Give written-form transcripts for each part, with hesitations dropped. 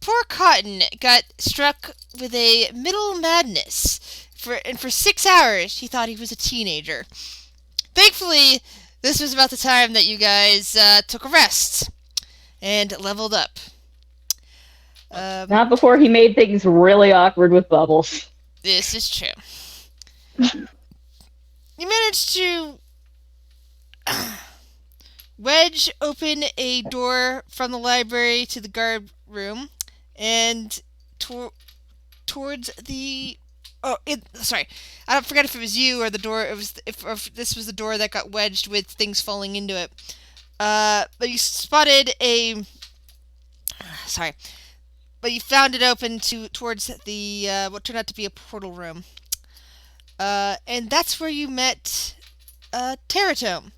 poor Cotton got struck with a middle madness. For 6 hours, he thought he was a teenager. Thankfully, this was about the time that you guys took a rest and leveled up. Not before he made things really awkward with Bubbles. This is true. You managed to wedge open a door from the library to the guard room, and towards the. Sorry, I forget if it was you or the door. It was if this was the door that got wedged with things falling into it. But you spotted a. Sorry, but you found it open towards the what turned out to be a portal room. And that's where you met Teratome,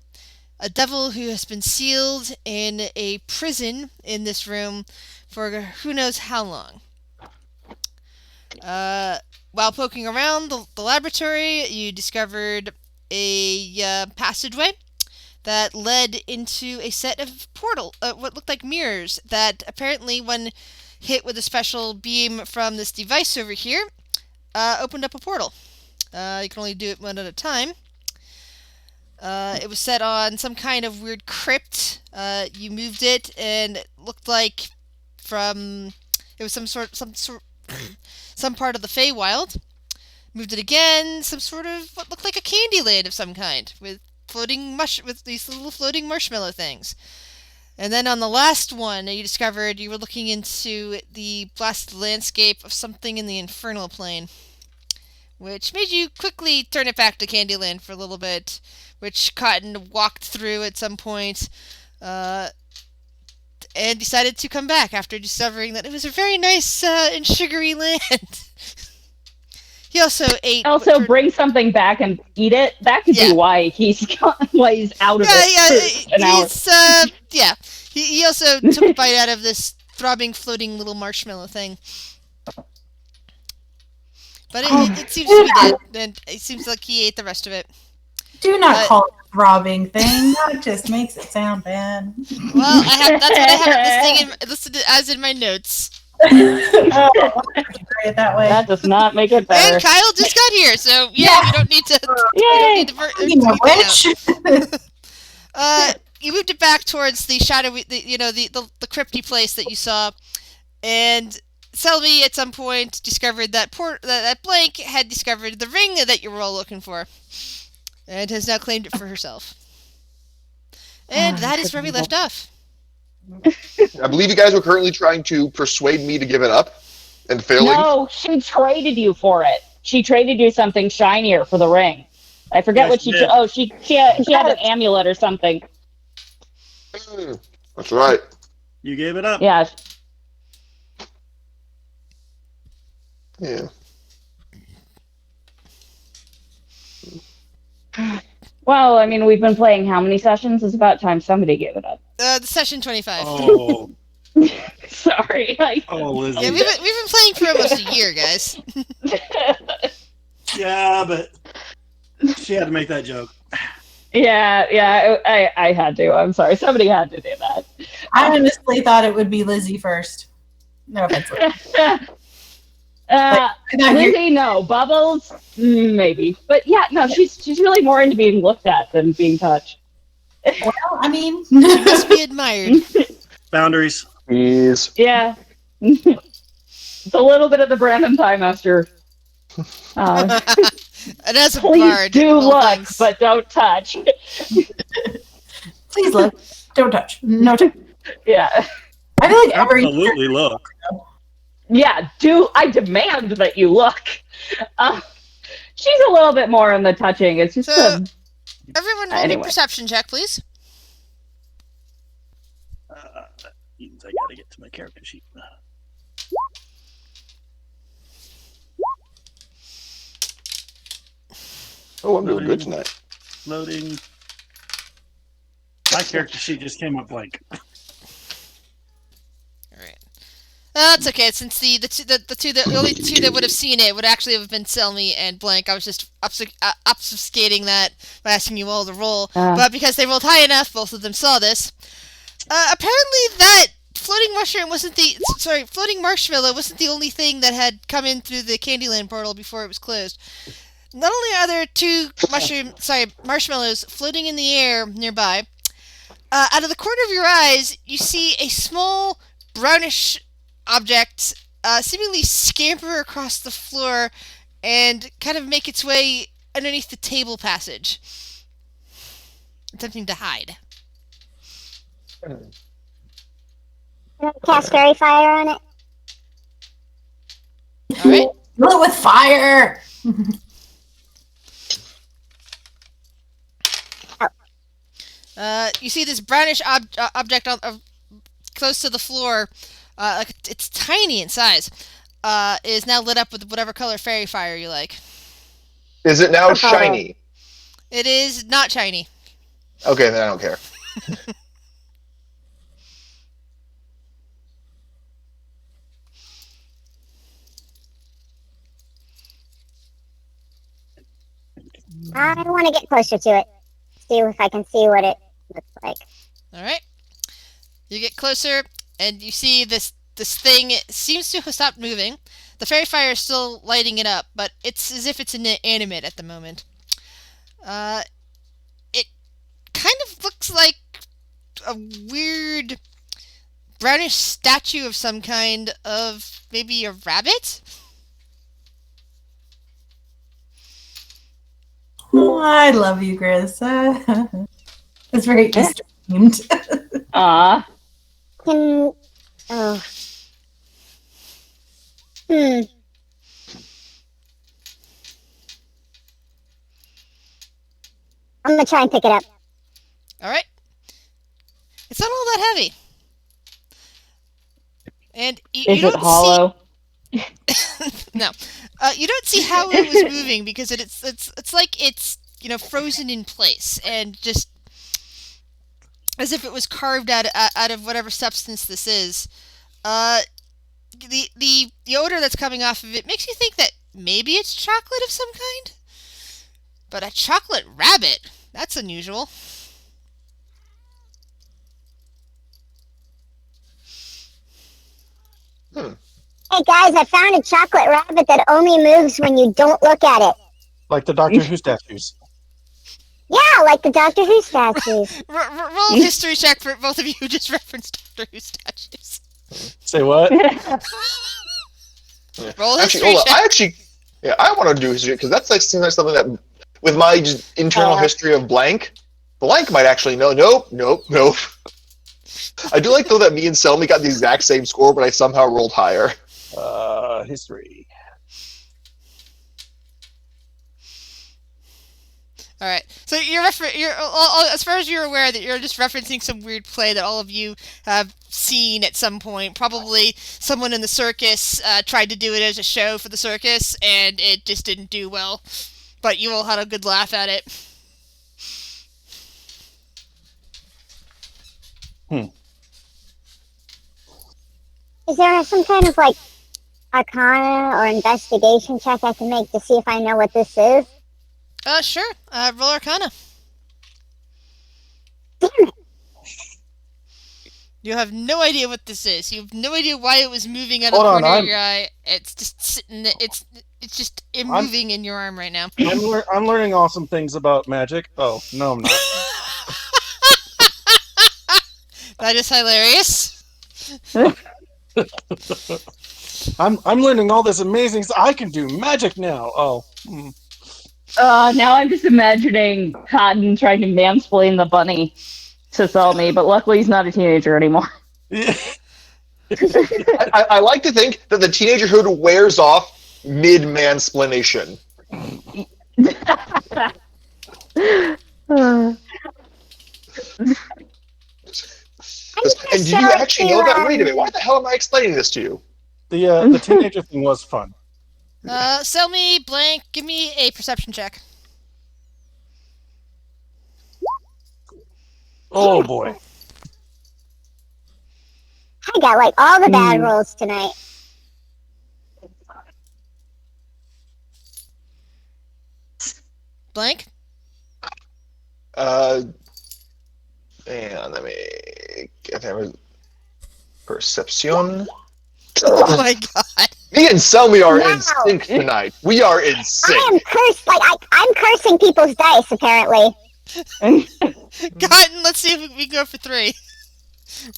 a devil who has been sealed in a prison in this room for who knows how long. While poking around the laboratory, you discovered a passageway that led into a set of what looked like mirrors that apparently, when hit with a special beam from this device over here, opened up a portal. You can only do it one at a time. It was set on some kind of weird crypt. You moved it, and it looked like it was some part of the Feywild. Moved it again, some sort of what looked like a candy land of some kind with these little floating marshmallow things. And then on the last one, you discovered you were looking into the blasted landscape of something in the infernal plane, which made you quickly turn it back to Candyland for a little bit, which Cotton walked through at some point, and decided to come back after discovering that it was a very nice and sugary land. He also ate. Bring something back and eat it. That could be why he's out of it. Yeah. He also took a bite out of this throbbing, floating little marshmallow thing. But it seems to be dead, and it seems like he ate the rest of it. Do not call it a throbbing thing. That just makes it sound bad. Well, that's what I have listed as in my notes. That way. That does not make it better. And Kyle just got here, so you don't need to. Yay! You moved it back towards the shadowy, the crypty place that you saw, and Selby at some point discovered that Blank had discovered the ring that you were all looking for, and has now claimed it for herself. And that is where we left off. I believe you guys were currently trying to persuade me to give it up, and failing. No, she traded you for it. She traded you something shinier for the ring. I forget what she. She had an amulet or something. That's right. You gave it up. Yeah. Yeah. Well, I mean, we've been playing how many sessions? It's about time somebody gave it up. The session 25. Oh. Sorry. Lizzie. Yeah, we've been playing for almost a year, guys. Yeah, but she had to make that joke. Yeah, I had to. I'm sorry. Somebody had to do that. I honestly thought it would be Lizzie first. No offense. Lizzie, no. Bubbles, maybe. But yeah, no, she's really more into being looked at than being touched. Well, I mean, she must be admired. Boundaries. Yes. Yeah. It's a little bit of the Brandon time after. And as a please bard, do look, but don't touch. Please look. Don't touch. No touch. Yeah. I feel like every Absolutely look. Yeah, I demand that you look. She's a little bit more in the touching. It's just everyone roll me a perception check, please. I gotta get to my character sheet. Oh, I'm doing good tonight. Loading. My character sheet just came up blank. Alright. That's okay, since the only two that would have seen it would actually have been Selmy and Blank. I was just obfuscating that by asking you all to roll. But because they rolled high enough, both of them saw this. Apparently that floating marshmallow wasn't the only thing that had come in through the Candyland portal before it was closed. Not only are there two marshmallows floating in the air nearby, out of the corner of your eyes, you see a small brownish object seemingly scamper across the floor and kind of make its way underneath the table passage, attempting to hide. Cast fairy fire on it. All right. Kill it with fire. You see this brownish object close to the floor, it's tiny in size, is now lit up with whatever color fairy fire you like. Is it now shiny? It is not shiny. Okay, then I don't care. I want to get closer to it. See if I can see what it looks like. All right. You get closer, and you see this thing. It seems to have stopped moving. The fairy fire is still lighting it up, but it's as if it's inanimate at the moment. It kind of looks like a weird brownish statue of some kind of maybe a rabbit. Oh, I love you, Gris. It's very Easter themed. Ah. Can oh. I'm gonna try and pick it up. All right. It's not all that heavy. And you Is don't it hollow? No, you don't see how it was moving because it's like it's frozen in place and just as if it was carved out of whatever substance this is. The odor that's coming off of it makes you think that maybe it's chocolate of some kind, but a chocolate rabbit, that's unusual. Hey guys, I found a chocolate rabbit that only moves when you don't look at it. Like the Doctor Who statues. Yeah, like the Doctor Who statues. Roll a history check for both of you who just referenced Doctor Who statues. Say what? Roll a Actually, history hold on. check. I want to do history because that's like seems like something that, with my just internal history of blank might actually know. Nope. I do like though that me and Selmy got the exact same score, but I somehow rolled higher. History. All right, so you're as far as you're aware that you're just referencing some weird play that all of you have seen at some point. Probably someone in the circus tried to do it as a show for the circus, and it just didn't do well. But you all had a good laugh at it. Is there some kind of like arcana or investigation check I can make to see if I know what this is? Sure. Roll Arcana. Damn it. You have no idea what this is. You have no idea why it was moving out Hold of the on, corner of I'm- your eye. It's just sitting. It's just moving in your arm right now. I'm learning awesome things about magic. Oh, no, I'm not. That is hilarious. I'm learning all this amazing stuff. I can do magic now. Oh. Now I'm just imagining Cotton trying to mansplain the bunny to Selmy, but luckily he's not a teenager anymore. Yeah. I like to think that the teenagerhood wears off mid-mansplanation. And do you actually know that? Wait a minute, why the hell am I explaining this to you? The teenager thing was fun. Sell me blank. Give me a perception check. Oh boy. I got like all the bad rolls tonight. Blank. Hang on, let me get there. Perception. Oh my god. Me and Selmy are Wow. in sync tonight. We are in I sync. am cursed. I'm cursing people's dice apparently. Cotton, let's see if we can go for 3.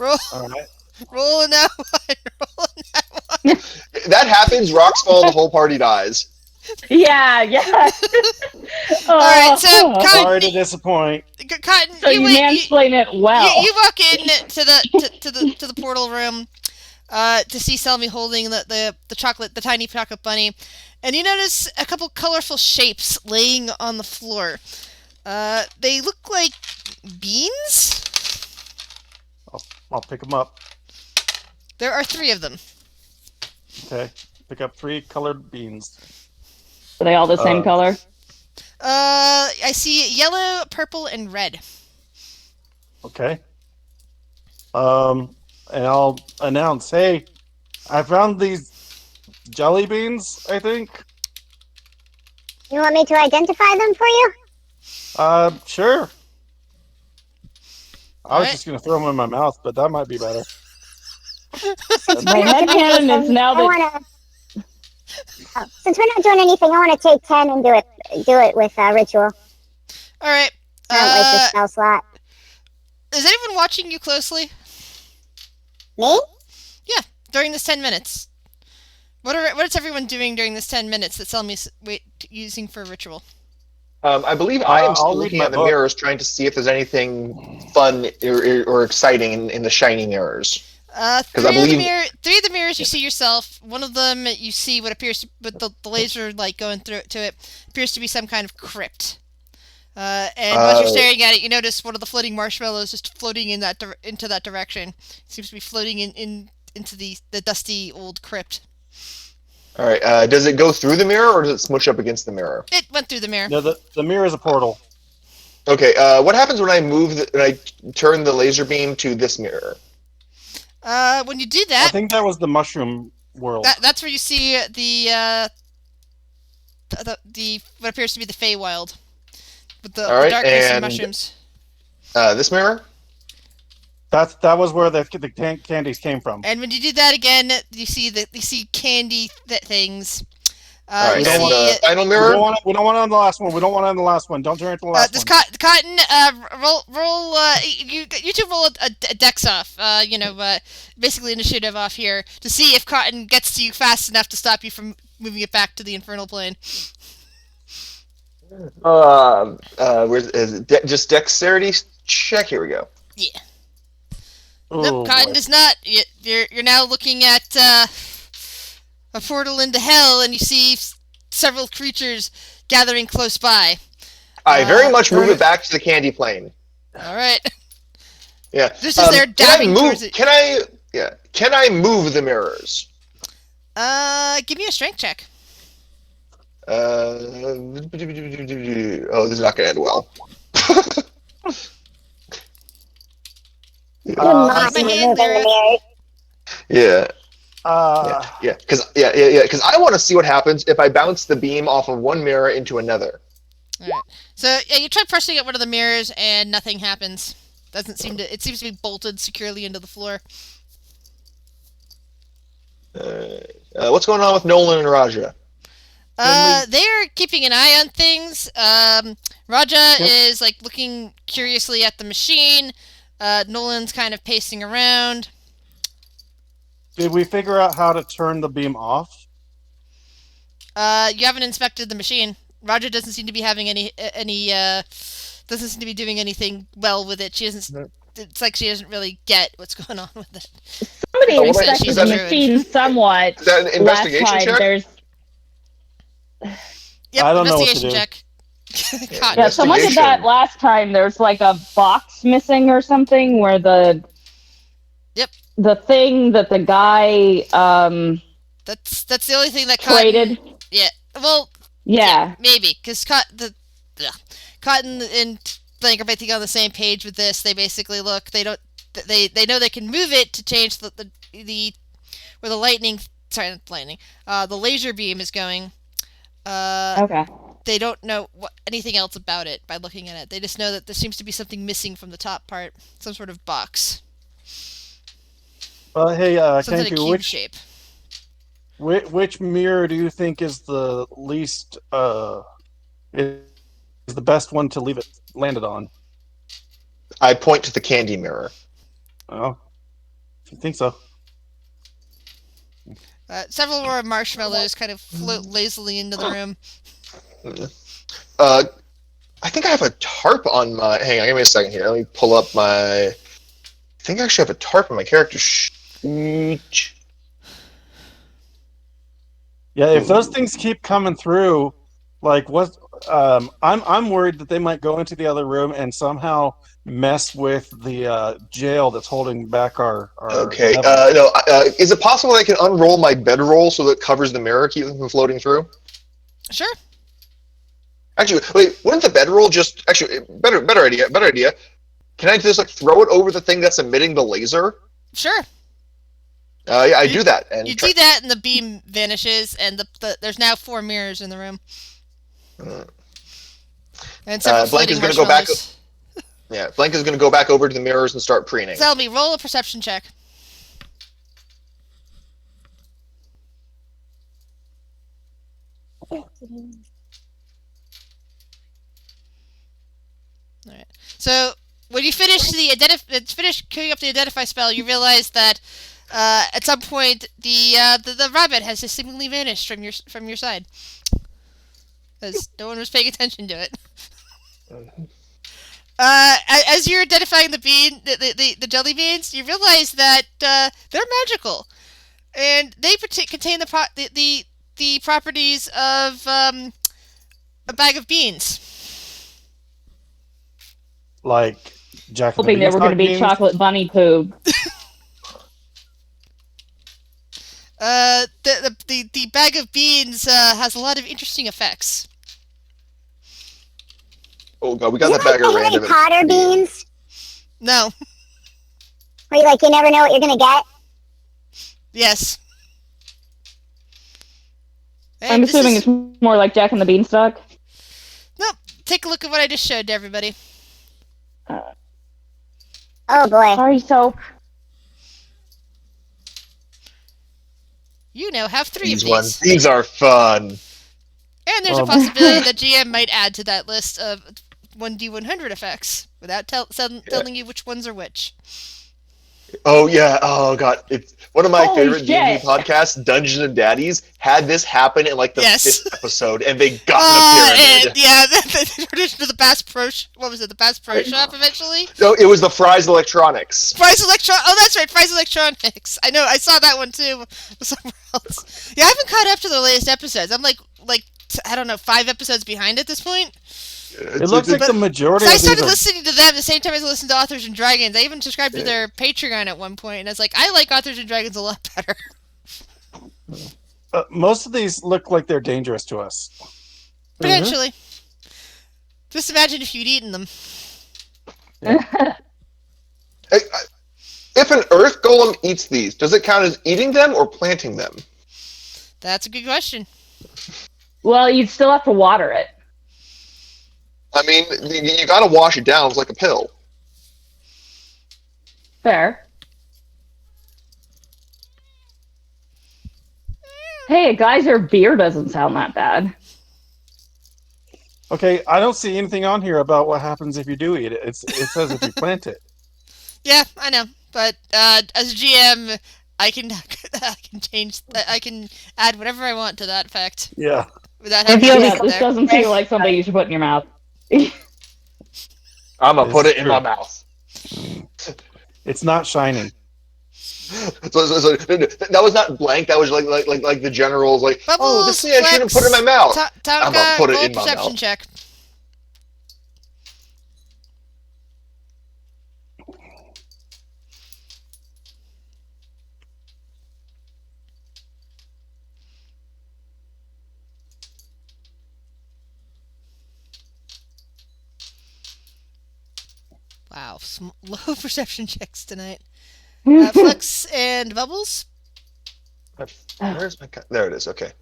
Roll, All right. rolling that one. Rolling that one. That happens, rocks fall, the whole party dies. Yeah. All right, so Oh. Sorry to Cotton, disappoint. Cotton, So you mansplain it well. you walk in to the portal room to see Selmy holding the chocolate, the tiny chocolate bunny, and you notice a couple colorful shapes laying on the floor. They look like beans. I'll pick them up. There are 3 of them. Okay. Pick up 3 colored beans. Are they all the same color? I see yellow, purple, and red. Okay. And I'll announce, hey, I found these jelly beans, I think. You want me to identify them for you? Sure. I was Alright. just going to throw them in my mouth, but that might be better. My headcanon is now that Since we're not doing anything, I want to take 10 and do it with ritual. All right. I don't waste the spell slot. Is anyone watching you closely Me? during this 10 minutes? What is everyone doing during this 10 minutes that Selmy's using for ritual? I believe I am still I'll read looking my at the book. mirrors, trying to see if there's anything fun or exciting in the shiny mirrors. 3 I of believe- the mirrors you see yourself. One of them you see what appears to, with the laser light going through to it, appears to be some kind of crypt. And as you're staring at it, you notice one of the floating marshmallows just floating in into that direction. It seems to be floating into the dusty old crypt. All right. Does it go through the mirror or does it smush up against the mirror? It went through the mirror. No, the mirror is a portal. Okay. What happens when I when I turn the laser beam to this mirror? When you do I that, think that was the mushroom world. that's where you see the what appears to be the Feywild with the, All right, darkness and and- mushrooms. This mirror? That was where the candies came from. And when you do that again, you see candy things. All right. You And see, the final We mirror? don't want it on the last one. We don't want it on the last one. Don't turn it to the last this one. Cotton, roll. You two roll a dex off. Basically initiative off here to see if Cotton gets to you fast enough to stop you from moving it back to the infernal plane. Where's just dexterity check? Here we go. Yeah. Oh, Nope, Cotton boy. does not. You're now looking at a portal into hell, and you see several creatures gathering close by. I very much move turn it back to the candy plane. All right. Yeah. Just as they're dabbing towards it. Can I move the mirrors? Give me a strength check. Oh, this is not going to end well. You're Uh, not my moving hand the there. mirror. Yeah, Uh, because I want to see what happens if I bounce the beam off of one mirror into another. All right. So you try pressing at one of the mirrors, and nothing happens. Doesn't seem to. It seems to be bolted securely into the floor. What's going on with Nolan and Raja? They're keeping an eye on things. Raja is like looking curiously at the machine. Nolan's kind of pacing around. did we figure out how to turn the beam off? You haven't inspected the machine. Raja doesn't seem to be having doesn't seem to be doing anything well with it. She doesn't. It's like she doesn't really get what's going on with it. somebody Oh, what inspected is the that? machine somewhat Is that an last investigation time. check? There's Yep, I don't know what to investigation do. check. Cotton. yeah, someone did that Investigation. last time. There's like a box missing or something where the thing that the guy That's the only thing that Cotton. traded. Yeah. Well, Yeah. maybe because Cotton and Blank are basically on the same page with this. They basically look. They don't. They know they can move it to change the where the lightning. Sorry, not the lightning. The laser beam is going. Okay. They don't know anything else about it by looking at it. They just know that there seems to be something missing from the top part, some sort of box. Hey, Something in a cube shape. which mirror do you think is the least is the best one to leave it landed on? I point to the candy mirror. Oh, if you think so. Several more marshmallows kind of float lazily into the room. I think I have a tarp on my. Hang on, give me a second here. Let me pull up my. I think I actually have a tarp on my character sheet. Yeah, if those things keep coming through, like what? I'm worried that they might go into the other room and somehow mess with the jail that's holding back our. Okay. level. No. Is it possible I can unroll my bedroll so that it covers the mirror, keep them from floating through? Sure. Actually, wait. Wouldn't the bedroll just actually better idea? Better idea. Can I just like throw it over the thing that's emitting the laser? Sure. Yeah, I do that. And you do that, and the beam vanishes, and there's now 4 mirrors in the room. And several Blank is floating going to go back. marshmallows. Yeah, Blank is going to go back over to the mirrors and start preening. Selby, roll a perception check. All right. So when you finish finish queuing up the identify spell, you realize that at some point the rabbit has just seemingly vanished from your side, because no one was paying attention to it. As you're identifying the jelly beans, you realize that they're magical, and they contain the properties of a bag of beans. Like Jack. Hoping there were going to be chocolate bunny poo. The bag of beans has a lot of interesting effects. Oh god, we got Is that it like bag of the Harry random. Potter beans? No. Where you never know what you're gonna get? Yes. I'm assuming it's more like Jack and the Beanstalk. Nope. Take a look at what I just showed to everybody. Oh boy. Sorry, soap. You now have 3 These of ones, these. these are fun. And there's a possibility that GM might add to that list of 1d100 effects without telling you which ones are which. Oh yeah, oh god, it's one of my Holy favorite D&D shit. podcasts, Dungeons and Daddies, had this happen in like the Yes. 5th episode, and they got in a pyramid. And yeah, the tradition of the Bass Pro. What was it? The Bass Pro Shop eventually. No, it was the Fry's Electronics. Fry's Electron. Oh, that's right, Fry's Electronics. I know, I saw that one too. Somewhere else. Yeah, I haven't caught up to the latest episodes. I'm like I don't know, 5 episodes behind at this point. It looks like the majority. So I of started these are... listening to them the same time as I listened to Authors and Dragons. I even subscribed to their Patreon at one point, and I was like, I like Authors and Dragons a lot better. Most of these look like they're dangerous to us. Potentially. Just imagine if you'd eaten them. If an earth golem eats these, does it count as eating them or planting them? That's a good question. Well, you'd still have to water it. I mean, you gotta wash it down. It's like a pill. Fair. Hey, a geyser beer doesn't sound that bad. Okay, I don't see anything on here about what happens if you do eat it. It says if you plant it. Yeah, I know. But as a GM, I can change. I can add whatever I want to that effect. Yeah. Without I having feel to like this doesn't feel like something you should put in your mouth. I'm gonna put it in true. my mouth. It's not shining. So, that was not blank. That was like the general's like, oh, this thing I shouldn't put in my mouth. I'm gonna put it in my perception mouth. check. Wow, some low perception checks tonight. Flux and Bubbles. Where's my? There it is. Okay.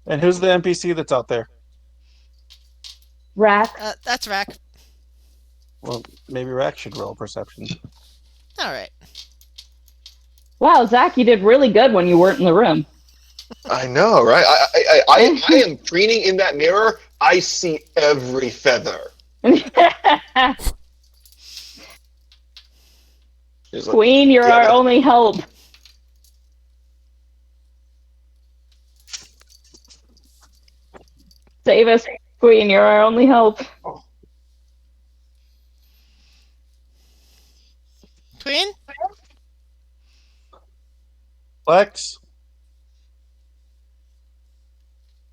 And who's the NPC that's out there? Rack. That's Rack. Well, maybe Rack should roll perception. All right. Wow, Zach, you did really good when you weren't in the room. I know, right? I am preening in that mirror. I see every feather. Queen, you're our only hope. Save us, Queen, you're our only hope. Queen? Lex?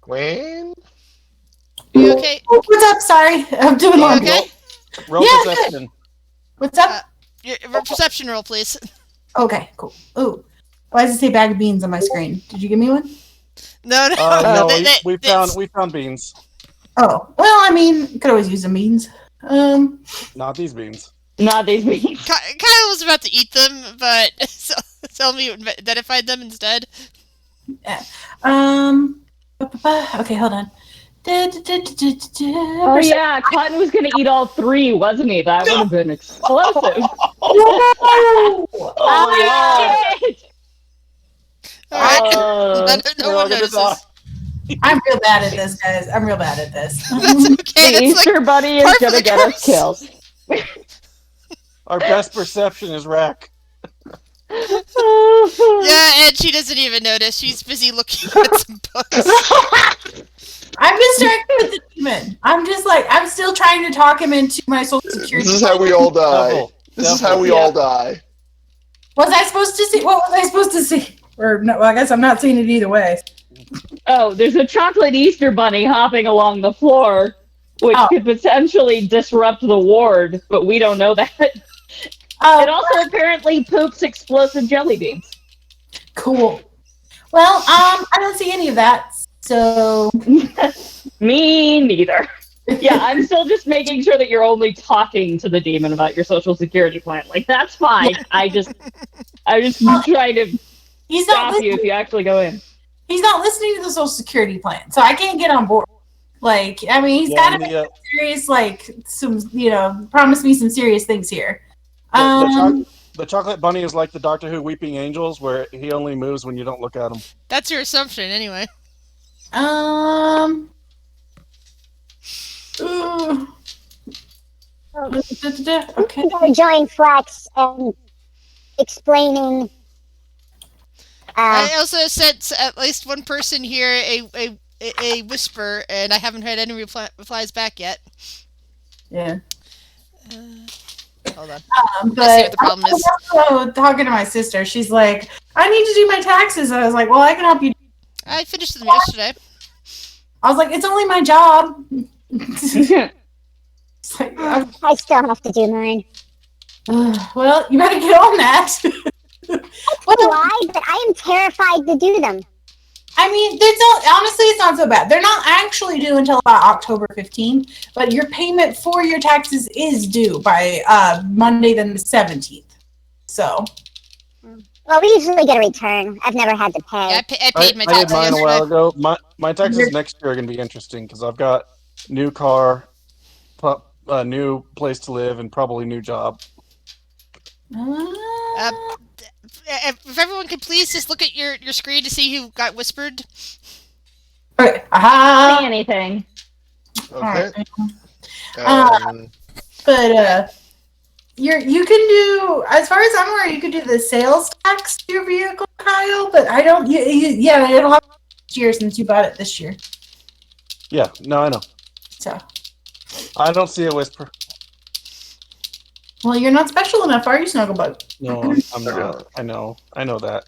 Queen? You okay? What's up? Sorry, I'm doing You laundry. okay? Roll Yeah, perception. What's up? Perception roll, please. Okay, cool. Ooh, why does it say bag of beans on my screen? Did you give me one? No. No, we This- found beans. Oh, well, I mean, could always use some beans. Not these beans. Not these beans. Kyle was about to eat them, but Selmy identified them instead. Okay, hold on. Oh yeah, Cotton was gonna eat all 3, wasn't he? That would have been explosive. Oh, Alright. No one notices. I'm real bad at this, guys. I'm real bad at this. That's okay. The Easter Bunny is par for gonna the get us course. killed. Our best perception is Rack. Yeah, and she doesn't even notice. She's busy looking at some books. I'm distracted with the demon. I'm just like, I'm still trying to talk him into my social security. This is how we all die. This is how we all die. Was I supposed to see? What was I supposed to see? Or no, well, I guess I'm not seeing it either way. Oh, there's a chocolate Easter Bunny hopping along the floor, which could potentially disrupt the ward, but we don't know that. It also apparently poops explosive jelly beans. Cool. Well, I don't see any of that, so... Me neither. Yeah, I'm still just making sure that you're only talking to the demon about your social security plan. Like, that's fine. I'm just trying to stop you if you actually go in. He's not listening to the social security plan, so I can't get on board. Like, I mean, he's got to be serious, like, some, promise me some serious things here. The chocolate bunny is like the Doctor Who Weeping Angels, where he only moves when you don't look at him. That's your assumption, anyway. Okay. Join Flex and explaining. I also sent at least one person here a whisper, and I haven't heard any replies back yet. Yeah. Hold on. But Let's see what the problem is. I'm also talking to my sister. She's like, I need to do my taxes. And I was like, well, I can help you. I finished them yesterday. I was like, it's only my job. I still have to do mine. Well, you better get on that. Why? But I am terrified to do them. I mean, honestly, it's not so bad. They're not actually due until about October 15th, but your payment for your taxes is due by Monday the 17th. So. Well, we usually get a return. I've never had to pay. Yeah, I paid my I did taxes mine a yesterday. while ago. My taxes next year are going to be interesting because I've got new car, a new place to live, and probably new job. If everyone could please just look at your screen to see who got whispered. Okay. See anything? Okay. But you can do, as far as I'm aware, you could do the sales tax to your vehicle, Kyle. But I don't. Yeah, it'll have next year since you bought it this year. Yeah, no, I know. So. I don't see a whisper. Well, you're not special enough, are you, Snugglebug? No, I'm not. I know that.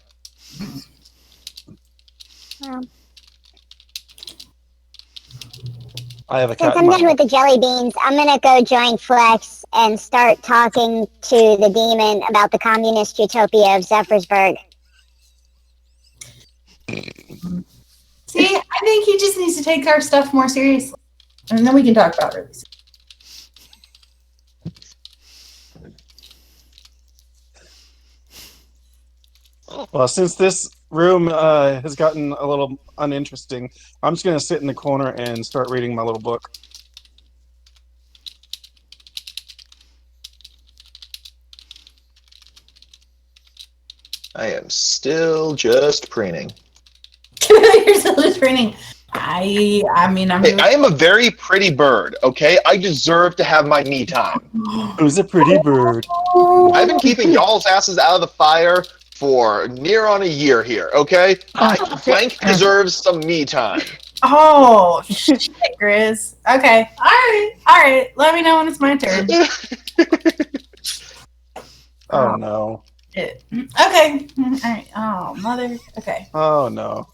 I have a cat. Since I'm done with the jelly beans, I'm gonna go join Flex and start talking to the demon about the communist utopia of Zephyrsburg. See, I think he just needs to take our stuff more seriously, and then we can talk about it. Well, since this room has gotten a little uninteresting, I'm just going to sit in the corner and start reading my little book. I am still just preening. You're still just training. I mean, I'm Hey, really. I am a very pretty bird, okay? I deserve to have my me time. Who's a pretty bird? I've been keeping y'all's asses out of the fire for near on a year here, okay? Blank deserves some me time. Oh, shit, Grizz. Okay. All right. Let me know when it's my turn. Oh no. Okay. All right. Oh, mother. Okay. Oh no.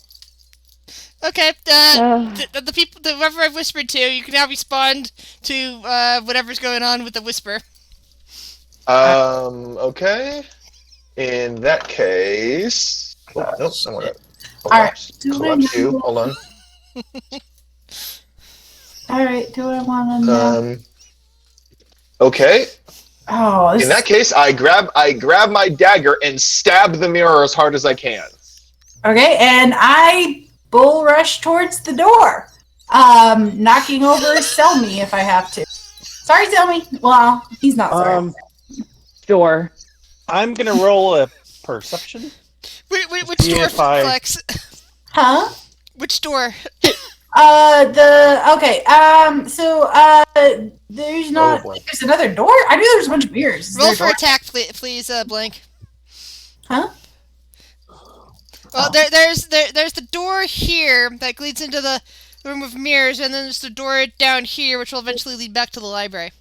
Okay, the people, whoever I whispered to, you can now respond to whatever's going on with the whisper. Okay. In that case... Oh, nope, I want to... All right. Collapse you. Hold on. All right. Do I want to know? Okay. Oh, In that case, I grab my dagger and stab the mirror as hard as I can. Okay, and I bull rush towards the door, knocking over Selmy if I have to. Sorry, Selmy. Well, he's not sorry. Sure. I'm gonna roll a perception. Which See door, if I- Flex? Huh? Which door? So there's not. boy. There's another door. I knew there was a bunch of mirrors. Is there Roll a for door? attack, please, Blank. Huh? Well, there's the door here that leads into the room of mirrors, and then there's the door down here, which will eventually lead back to the library.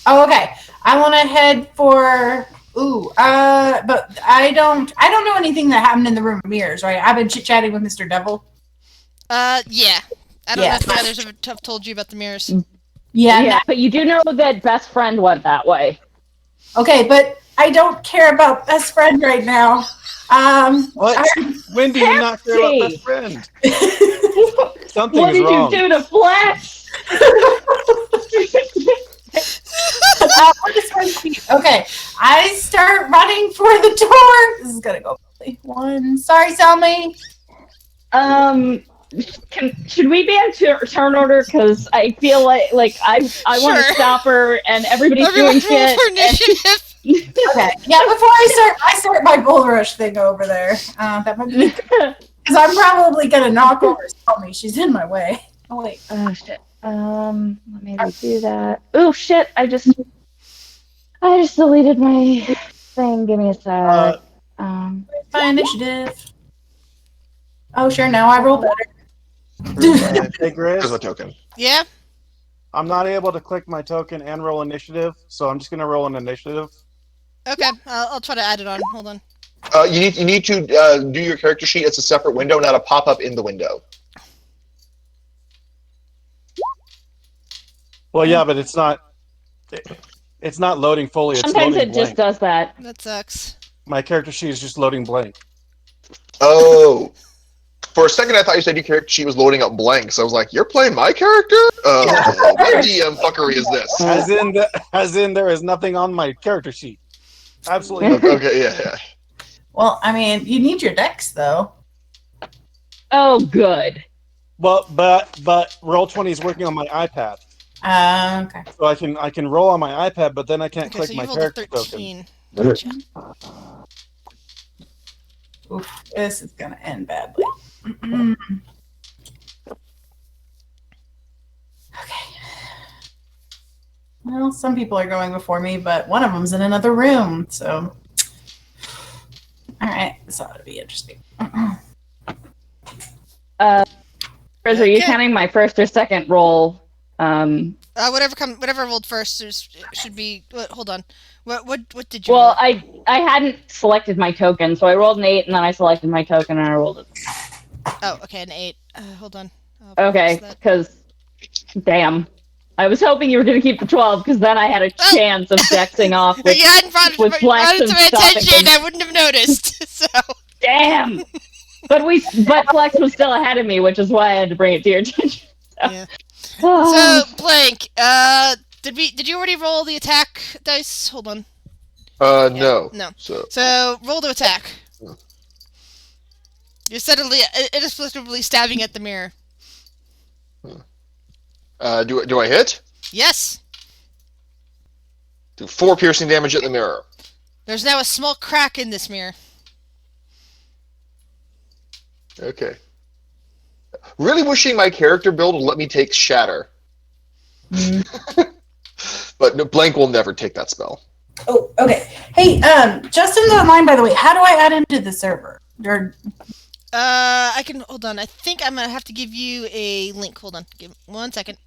Oh, okay. I want to head for. But I don't know anything that happened in the room of mirrors, right? I've been chit chatting with Mr. Devil. Yeah. I don't Yeah. know if the others have told you about the mirrors. Yeah. But you do know that best friend went that way. Okay, but I don't care about best friend right now. What? When do you not care about best friend? Something What is did wrong. you do to Flex? What is one feet? Okay, I start running for the door. This is gonna go quickly. One. Sorry, Selmy. Should we be in turn order? Because I feel like I want Sure. to stop her, and everybody's Everyone doing roll shit. for initiative. Okay. Yeah. Before I start my bull rush thing over there. That might be because I'm probably gonna knock over Selmy. She's in my way. Oh wait. Oh shit. Let me do that. Oh shit! I just deleted my thing. Give me a sec. My initiative. Oh sure. Now I roll better. Hey, Here's Grizz, my token. Yeah. I'm not able to click my token and roll initiative, so I'm just gonna roll an initiative. Okay. I'll try to add it on. Hold on. You need to do your character sheet as a separate window, not a pop-up in the window. Well, yeah, but it's not loading fully. It's Sometimes loading it blank. just does that. That sucks. My character sheet is just loading blank. Oh. For a second, I thought you said your character sheet was loading up blank, so I was like, "You're playing my character? What DM fuckery is this?" As in, there is nothing on my character sheet. Absolutely nothing. Okay, yeah. Well, I mean, you need your decks though. Oh, good. Well, but Roll20 is working on my iPad, Okay. so I can roll on my iPad, but then I can't Okay, click so you my rolled a character token. 13. Oof, this is gonna end badly. Okay. Well, some people are going before me, but one of them's in another room, so. All right, this ought to be interesting. Chris, are you Okay. counting my first or second roll? Whatever I rolled first should be. Hold on. What did you? Well, roll? I hadn't selected my token, so I rolled an 8, and then I selected my token, and I rolled it. Oh, okay, an 8. Hold on. I'll Okay, fix that. because, damn. I was hoping you were going to keep the 12, because then I had a chance of dexing off If with... you hadn't brought with it Flex to and my stuff, attention, and- I wouldn't have noticed. So. Damn! But Flex was still ahead of me, which is why I had to bring it to your attention. Yeah. So blank. Did you already roll the attack dice? Hold on. No. No. So Roll to attack. You're suddenly inexplicably stabbing at the mirror. do I hit? Yes. Do 4 piercing damage at the mirror. There's now a small crack in this mirror. Okay. Really wishing my character build would let me take Shatter. But no, Blank will never take that spell. Oh, okay. Hey, Justin's online, by the way. How do I add him to the server? Or I can hold on. I think I'm gonna have to give you a link. Hold on. Give 1 second.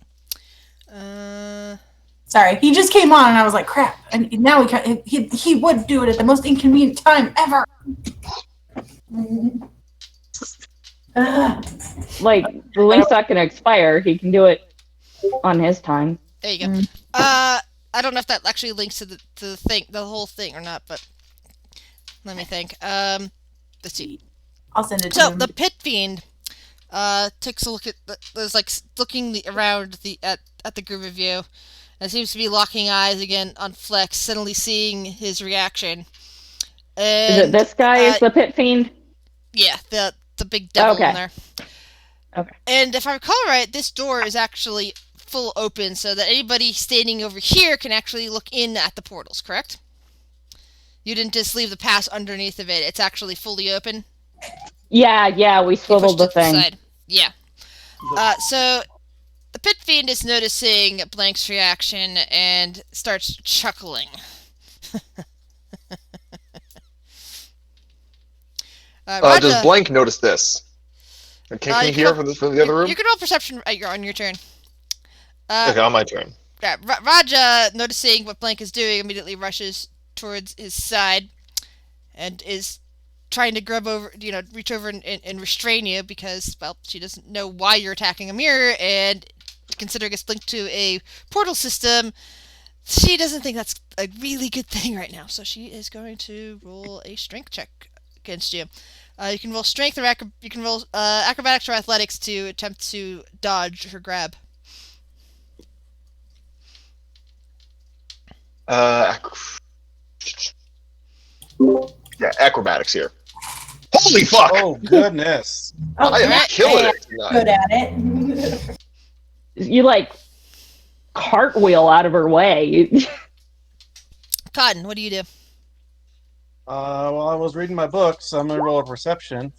sorry, he just came on, and I was like, "Crap!" And now he would do it at the most inconvenient time ever. Like, the link's not going to expire. He can do it on his time. There you go. I don't know if that actually links to the thing, the whole thing or not, but let me think. Let's see. I'll send it to So him. the pit fiend takes a look at there's like looking around at the group of you, and seems to be locking eyes again on Flex, suddenly seeing his reaction. And, Is it this guy is the pit fiend? Yeah, the big devil Okay. in there. Okay. And if I recall right, this door is actually full open, so that anybody standing over here can actually look in at the portals. Correct? You didn't just leave the pass underneath of it. It's actually fully open. Yeah, we You swiveled pushed the it to thing. side. Yeah. So the pit fiend is noticing Blank's reaction and starts chuckling. Does Raja, Blank notice this? Can you you hear from the other room? You can roll perception on your turn. Okay, on my turn. Yeah, Raja, noticing what Blank is doing, immediately rushes towards his side and is trying to reach over and restrain you because, well, she doesn't know why you're attacking a mirror, and considering it's linked to a portal system, she doesn't think that's a really good thing right now. So she is going to roll a strength check against you. You can roll strength or you can roll acrobatics or athletics to attempt to dodge her grab. Yeah, acrobatics here. Holy fuck! Oh goodness! I am Alright. killing it tonight. Good at it. You, like, cartwheel out of her way. Cotton, what do you do? Well, I was reading my book, so I'm gonna roll a perception,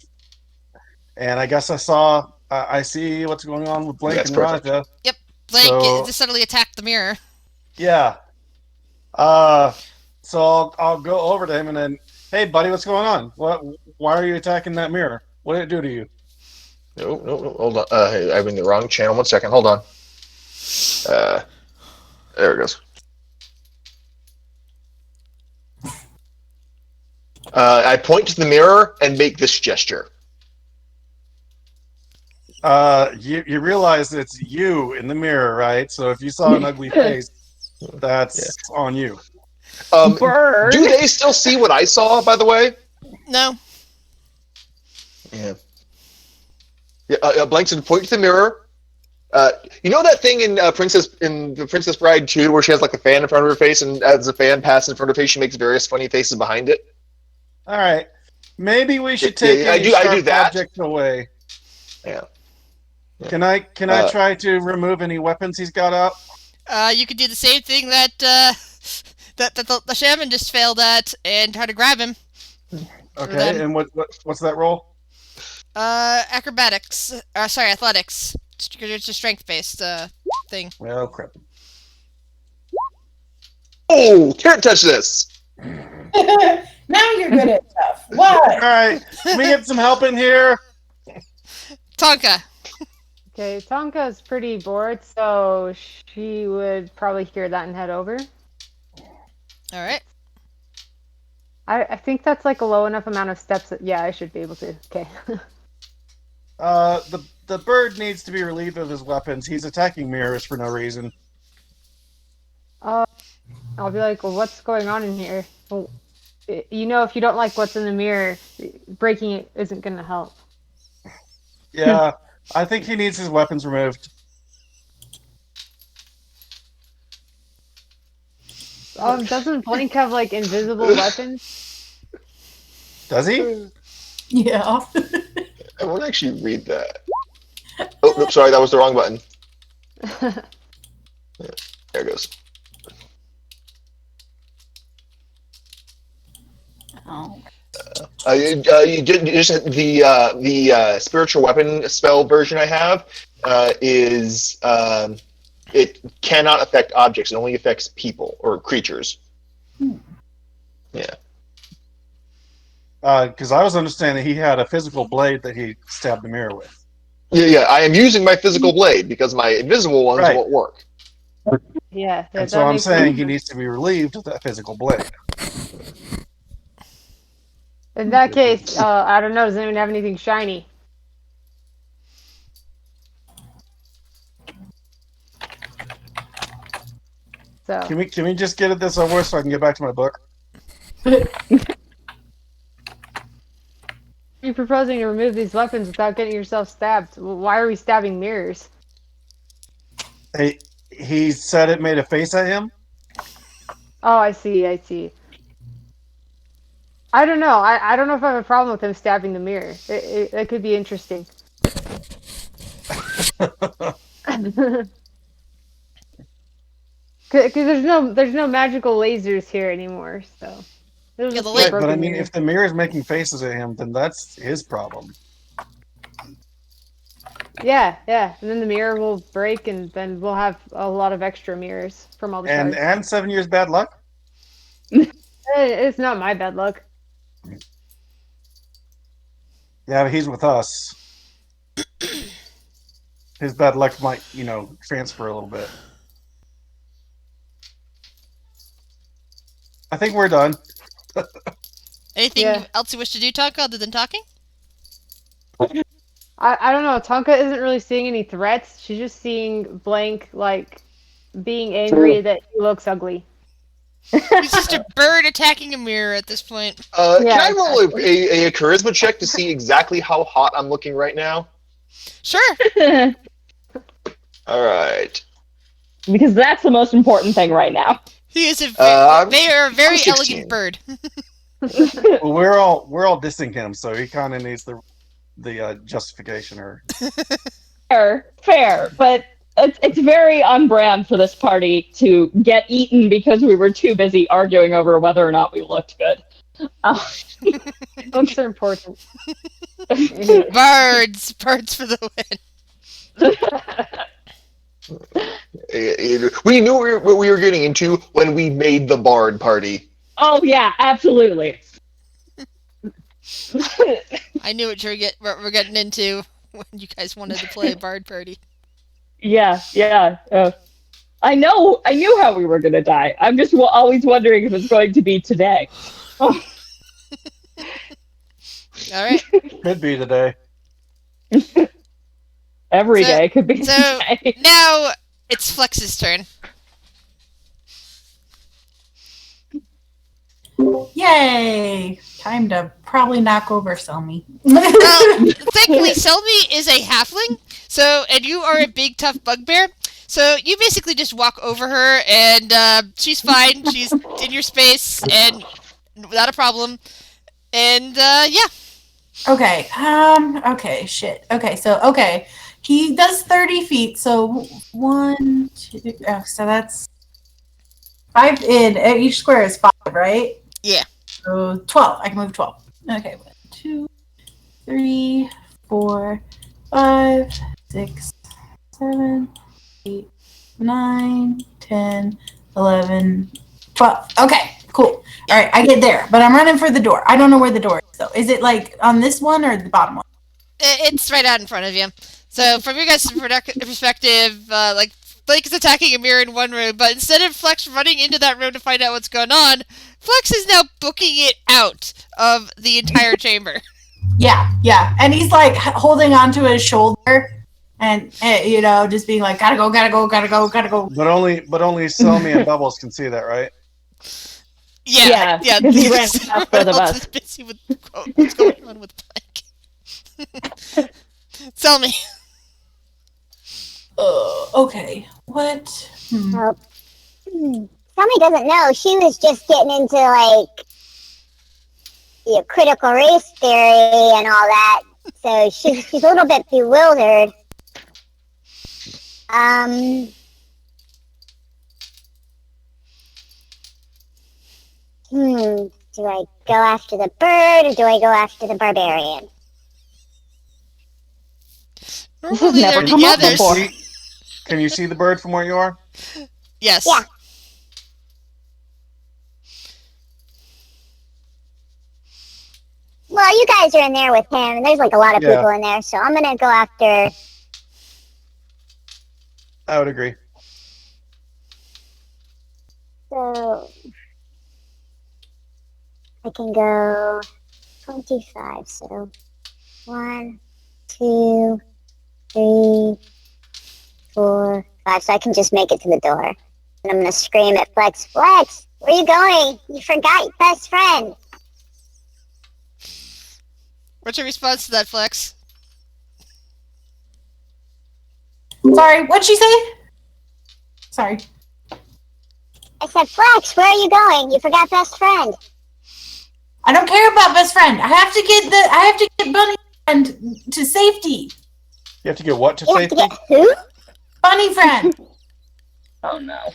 and I guess I see what's going on with Blake That's and perfect. Raja. Blake So- just suddenly attacked the mirror. Yeah. So I'll go over to him and then, hey, buddy, what's going on? Why are you attacking that mirror? What did it do to you? No, hold on. Hey, I'm in the wrong channel. 1 second, hold on. There it goes. I point to the mirror and make this gesture. You realize it's you in the mirror, right? So if you saw an ugly face, that's on you. Bird. Do they still see what I saw, by the way? No. Yeah. Blanks and point to the mirror. You know that thing in the Princess Bride 2 where she has like a fan in front of her face, and as the fan passes in front of her face, she makes various funny faces behind it? All right. Maybe we should Yeah, take I any do sharp that. object away. Yeah. Can I try to remove any weapons he's got out? You could do the same thing that the shaman just failed at and try to grab him. Okay. them. And what's that roll? Acrobatics. Sorry, athletics. It's a strength-based thing. Oh crap. Oh, can't touch this. Now you're good at stuff. All What? right. Can we get some help in here? Tonka. Okay, Tonka's pretty bored, so she would probably hear that and head over. All right. I think that's like a low enough amount of steps that, yeah, I should be able to. Okay. The bird needs to be relieved of his weapons. He's attacking mirrors for no reason. I'll be like, well, what's going on in here? Well, you know, if you don't like what's in the mirror, breaking it isn't going to help. Yeah, I think he needs his weapons removed. Doesn't Blink have like invisible weapons? Does he? Yeah. I won't actually read that. Oh, nope, sorry, that was the wrong button. There it goes. Oh. You just the spiritual weapon spell version I have is it cannot affect objects. It only affects people or creatures. Yeah. Because I was understanding he had a physical blade that he stabbed the mirror with. Yeah. I am using my physical blade because my invisible ones Right. won't work. Yeah, And that so I'm makes saying he sense. needs to be relieved of that physical blade. In that case, I don't know. Does anyone have anything shiny? So Can we just get at this over so I can get back to my book? you're proposing to remove these weapons without getting yourself stabbed. Why are we stabbing mirrors? He said it made a face at him. Oh, I see. I see. I don't know. I don't know if I have a problem with him stabbing the mirror. It could be interesting. Because there's no magical lasers here anymore, so it'll Yeah, just the be a Right, broken but I mean, mirror. if the mirror is making faces at him, then that's his problem. Yeah, and then the mirror will break, and then we'll have a lot of extra mirrors from all the shards. And 7 years bad luck. It's not my bad luck. Yeah, but he's with us. His bad luck might, transfer a little bit. I think we're done. Anything Yeah. else you wish to do, Tonka, other than talking? I don't know. Tonka isn't really seeing any threats. She's just seeing Blank being angry that he looks ugly. He's just a bird attacking a mirror at this point. Can Yeah, I roll a charisma check to see exactly how hot I'm looking right now? Sure. All right. Because that's the most important thing right now. He is I'm they are a very 16. elegant bird. Well, we're all dissing him, so he kind of needs the justification. Or Fair, but it's very on brand for this party to get eaten because we were too busy arguing over whether or not we looked good. Looks are important. Birds for the win. We knew what we were getting into when we made the Bard party. Oh yeah, absolutely. I knew what we're getting into when you guys wanted to play a bard party. Yeah. I knew how we were gonna die. I'm just always wondering if it's going to be today. All right. could be today. Every day could be So today. now it's Flex's turn. Yay! Time to probably knock over Selmy. Well, thankfully, Selmy is a halfling, and you are a big, tough bugbear. So you basically just walk over her, and she's fine. She's in your space, and without a problem. And yeah. Okay. Okay. Shit. Okay. Okay. He does 30 feet. So 1, 2. Oh, so that's 5 in. Each square is 5, right? Yeah. So 12. I can move 12. Okay. 1, 2, 3, 4, 5, 6, 7, 8, 9, 10, 11, 12. Okay. Cool. All right, I get there, but I'm running for the door. I don't know where the door is, though. Is it like on this one or the bottom one? It's right out in front of you. So from your guys' perspective, like Blake is attacking a mirror in one room, but instead of Flex running into that room to find out what's going on, Flex is now booking it out of the entire chamber. Yeah. And he's like holding onto his shoulder and just being like, gotta go. But only Selmy and Bubbles can see that, right? Yeah. because he ran past both of us. Is busy with what's going on with Blake. Tell me. Okay. What? Well, Tommy doesn't know. She was just getting into critical race theory and all that. So she's a little bit bewildered. Do I go after the bird or do I go after the barbarian? This has Normally never they're come up together. before. Can you see the bird from where you are? Yes. Yeah. Well, you guys are in there with him, and there's like a lot of Yeah. people in there, so I'm gonna go after. I would agree. So I can go 25. So 1, 2, 3, 4, 5. So I can just make it to the door, and I'm gonna scream at Flex. Flex, where you going? You forgot your best friend. What's your response to that, Flex? Sorry, what'd she say? Sorry. I said, Flex, where are you going? You forgot best friend. I don't care about best friend. I have to get Bunny friend to safety. You have to get what to You have to safety? get who? Bunny friend. Oh no.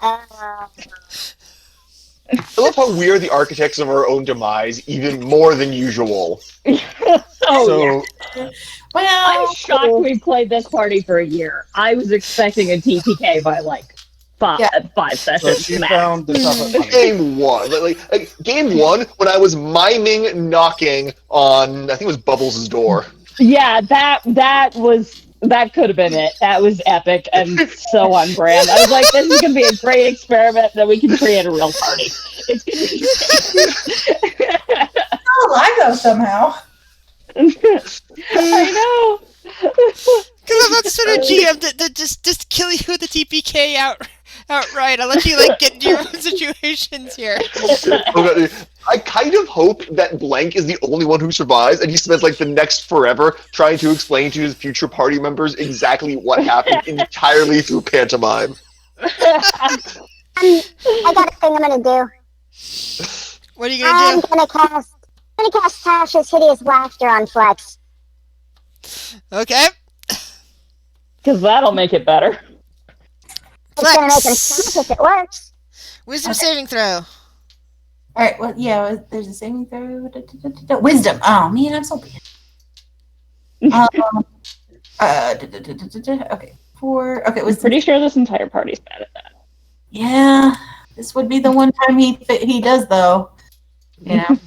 Uh, I love how we are the architects of our own demise, even more than usual. Oh yeah. Well, I'm shocked we played this party for a year. I was expecting a TPK by like five So sessions you max. found the chocolate bunny. Game one, like game one, when I was miming knocking on, I think it was Bubbles' door. Yeah, that could have been it. That was epic and so on brand. I was like, this is gonna be a great experiment that we can create a real party. It's gonna be great. still alive though somehow. I know. Because I'm that sort of GM that just kill you with the TPK outright. I'll let you like get into your own situations here. Okay, I kind of hope that Blank is the only one who survives, and he spends like the next forever trying to explain to his future party members exactly what happened entirely through pantomime. I got a thing I'm gonna do. What are you gonna I'm do? gonna cast Tasha's Hideous Laughter on Flex. Okay. Because that'll make it better. It's gonna make him Flex. stop if it works. Wisdom saving throw. All right. Well, yeah. There's a saving throw. Wisdom. Oh man, I'm so bad. Okay. 4. Okay. I'm Wisdom. pretty sure this entire party's bad at that. Yeah. This would be the one time he does though. You know.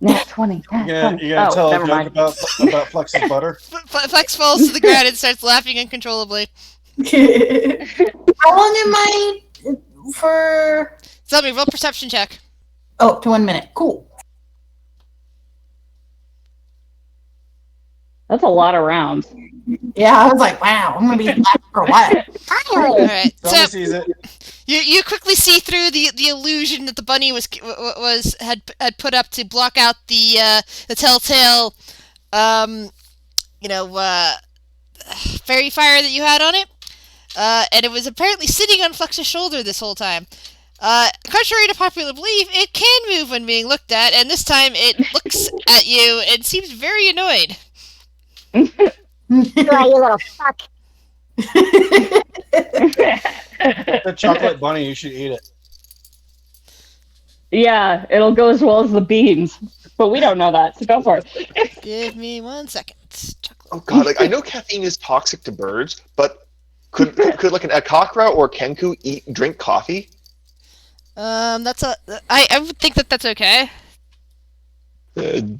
Nat 20. Nat You 20. gonna tell a never joke mind. about Flex's butter? Flex falls to the ground and starts laughing uncontrollably. How long am I for? Tell me, roll perception check. Oh, to 1 minute. Cool. That's a lot of rounds. Yeah, I was like, wow, I'm gonna be black for a while. All Finally! right. Somebody So sees it. you quickly see through the illusion that the bunny had put up to block out the telltale fairy fire that you had on it. And it was apparently sitting on Flex's shoulder this whole time. Contrary to popular belief, it can move when being looked at, and this time it looks at you and seems very annoyed. Boy, you little fuck. The chocolate bunny, you should eat it. Yeah, it'll go as well as the beans. But we don't know that, so go for it. Give me 1 second. Chocolate. Oh god, like I know caffeine is toxic to birds, but could like a cockroach or a kenku drink coffee? That's I would think that's okay. The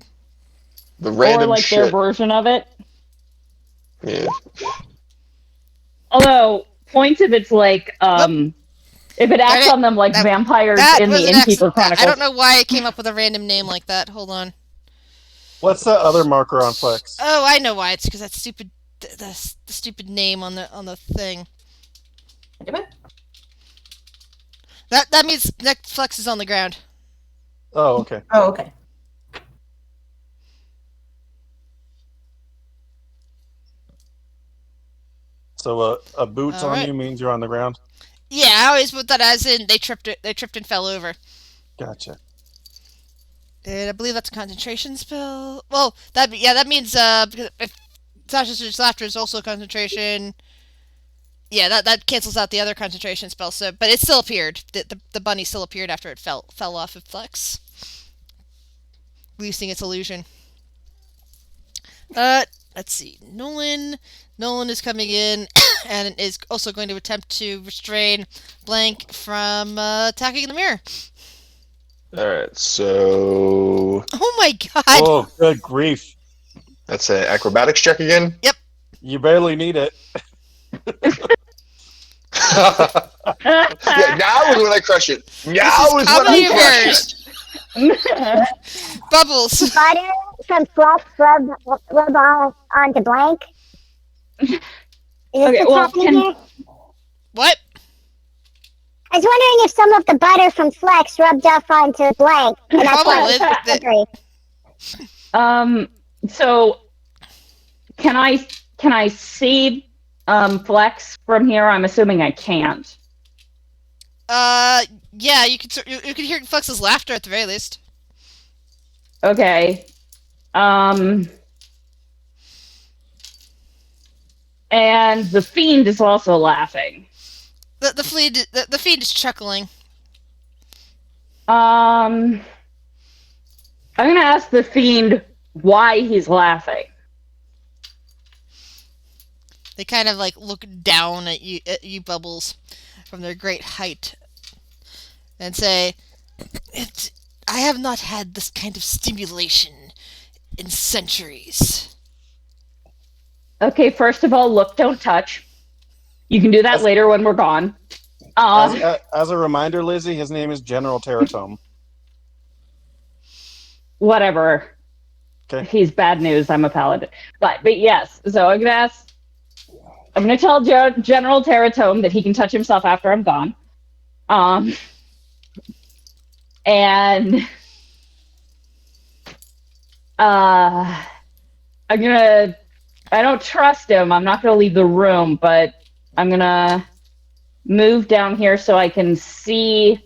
Or random like their shit. version of it. Yeah. Although, points if it's like, if it acts on them like vampires in the was an Innkeeper accident. Chronicles. I don't know why it came up with a random name like that. Hold on. What's that other marker on Flex? Oh, I know why. It's because that stupid the stupid name on the thing. That means Netflix is on the ground. Oh, okay. Oh, okay. So a boots All on right. you means you're on the ground? Yeah, I always put that as in they tripped and fell over. Gotcha. And I believe that's a concentration spell. Well, that means because if Sasha's Laughter is also a concentration. Yeah, that cancels out the other concentration spell. So, but it still appeared. The bunny still appeared after it fell off of Flex, losing its illusion. Let's see. Nolan is coming in and is also going to attempt to restrain Blank from attacking the mirror. Alright, so Oh my god! Oh, good grief! that's an acrobatics check again. You barely need it. Yeah, now is when I crush it. Now is when Comedy I of crush it. errors. Bubbles. Butter from Flex rub onto Blank. Is this Okay, what's well, happening here? What? I was wondering if some of the butter from Flex rubbed off onto Blank, and that's why Probably. I was hungry. So can I see Flex from here? I'm assuming I can't. Yeah, you could hear Flex's laughter at the very least. Okay. And the fiend is also laughing. The fiend is chuckling. I'm gonna ask the fiend why he's laughing. They kind of like look down at you, Bubbles, from their great height, and say, "I have not had this kind of stimulation in centuries." Okay, first of all, look, don't touch. You can do that later when we're gone. As a reminder, Lizzie, his name is General Teratome. Whatever. Okay. If he's bad news, I'm a paladin. But yes, so I'm gonna tell General Teratome that he can touch himself after I'm gone. And I don't trust him. I'm not gonna leave the room, but I'm gonna move down here so I can see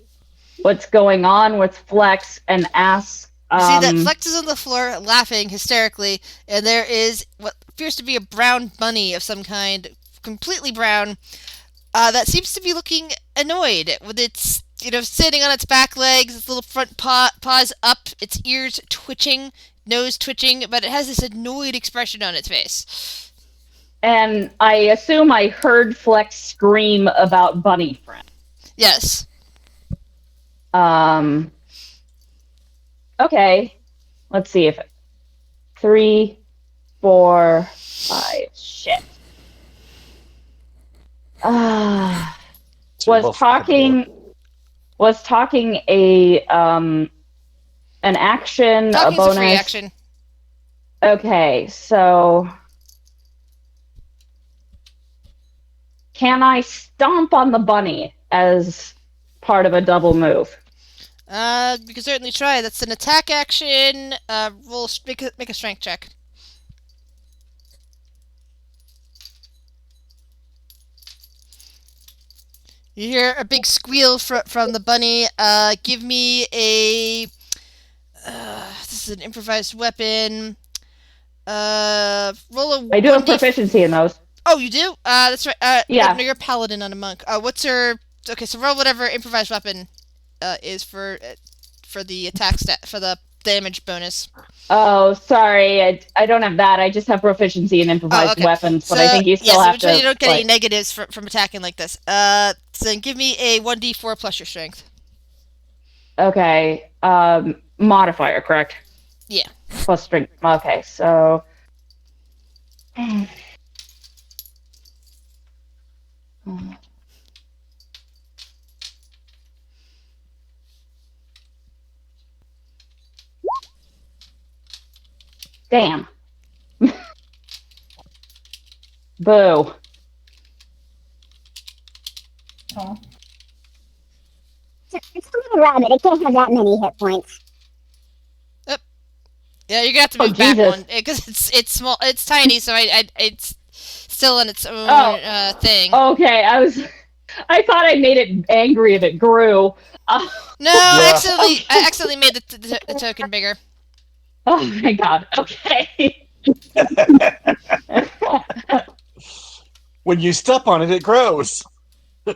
what's going on with Flex and ask. You see that Flex is on the floor laughing hysterically, and there is what appears to be a brown bunny of some kind, completely brown, that seems to be looking annoyed, with its, sitting on its back legs, its little front paws up, its ears twitching, nose twitching, but it has this annoyed expression on its face. And I assume I heard Flex scream about bunny friend. Yes. Okay. Let's see if 3, 4, 5. Shit. Was talking a an action, Talking's a bonus. a free action. Okay, so can I stomp on the bunny as part of a double move? You can certainly try. That's an attack action. Make a strength check. You hear a big squeal from the bunny. Give me a. This is an improvised weapon. Roll a. I do have proficiency in those. Oh, you do? That's right. Yeah. No, you're a paladin, not a monk. What's your? Okay, so roll whatever improvised weapon is for the attack stat for the damage bonus. Oh, sorry, I don't have that. I just have proficiency in improvised weapons, but I think you still have to. You don't get any negatives from attacking like this. So then give me a 1d4 plus your strength. Okay. Modifier, correct? Yeah. Plus strength. Okay, so. Damn. Boo. Oh. It's a little rabbit. It can't have that many hit points. Yeah, you're gonna have to move back one because it's small. It's tiny, so it's still in its own thing. Okay, I thought I made it angry and it grew. No, I accidentally made the token bigger. Oh my god. Okay. when you step on it, it grows.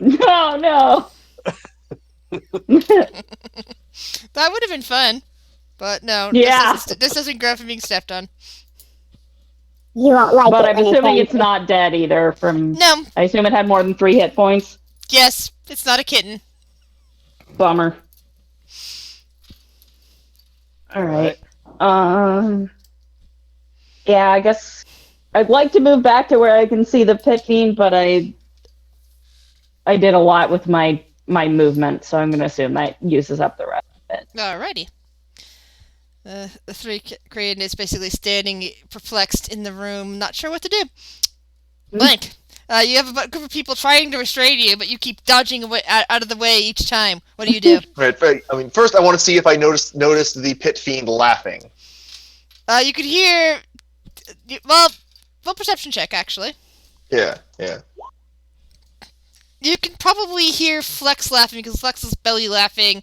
No. That would have been fun, but no. Yeah. This doesn't grow from being stepped on. You won't like But it I'm when assuming you it's not dead either. No. I assume it had more than 3 hit points. Yes, it's not a kitten. Bummer. All right. Yeah, I guess I'd like to move back to where I can see the pit fiend, but I did a lot with my movement, so I'm going to assume that uses up the rest of it. Alrighty. The three Korean is basically standing perplexed in the room, not sure what to do. Blank. You have a group of people trying to restrain you, but you keep dodging away, out of the way each time. What do you do? Right. I mean, first I want to see if I noticed the pit fiend laughing. You could hear. Well, perception check actually. Yeah. You can probably hear Flex laughing because Flex is belly laughing,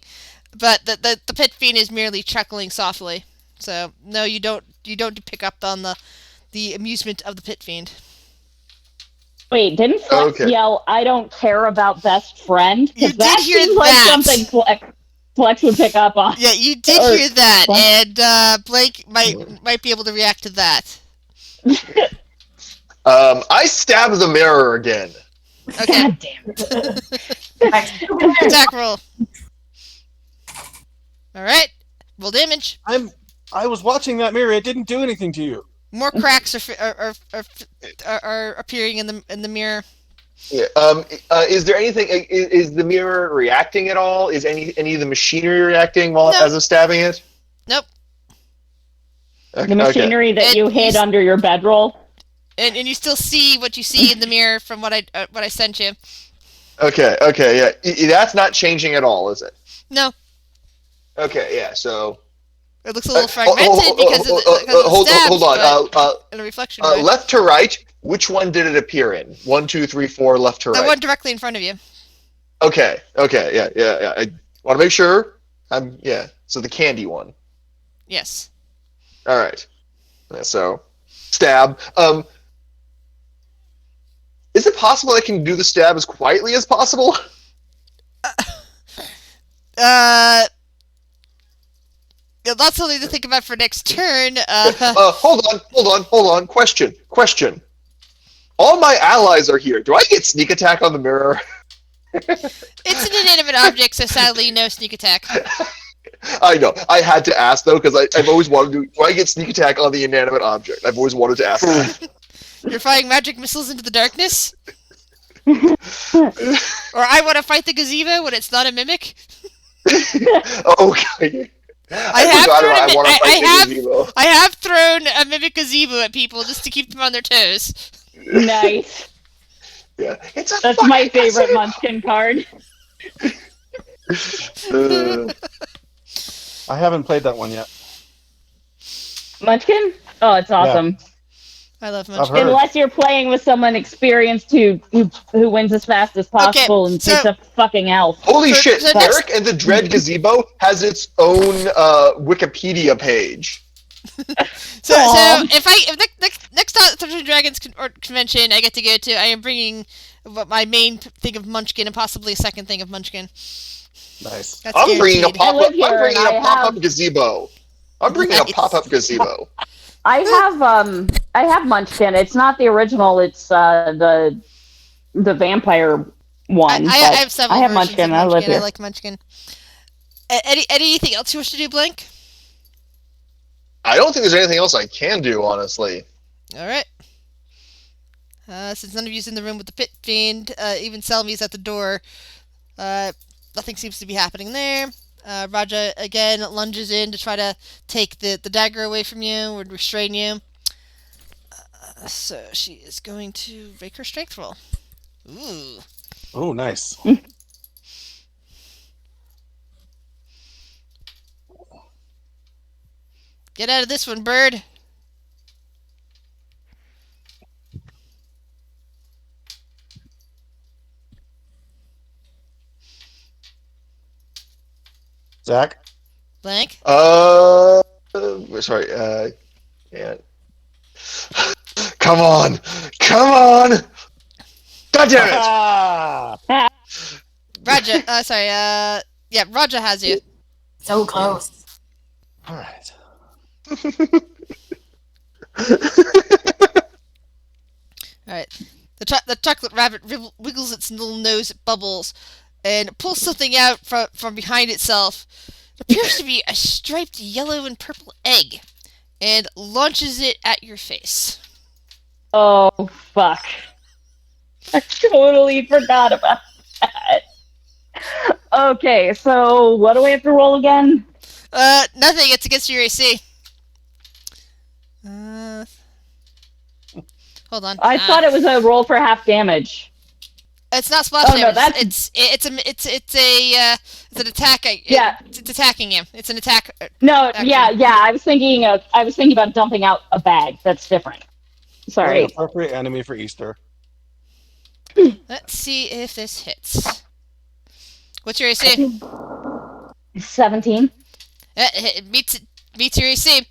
but the pit fiend is merely chuckling softly. So no, you don't pick up on the amusement of the pit fiend. Wait, didn't Flex yell, "I don't care about best friend"? You did that hear seems that. like something Flex would pick up on. Yeah, you did hear that, and Blake might be able to react to that. I stab the mirror again. Okay. God damn it. Attack roll. All right. Roll damage. I was watching that mirror. It didn't do anything to you. More cracks are appearing in the mirror. Yeah. Is there anything? Is the mirror reacting at all? Is any of the machinery reacting as I'm stabbing it? Nope. The machinery that you hid under your bedroll. And you still see what you see in the mirror from what I sent you. Okay, yeah. That's not changing at all, is it? No. Okay, yeah, so... It looks a little fragmented because of the stabs, hold on. In a reflection. Left to right, which one did it appear in? 1, 2, 3, 4, left to right. The one directly in front of you. Okay, yeah. I want to make sure. So the candy one. Yes. All right. So, stab. Is it possible I can do the stab as quietly as possible? That's something to think about for next turn. Hold on. Question. All my allies are here. Do I get sneak attack on the mirror? It's an inanimate object, so sadly, no sneak attack. I know. I had to ask, though, because I've always wanted to... Do I get sneak attack on the inanimate object? I've always wanted to ask that. You're firing magic missiles into the darkness? Or I want to fight the gazebo when it's not a mimic? Okay. I have thrown a mimic gazebo at people just to keep them on their toes. Nice. Yeah, that's my favorite Munchkin card. I haven't played that one yet. Munchkin? Oh, it's awesome. Yeah. I love Munchkin. Unless you're playing with someone experienced who wins as fast as possible and takes a fucking elf. Holy shit! Eric and the Dread Gazebo has its own Wikipedia page. So if next Dungeons and Dragons convention I get to go to, I am bringing my main thing of Munchkin and possibly a second thing of Munchkin. Nice. That's I'm bringing a guaranteed. pop-up gazebo. I'm bringing a pop-up gazebo. I have Munchkin. It's not the original. It's the vampire one. I have several. I have Munchkin. Munchkin. I live here. I like Munchkin. Anything else you wish to do, Blank? I don't think there's anything else I can do, honestly. All right. Since none of you's in the room with the pit fiend, even Selmy's at the door. Nothing seems to be happening there. Raja again lunges in to try to take the dagger away from you or restrain you. So she is going to make her strength roll. Ooh. Oh, nice. Get out of this one, bird. Zach? Blank? Sorry, yeah. Come on! God damn it! Ah! Raja, yeah, Raja has you. So close. All right. Alright. The chocolate rabbit wiggles its little nose at Bubbles and pulls something out from behind itself. It appears to be a striped yellow and purple egg and launches it at your face. Oh, fuck. I totally forgot about that. Okay, so what do we have to roll again? Nothing. It's against your AC. Hold on. I thought it was a roll for half damage. It's not splash Oh, no, damage. that's- It's an attack. Yeah. It's attacking you. It's an attack. No, Action. yeah. I was thinking about dumping out a bag. That's different. What Sorry. an appropriate enemy for Easter. Let's see if this hits. What's your AC? 17. It meets your AC.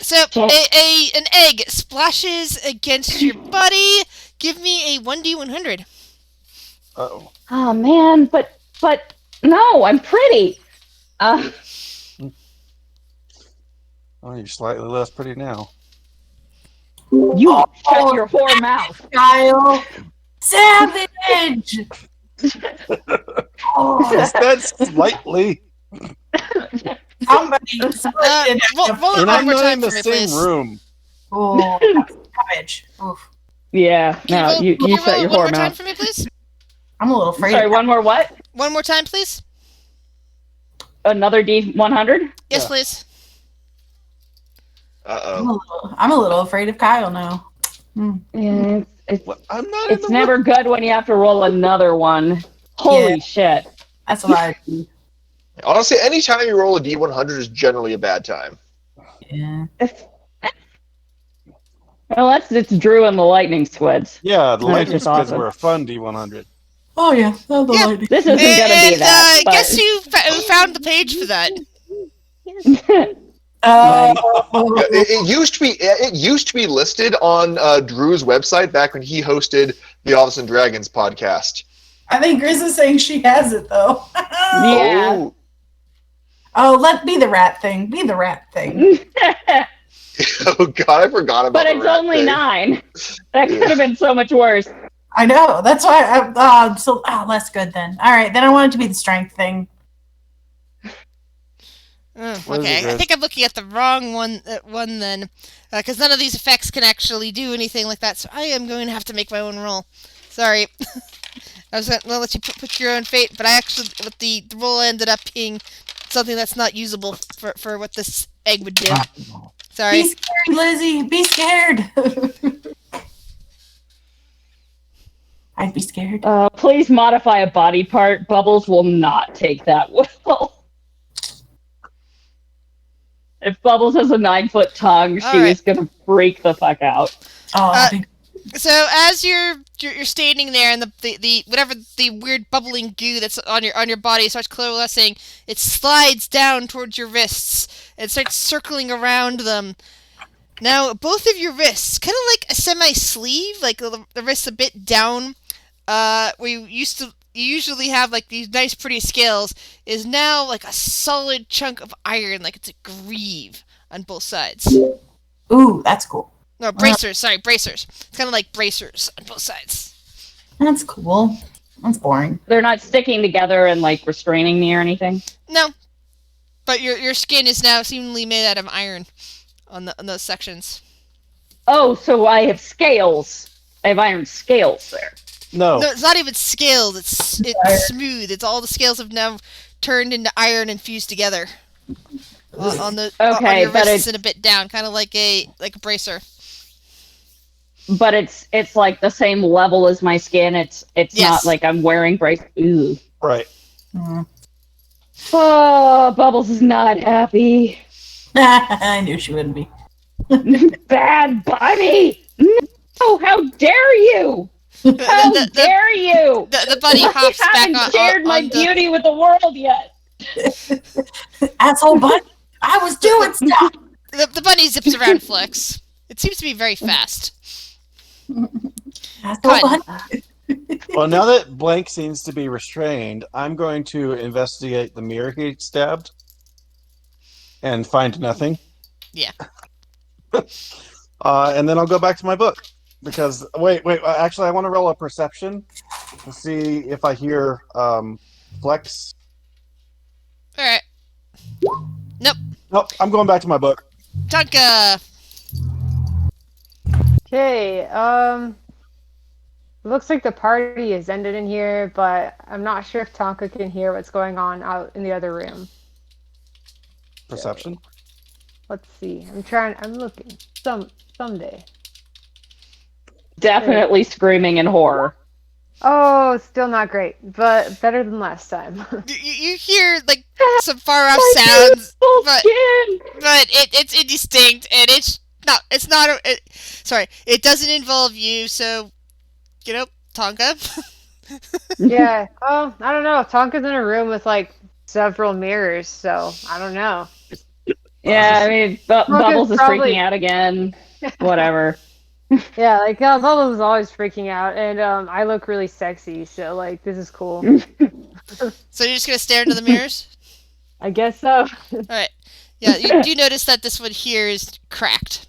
So Okay. an egg splashes against your body. Give me a 1d100. Uh-oh. Oh man, but no, I'm pretty. Oh, you're slightly less pretty now. You shut your whore mouth. Kyle. Savage. Oh, Is that slightly? somebody. Roll it And one I'm more not time in the for me, same please. room. Oh, savage. Oof. Yeah, Can no, you can shut roll your it one more whore time mouth. for me, please? I'm a little afraid. Sorry, one more what? One more time, please. Another D100? Yes, Yeah. please. Uh-oh. I'm a little afraid of Kyle now. Yeah, What? I'm not in it's the never good when you have to roll another one. Holy shit. That's what I do. Honestly, anytime you roll a D100 is generally a bad time. Yeah. Well, it's Drew and the Lightning Squids. Yeah, the That's lightning just squids awesome. were a fun D100. Oh yeah. Oh, the Yeah. lady. This isn't gonna be that. But... Guess who found the page for that? It used to be listed on Drew's website back when he hosted the Office and Dragons podcast. I think Grizz is saying she has it though. Yeah. Oh, let be the rat thing. Be the rat thing. Oh God, I forgot about But the it's rat only thing. 9. That could have been so much worse. I know. That's why. Less good then. All right, then I want it to be the strength thing. What is Okay, it, I Grizz? think I'm looking at the wrong one then, because none of these effects can actually do anything like that. So I am going to have to make my own roll. Sorry, I was going to let you put your own fate, but I actually with the roll ended up being something that's not usable for what this egg would do. Sorry. Be scared, Lizzie. Be scared. I'd be scared. Please modify a body part. Bubbles will not take that well. If Bubbles has a 9-foot tongue, she Alright. is gonna freak the fuck out. Oh, So as you're standing there, and the whatever the weird bubbling goo that's on your body starts coalescing, it slides down towards your wrists and starts circling around them. Now both of your wrists, kind of like a semi-sleeve, like the wrists a bit down, where you usually have like these nice pretty scales, is now like a solid chunk of iron, like it's a greave on both sides. ooh, that's cool. No, bracers. Sorry, bracers. It's kind of like bracers on both sides. That's cool. That's boring. They're not sticking together and like restraining me or anything. No, but your skin is now seemingly made out of iron on those sections. Oh, so I have scales. I have iron scales there. No. No, it's not even scaled. It's smooth. It's all the scales have now turned into iron and fused together on the on Okay, your but wrists it's- and a bit down, kind of like a bracer. But it's like the same level as my skin. It's Yes. not like I'm wearing brace. Ooh. Right. Mm. Oh, Bubbles is not happy. I knew she wouldn't be. Bad bunny! No, how dare you! How dare you! The bunny hops I back haven't shared my on the... beauty with the world yet. Asshole bunny. I was doing stuff. The bunny zips around Flex. It seems to be very fast. Asshole Fun. bunny. Well, now that Blank seems to be restrained, I'm going to investigate the mirror he stabbed and find nothing. Yeah. And then I'll go back to my book. Because, wait, actually, I want to roll a perception to see if I hear Flex. All right. Nope, I'm going back to my book. Tonka. Okay, looks like the party has ended in here, but I'm not sure if Tonka can hear what's going on out in the other room. Perception? Let's see. I'm looking. Someday. Definitely screaming in horror. Oh, still not great, but better than last time. You hear like some far off sounds, but it's indistinct, and it's not. Sorry, it doesn't involve you, so Tonka. Yeah. Oh, I don't know. Tonka's in a room with like several mirrors, so I don't know. Yeah, I mean, Bubbles is probably- freaking out again. Whatever. Yeah, like Bubbles is always freaking out, and I look really sexy, so like this is cool. So you're just gonna stare into the mirrors? I guess so. All right. Yeah, you do notice that this one here is cracked.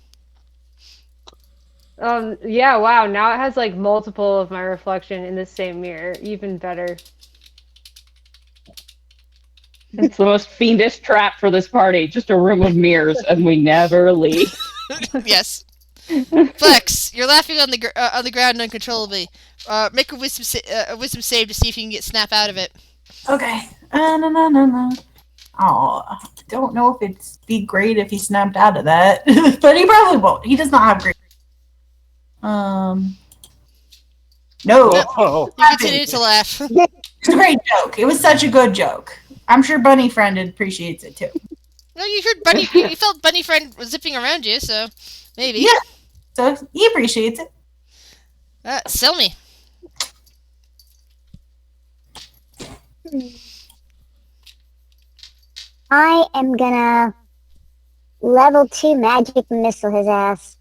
Yeah, wow, now it has like multiple of my reflection in the same mirror. Even better. It's the most fiendish trap for this party. Just a room of mirrors, and we never leave. Yes. Flex, you're laughing on the ground uncontrollably. Make a wisdom save to see if you can get Snap out of it. Okay. No. Oh, don't know if it'd be great if he snapped out of that, but he probably won't. He does not have great. No. Oh, You continue to laugh. It's a great joke. It was such a good joke. I'm sure Bunny Friend appreciates it too. No, you heard Bunny. You felt Bunny Friend was zipping around you, so maybe. Yeah. So he appreciates it. Sell me. I am gonna level 2 magic missile his ass.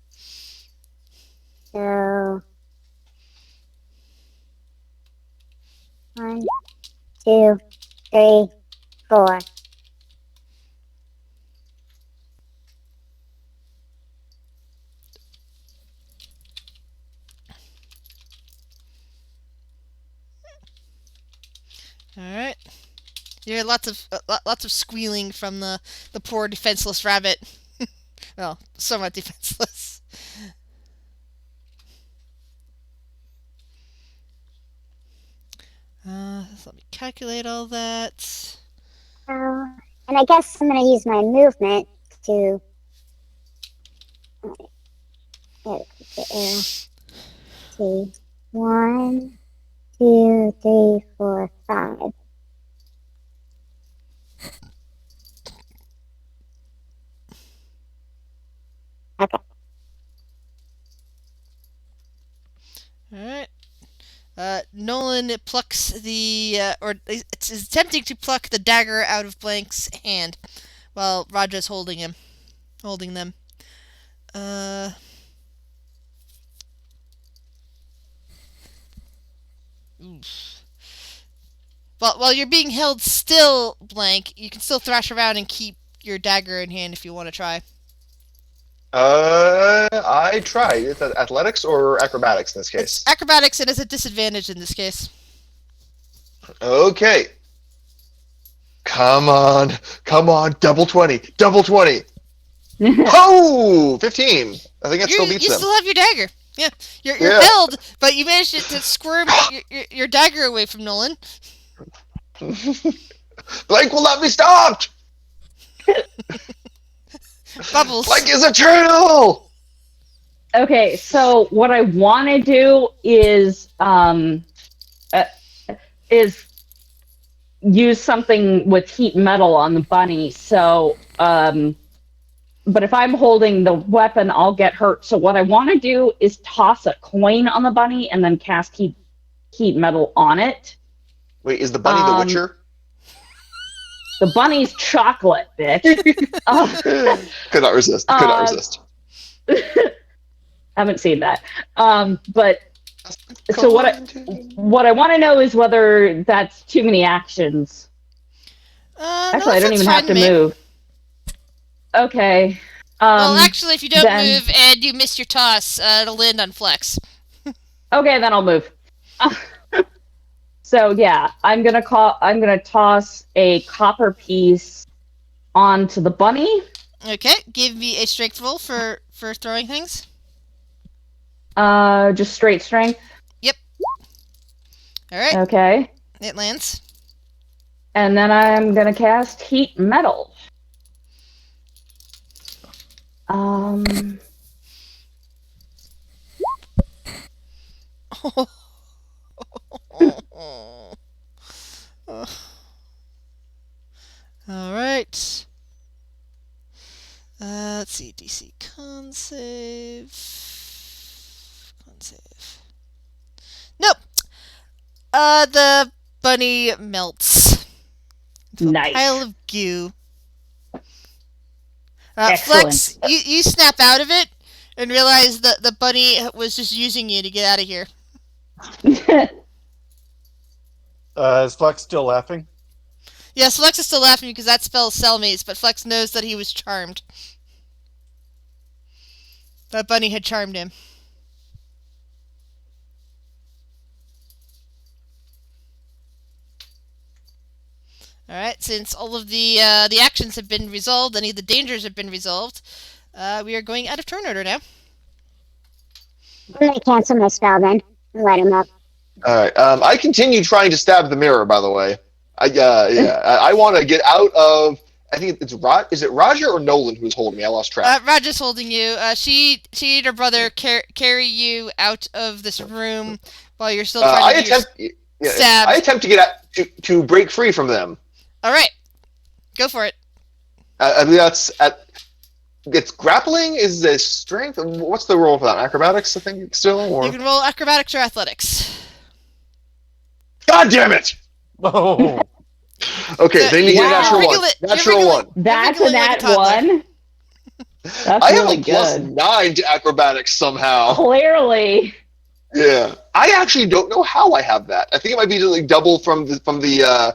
So 1, 2, 3, 4. All right. You hear lots of squealing from the poor defenseless rabbit. Well, somewhat defenseless. Let me calculate all that. And I guess I'm gonna use my movement to. See, 1, 2, 3, 4, 5. Okay. All right. Nolan plucks or is attempting to pluck the dagger out of Blank's hand, while Raja's holding them. Oof. While you're being held still, Blank, you can still thrash around and keep your dagger in hand if you want to try. I try. Is that athletics or acrobatics in this case? It's acrobatics and is a disadvantage in this case. Okay. Come on, double 20. Oh, 15. I think that still beats You them. still have your dagger. Yeah, you're Yeah. held, but you managed to squirm your dagger away from Nolan. Blank will not be stopped. Bubbles. Blank is eternal. Okay, so what I want to do is use something with heat metal on the bunny. So, but if I'm holding the weapon, I'll get hurt. So what I want to do is toss a coin on the bunny and then cast heat metal on it. Wait, is the bunny the Witcher? The bunny's chocolate, bitch. Could not resist. Haven't seen that. But So what I want to know is whether that's too many actions. No, Actually, I don't that's even fine have to with me. move. Okay. Well, actually, if you don't then- move and you miss your toss, it'll land on Flex. Okay, then I'll move. So yeah, I'm gonna toss a copper piece onto the bunny. Okay, give me a strength roll for throwing things. Just straight strength. All right, Okay. it lands. And then I'm gonna cast heat metal. All right. Let's see. DC con save. Con save. Nope. The bunny melts into Nice. a pile of goo. Excellent. Flex, you snap out of it and realize that the bunny was just using you to get out of here. Is Flex still laughing? Yes, Flex is still laughing because that spells Selmies, but Flex knows that he was charmed. That bunny had charmed him. Alright, since all of the actions have been resolved, any of the dangers have been resolved, we are going out of turn order now. I'm gonna cancel my spell then. Light him up. All right. I continue trying to stab the mirror. By the way, I want to get out of. I think it's Is it Roger or Nolan who's holding me? I lost track. Roger's holding you. She and her brother carry you out of this room while you're still trying to stab. I attempt to get out to break free from them. All right, go for it. I mean, it's grappling. Is this strength? What's the roll for that? Acrobatics, I think, still. Or... You can roll acrobatics or athletics. God damn it! Oh, Okay, they need a natural You're one. Natural one. That's a You're nat toddler. one. That's I have really a plus good. 9 to acrobatics somehow. Clearly. Yeah, I actually don't know how I have that. I think it might be like double from the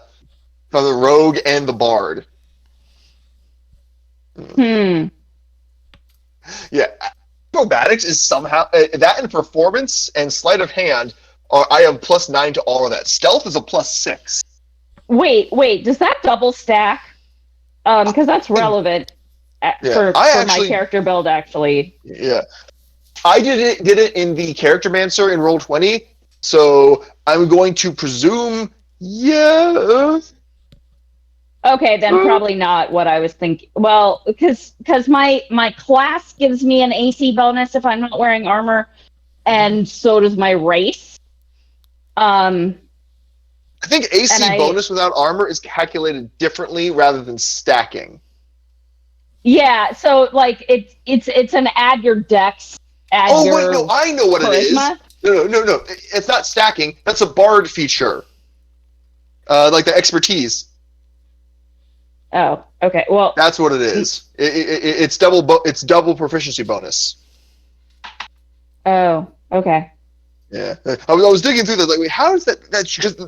rogue and the bard. Yeah, acrobatics is somehow that and performance and sleight of hand. I have plus 9 to all of that. Stealth is a plus 6. Wait, does that double stack? Because that's relevant for my character build, actually. Yeah, I did it in the Character Mancer in Roll20, so I'm going to presume yes. Okay, then probably not what I was thinking. Well, because my class gives me an AC bonus if I'm not wearing armor, and so does my race. I think AC bonus without armor is calculated differently rather than stacking. Yeah, so like it's an add your dex. Wait, no, I know what charisma? It is. No, it's not stacking. That's a bard feature. Like the expertise. Oh, okay. Well, that's what it is. It's double proficiency bonus. Oh, okay. Yeah, I was digging through this. Like, wait, how is that? That's just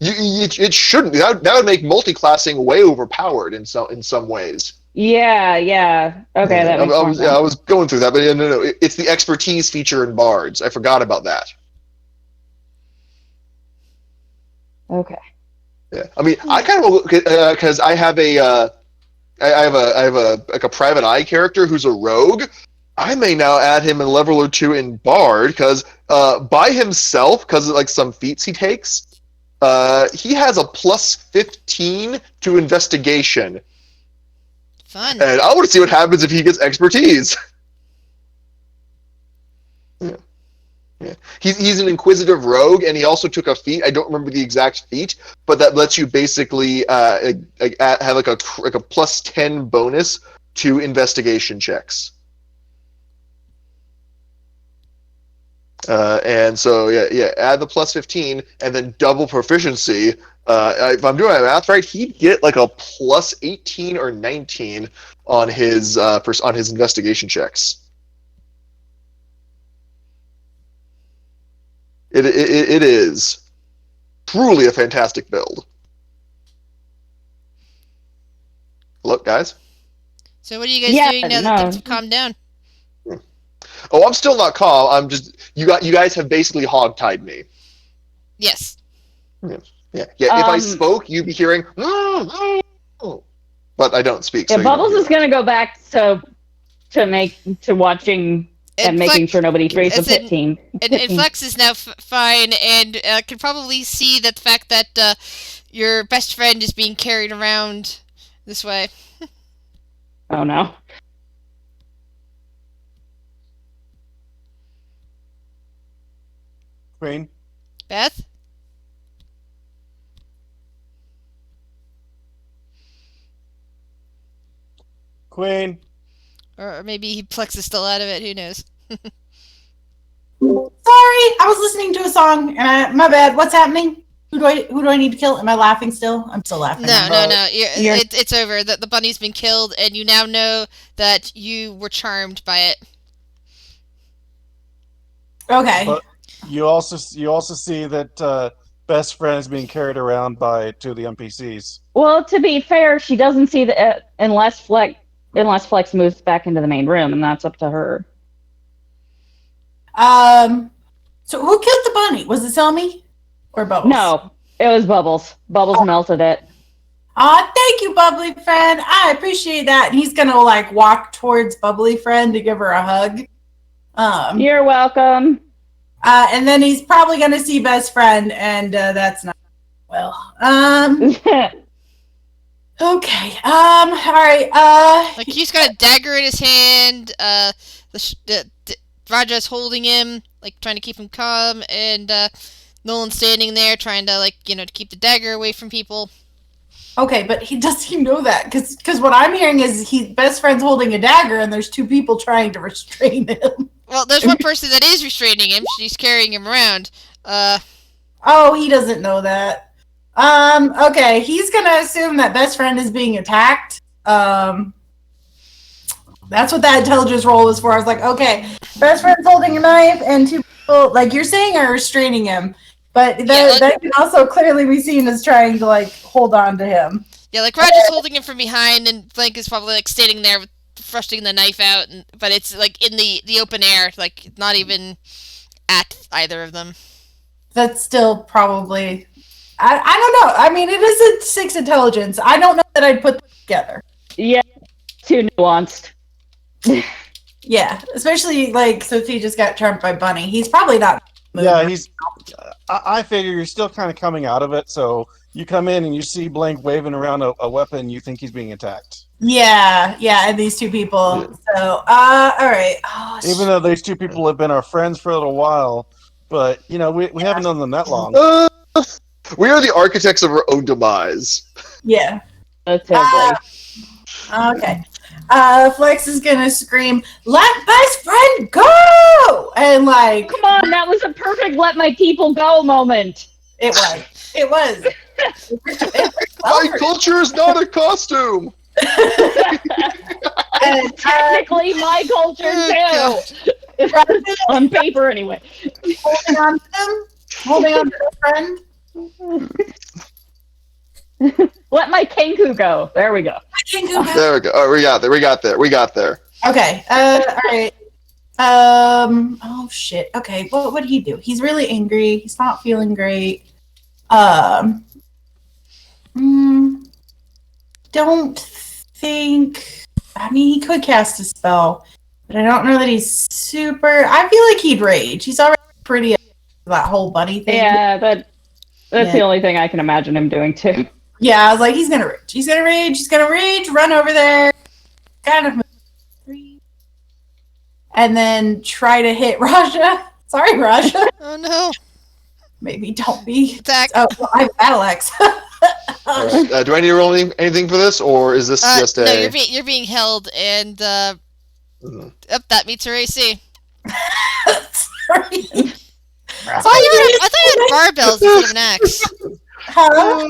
it shouldn't be. That would make multi-classing way overpowered in some ways. Yeah. Okay, that makes sense. I was going through that, but no. It's the expertise feature in bards. I forgot about that. Okay. Yeah, I mean, I kind of because I have a private eye character who's a rogue. I may now add him a level or 2 in bard because by himself, because of like some feats he takes, he has a plus 15 to investigation. Fun. And I want to see what happens if he gets expertise. Yeah. He's an inquisitive rogue, and he also took a feat. I don't remember the exact feat, but that lets you basically have like a plus 10 bonus to investigation checks. And so add the plus 15 and then double proficiency. If I'm doing my math right, he'd get like a plus 18 or 19 on his investigation checks. It is truly a fantastic build. Look, guys. So what are you guys doing now that things have calmed down? Oh, I'm still not calm. I'm just you guys have basically hogtied me. Yes. Yeah. If I spoke, you'd be hearing. But I don't speak. Yeah, So Bubbles is gonna go back to watching and making sure nobody traces the pit team. And Flex is now fine and can probably see that the fact that your best friend is being carried around this way. Oh no. Queen? Beth? Queen? Or maybe Plex is still out of it, who knows? Sorry, I was listening to a song, and my bad. What's happening? Who do I need to kill? Am I laughing still? I'm still laughing. No. It's over. The bunny's been killed, and you now know that you were charmed by it. Okay. But you also see that best friend is being carried around by two of the NPCs. Well, to be fair, she doesn't see that unless Flex moves back into the main room, and that's up to her. So who killed the bunny? Was it Selmy or Bubbles? No, it was Bubbles. Bubbles melted it. Aw, thank you, Bubbly Friend. I appreciate that. And he's gonna walk towards Bubbly Friend to give her a hug. You're welcome. And then he's probably gonna see Best Friend, and that's not well. Okay. All right. Like he's got a dagger in his hand. Raja's holding him, like trying to keep him calm, and Nolan's standing there trying to to keep the dagger away from people. Okay, but does he know that? Because what I'm hearing is Best Friend's holding a dagger, and there's two people trying to restrain him. Well, there's one person that is restraining him. She's carrying him around. Oh, he doesn't know that. Okay, he's gonna assume that Best Friend is being attacked. That's what that intelligence roll was for. I was like, okay, Best Friend's holding a knife, and two people, like you're saying, are restraining him. But that can also clearly be seen as trying to hold on to him. Yeah, Raja's holding him from behind, and Blank is probably standing there thrusting the knife out, but it's in the open air, not even at either of them. That's still probably. I don't know. I mean, it is a 6 intelligence. I don't know that I'd put them together. Yeah, too nuanced. Yeah, especially since he just got charmed by Bunny. He's probably not. Yeah, I figure you're still kind of coming out of it, so you come in and you see Blank waving around a weapon, you think he's being attacked. Yeah, and these two people. Yeah. So, all right. Oh, even though these two people have been our friends for a little while, but, we haven't known them that long. We are the architects of our own demise. Yeah. That's okay. Flex is gonna scream, "Let Best Friend go!" And come on, that was a perfect "let my people go" moment. It was. My culture is not a costume. And, technically, my culture too. On paper, anyway. Holding on to them. Holding on to Best Friend. Let my Kenku go. There we go. There we go. Oh, we got there. We got there. Okay. All right. Oh shit. Okay. What did he do? He's really angry. He's not feeling great. Don't think. I mean, he could cast a spell, but I don't know that he's super. I feel like he'd rage. He's already pretty that whole bunny thing. Yeah, that's the only thing I can imagine him doing too. Yeah, I was like, he's gonna rage. He's gonna rage. Run over there, kind of, and then try to hit Raja. Sorry, Raja. Oh no. Maybe don't be. Attack. Oh, well, I have battle axe. All right. Do I need to roll anything for this, or is this just a? No, you're being held, and that meets your AC. Sorry. I thought you had barbells instead of an axe. Huh?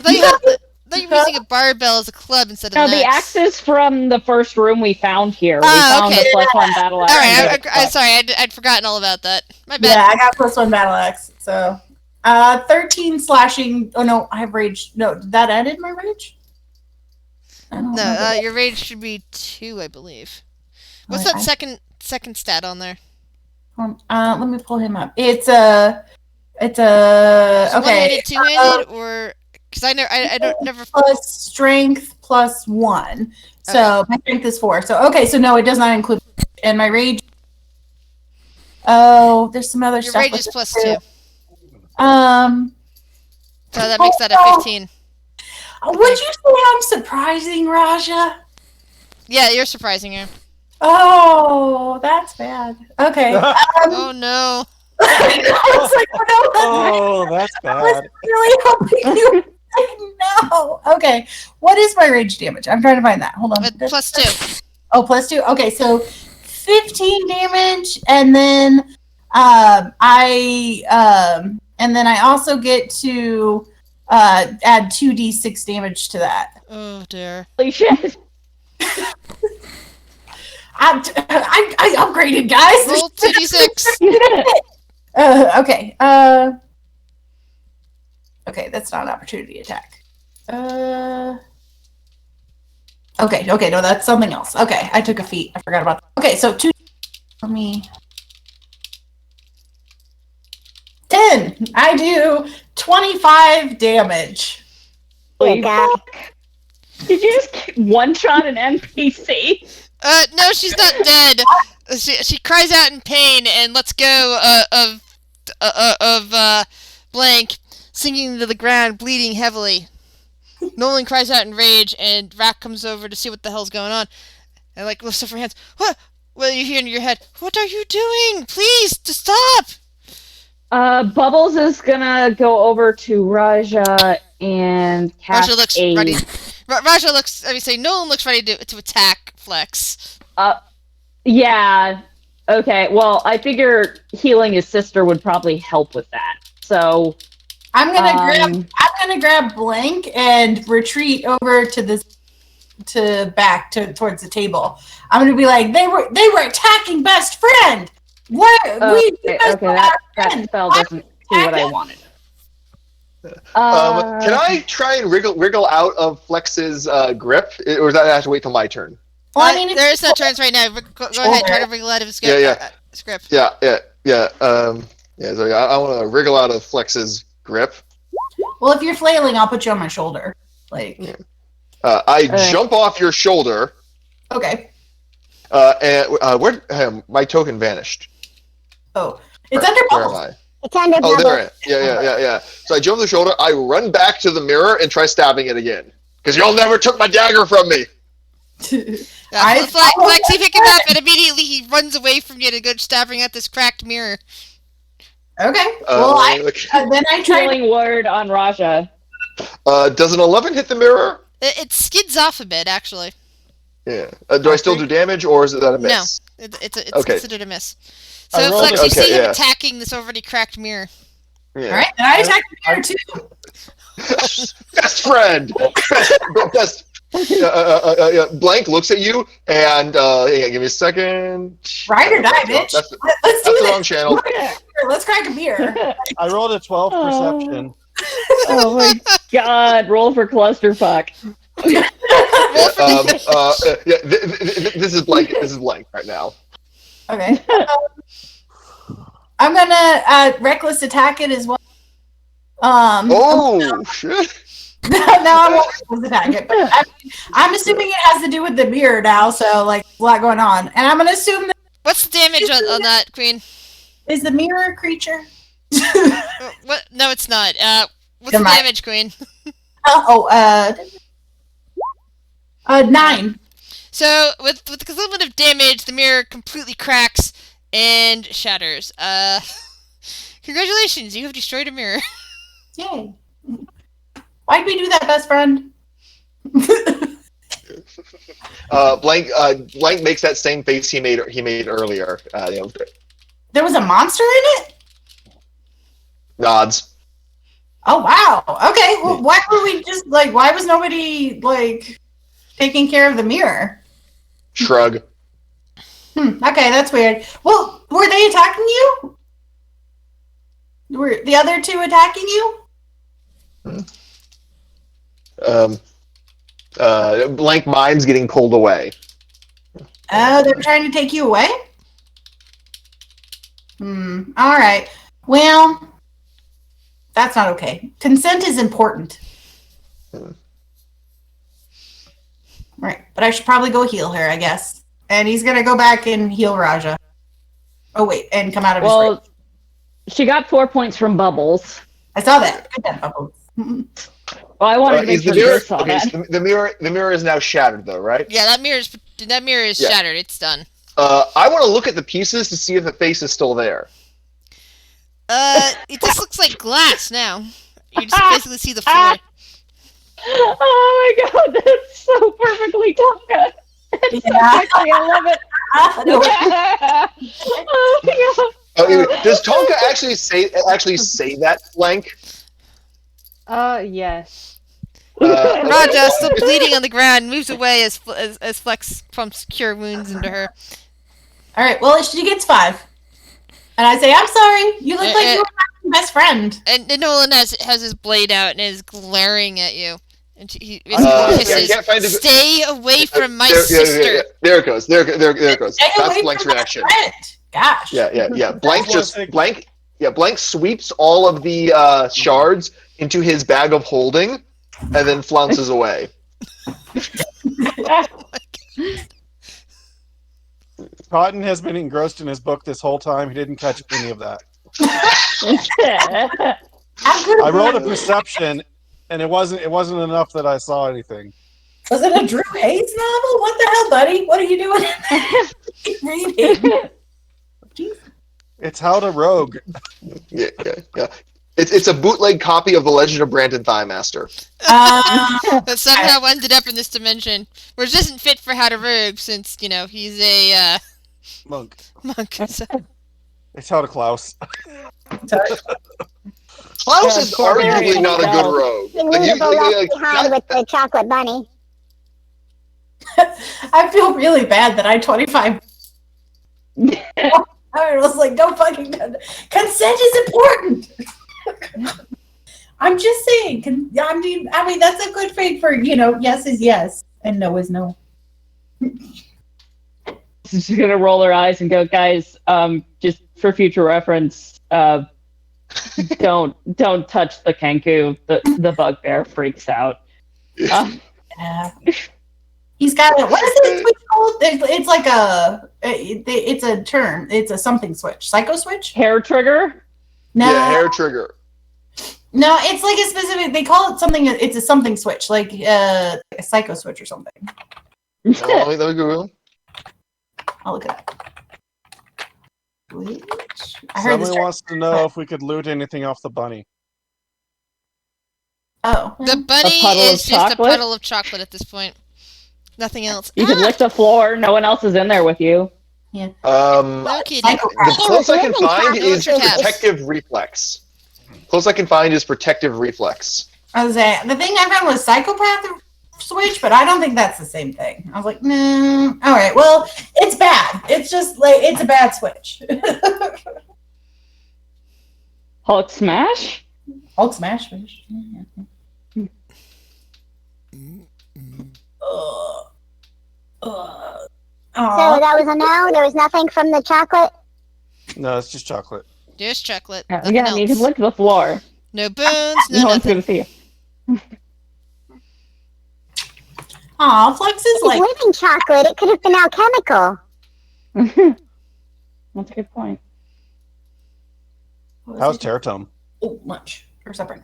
I thought thought you were using a barbell as a club instead of No, an the axe. axe is from the first room we found here. We Oh, found okay. the +1 battle axe. All right, and I'm sorry. I'd forgotten all about that. My bad. Yeah, I got +1 battle axe. So, 13 slashing. Oh no, I have rage. No, that ended my rage. I don't No, remember. your rage should be 2, I believe. What's Alright, that second stat on there? let me pull him up. It's a. Okay. One-handed, two-handed, or because I don't never. Plus strength +1. So my strength is 4. So okay, so no, it does not include. And my rage. Oh, there's some other Your stuff. rage with is it plus too. 2, so that makes that a 15. Would you say I'm surprising, Raja? Yeah, you're surprising her. Oh, that's bad. Okay. Oh no. I was like, no, Oh, that's I was bad. really hoping you would say no. Okay. What is my rage damage? I'm trying to find that. Hold on. Plus 2. Oh, +2. Okay, so 15 damage, and then I also get to add 2d6 damage to that. Oh dear. Holy shit. I upgraded, guys. Roll 2d6. Okay. Okay, that's not an opportunity attack. Okay, no, that's something else. Okay, I took a feat. I forgot about that. Okay, so 2. Let me. 10. I do 25 damage. Holy God. fuck. Did you just one-shot an NPC? No, she's not dead. She cries out in pain and lets go of Blank, sinking to the ground, bleeding heavily. Nolan cries out in rage, and Rack comes over to see what the hell's going on, and lifts up her hands. What? Well, you hear in your head, "What are you doing? Please, to stop!" Bubbles is gonna go over to Raja and cast Raja looks a... ready. Raja looks. Nolan looks ready to attack Flex. Yeah. Okay. Well, I figure healing his sister would probably help with that. So I'm gonna grab Blank and retreat over to towards the table. I'm gonna be like, they were attacking best friend. What? okay, that spell doesn't do what I wanted. Can I try and wriggle out of Flex's grip, or does that have to wait till my turn? Well, I mean, there is no turns right now. Go ahead, try to wriggle out of his grip. Yeah. So I want to wriggle out of Flex's grip. Well, if you're flailing, I'll put you on my shoulder. Like, I jump off your shoulder. Okay. And where my token vanished? Oh, it's under Where am Bubbles. I? It's under Oh, Bubbles. there I am. Yeah. So I jump the shoulder. I run back to the mirror and try stabbing it again. Because y'all never took my dagger from me. Flex, you pick him up, and immediately he runs away from you to go stabbing at this cracked mirror. Okay. Well, then I try. Healing word on Raja. Does an 11 hit the mirror? It skids off a bit, actually. Yeah. Do I still do damage, or is that a miss? No, it's Okay. considered a miss. So, rolled Flex, it. you see him yeah. attacking this already cracked mirror. Yeah. All right, and I attack the mirror too. Best friend. Best. Blank looks at you and give me a second. Ride or die, bitch. That's Let's do the this. wrong channel. Let's crack a beer. I rolled a 12 perception. Oh my god, roll for clusterfuck. This is blank. This is blank right now. Okay. I'm gonna reckless attack it as well. Oh shit! No, I won't reckless attack it. But I'm assuming it has to do with the mirror now, so like a lot going on. And I'm gonna assume that What's the damage on that, Queen? is the mirror a creature. What? No, it's not. What's Never the mind. damage, Queen? 9. So, with the little bit of damage, the mirror completely cracks and shatters. Congratulations, you have destroyed a mirror. Yay. Why'd we do that, best friend? Blank makes that same face he made earlier. There was a monster in it? Nods. Oh wow. Okay. Well, why were we just like? Why was nobody like taking care of the mirror? Shrug. Okay, that's weird. Well, were they attacking you? Were the other two attacking you? Blank mind's getting pulled away. Oh, they're trying to take you away? All right. Well, that's not okay. Consent is important. Right. But I should probably go heal her, I guess. And he's going to go back and heal Raja. Oh, wait. And come out of his Well, rage. she got 4 points from Bubbles. I saw that. Good that bubble. Well, I wanted to make Is the sure mirror Chris saw okay? that. So the mirror is now shattered, though, right? Yeah, that mirror is Yeah. shattered. It's done. I want to look at the pieces to see if the face is still there. It just looks like glass now. You just basically see the floor. Oh my god, that's so perfectly Tonka. Yeah. I love it. Oh my god. Oh, does Tonka actually say that, Blank? Yes. Raja, still bleeding on the ground, moves away as Flex pumps cure wounds into her. All right. Well, she gets 5. And I say, I'm sorry. You look like you were my best friend. And Nolan has his blade out and is glaring at you. And he I hisses, can't find "Stay away from my sister." Yeah. There it goes. There it goes. Stay That's away Blank's from my reaction. friend. Gosh. Yeah. Blank That's what I think. Blank sweeps all of the shards into his bag of holding, and then flounces away. Cotton has been engrossed in his book this whole time. He didn't catch any of that. I rolled a perception, and it wasn't enough that I saw anything. Was it a Drew Hayes novel? What the hell, buddy? What are you doing in there? Reading. It's How to Rogue. Yeah. It's a bootleg copy of The Legend of Brandon Thighmaster. That somehow ended up in this dimension, which isn't fit for How to Rogue, since he's a Monk. monk. So. It's How to Klaus. Klaus is arguably not a good rogue. You leave the left behind with the chocolate bunny. I feel really bad that I 25. I was like, don't fucking consent is important. I'm just saying. I mean, that's a good thing for yes is yes and no is no. She's gonna roll her eyes and go, guys. Just for future reference, don't touch the Kenku. The bugbear freaks out. Yeah. He's got what is it switch called? It's like it's a term. It's a something switch. Psycho switch? Hair trigger. No. Yeah, hair trigger. No, it's like a specific. They call it something. It's a something switch, like a psycho switch or something. Let me Google. I'll look it up. Which? I heard this. Somebody wants to know if we could loot anything off the bunny. Oh, The bunny puddle of is just a chocolate? puddle of chocolate at this point. Nothing else. You can lick the floor. No one else is in there with you. No kidding. The closest I can find is Tabs. protective reflex. Close I can find is protective reflex. I was saying the thing I found was psychopath switch, but I don't think that's the same thing. I was like, no. All right, well, it's bad. It's just like it's a bad switch. Hulk smash. Hulk smash. So that was a no? There was nothing from the chocolate? No, it's just chocolate. Just chocolate. Yeah, Nothing you can else. lick the floor. No bones. No No one's nothing. gonna see you. Aw, Flex is It's like, living chocolate. It could have been alchemical. That's a good point. How's Teratome? Oh, lunch or supper.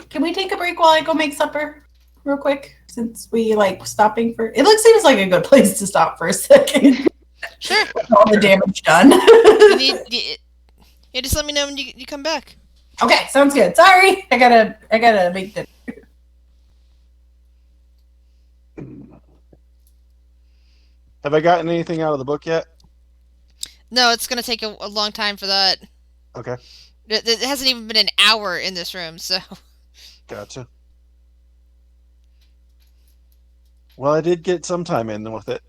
Can we take a break while I go make supper real quick? Since we stopping for seems like a good place to stop for a second. Sure. All the damage done. Yeah, just let me know when you come back. Okay, sounds good. Sorry. I gotta make the Have I gotten anything out of the book yet? No, it's gonna take a long time for that. Okay. It hasn't even been an hour in this room, so. Gotcha. Well, I did get some time in with it.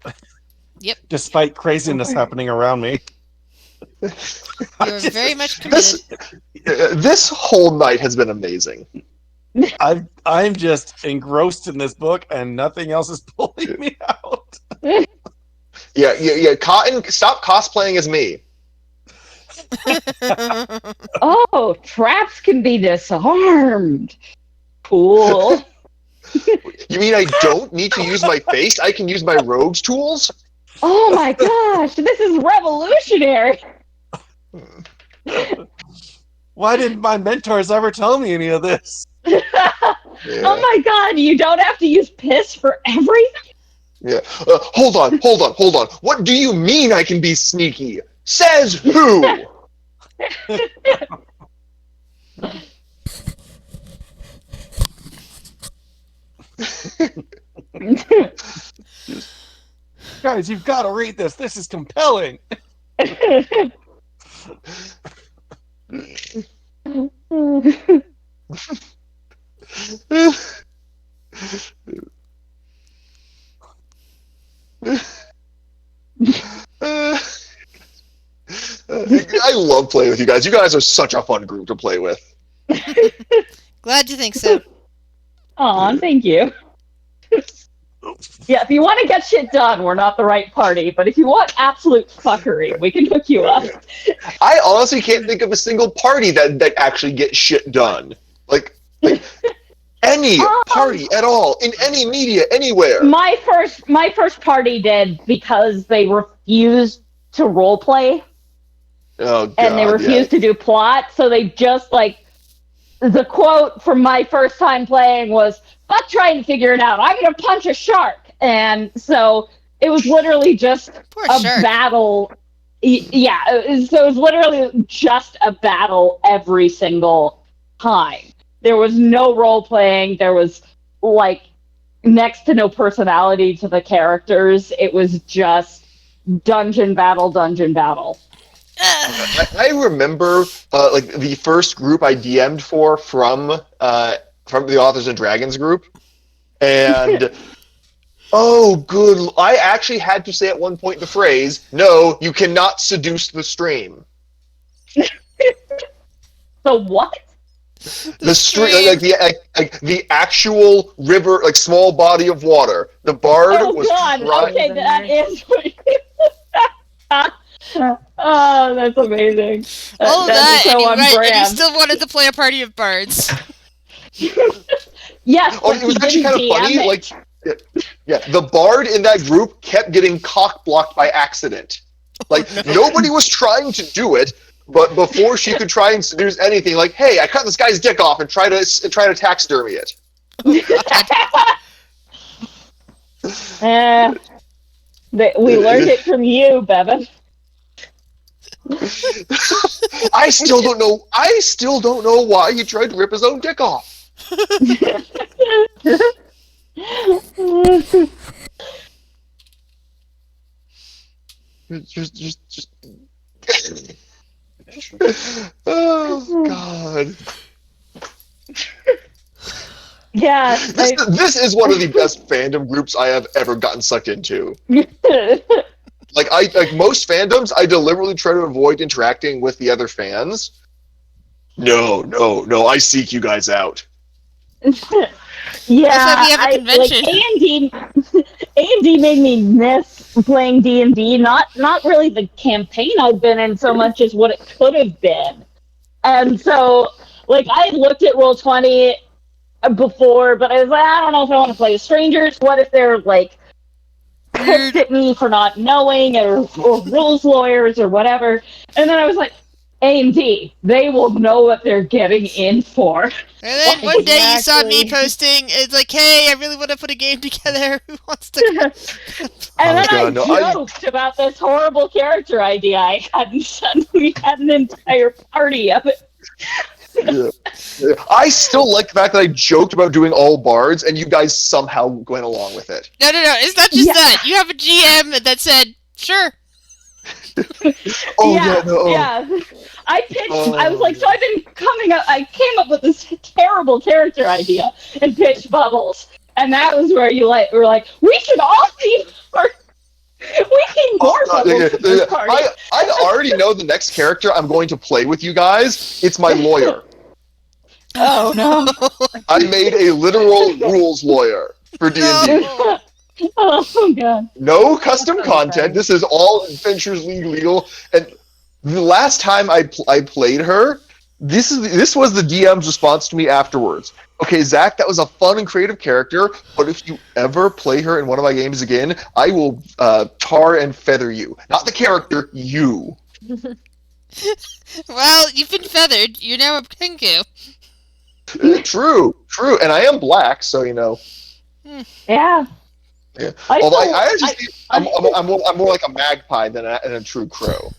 Yep. Despite craziness happening around me. You're very much committed. This whole night has been amazing. I'm just engrossed in this book, and nothing else is pulling me out. Yeah. Cotton, stop cosplaying as me. Oh, traps can be disarmed. Cool. You mean I don't need to use my face? I can use my rogue's tools? Oh my gosh, this is revolutionary. Why didn't my mentors ever tell me any of this? Yeah. Oh my god, you don't have to use piss for everything? Yeah. Hold on. What do you mean I can be sneaky? Says who? Guys, you've got to read this. This is compelling. I love playing with you guys. You guys are such a fun group to play with. Glad you think so. Aw, thank you. Yeah, if you want to get shit done, we're not the right party. But if you want absolute fuckery, we can hook you up. I honestly can't think of a single party that actually gets shit done. Like any party at all, in any media, anywhere. My first party did because they refused to roleplay. Oh, God, And they refused to do plot, so they just, like, the quote from my first time playing was, "Fuck trying to figure it out, I'm gonna punch a shark." And so it was literally just Poor a shark. battle. Yeah, so it was literally just a battle every single time. There was no role playing. There was, like, next to no personality to the characters. It was just dungeon battle. I remember like the first group I DM'd for from the Authors and Dragons group, and oh, good! I actually had to say at one point the phrase, "No, you cannot seduce the stream." So what? The stream, like the actual river, like small body of water. The bard Oh was god, trying. okay, that is oh, that's amazing. All of That's that, so and on and you brand. still wanted to play a party of bards. Yes, Oh, but it was he actually kind of didn't funny. DM it. Like, yeah, the bard in that group kept getting cock blocked by accident. Like nobody was trying to do it, but before she could try and seduce anything, like, hey, I cut this guy's dick off and try to taxidermy it. We learned it from you, Bevan. I still don't know why he tried to rip his own dick off. Just. Oh God. Yeah. This is one of the best fandom groups I have ever gotten sucked into. Like most fandoms, I deliberately try to avoid interacting with the other fans. No, I seek you guys out. Yeah, That's why we have a convention. A&D made me miss playing D&D. Not really the campaign I've been in so much as what it could have been. And so, like, I had looked at Roll20 before, but I was like, I don't know if I want to play with strangers. What if they're, like, pissed at me for not knowing, or rules lawyers or whatever? And then I was like, A&D, they will know what they're getting in for. And then one day you saw me posting, it's like, hey, I really want to put a game together. Who wants to? And then God, I joked about this horrible character idea I had, and suddenly we had an entire party of it. Yeah. I still like the fact that I joked about doing all bards, and you guys somehow went along with it. No, it's not just that. You have a GM that said, sure. Oh yeah, yeah, no. yeah. I pitched. I was Oh, like, so I've been coming up. I came up with this terrible character idea and pitched Bubbles, and that was where you were like, we should all be more. We need more God, Bubbles yeah, in this yeah. party. I already know the next character I'm going to play with you guys. It's my lawyer. Oh no. I made a literal rules lawyer for D&D. No. Oh god. No custom That's content. okay. This is all Adventures League legal. And the last time I played her, this was the DM's response to me afterwards. Okay, Zach, that was a fun and creative character, but if you ever play her in one of my games again, I will tar and feather you. Not the character, you. Well, you've been feathered. You're now a Kenku. True. And I am black, so you know. Yeah. Yeah. I Although still- I actually think I'm more like a magpie than a true crow.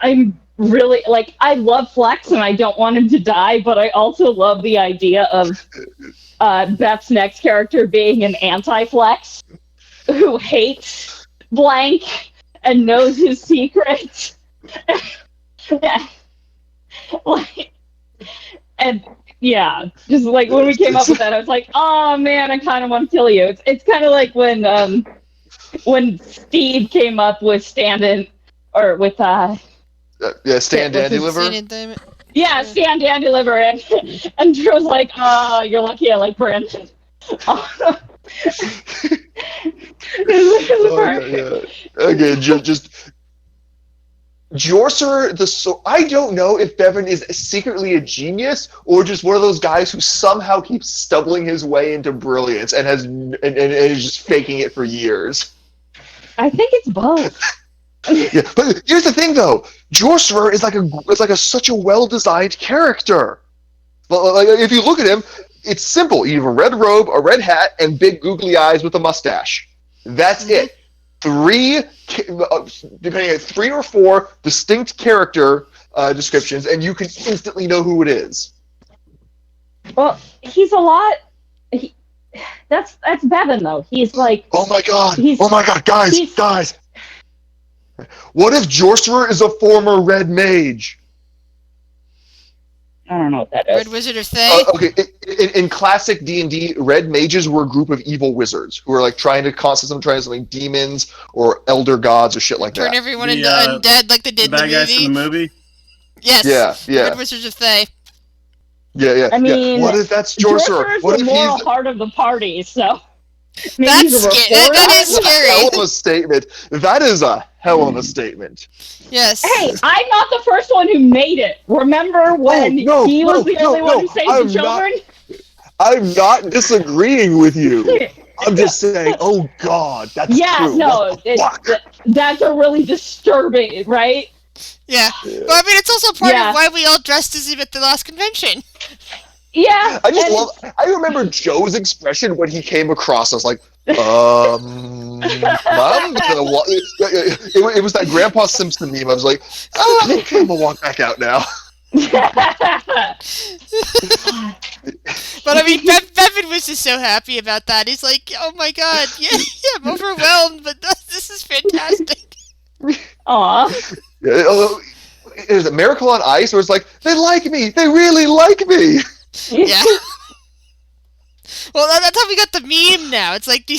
I'm really like I love Flex and I don't want him to die, but I also love the idea of Beth's next character being an anti-Flex who hates Blank and knows his secrets. Like, and yeah, just like when we came up with that, I was like, oh man, I kind of want to kill you. It's kind of like when Steve came up with stand-in or with Yeah, Stan What's his Dandy Liver. yeah, Stan Dandy Liver, and Drew was like, "Oh, you're lucky I like Brandon." Yeah. Again, just Jorser. I don't know if Bevan is secretly a genius or just one of those guys who somehow keeps stumbling his way into brilliance and is just faking it for years. I think it's both. Yeah, but here's the thing, though. Jorser is such a well-designed character. Like, if you look at him, it's simple. You have a red robe, a red hat, and big googly eyes with a mustache. That's it. Three or four distinct character descriptions, and you can instantly know who it is. Well, he's a lot. That's Bevan though. He's like, Oh my god! He's- Oh my god, guys! What if Jorcerer is a former red mage? I don't know what that is. Red Wizard of Thay. Okay, in classic D&D, red mages were a group of evil wizards who were like trying to something demons or elder gods or shit like Turn that. everyone The, into undead like they did The in bad the guys movie. in the movie. Yes. Yeah. Red Wizards of Thay. Yeah. I mean, what if that's Jorcerer Jorcerer? is What the if moral he's heart of the party, so maybe That's he's a scary. reporter. That is scary. hell of a statement? That is a hell of a statement. Yes. Hey, I'm not the first one who made it. Remember when he was the only one who saved the children? I'm not disagreeing with you. I'm just saying, oh god, that's true. No, What the fuck? that's a really disturbing, right? Yeah. But I mean, it's also part Yeah. of why we all dressed as him at the last convention. Yeah. I remember Joe's expression when he came across. I was like, Mom, it was that Grandpa Simpson meme. I was like, oh, okay, we'll walk back out now. But I mean, Bevan was just so happy about that. He's like, oh my god, yeah, I'm overwhelmed, but this is fantastic. Aw. There's a Miracle on Ice where it's like, they like me. They really like me. Yeah. Well, that's how we got the meme now. It's like the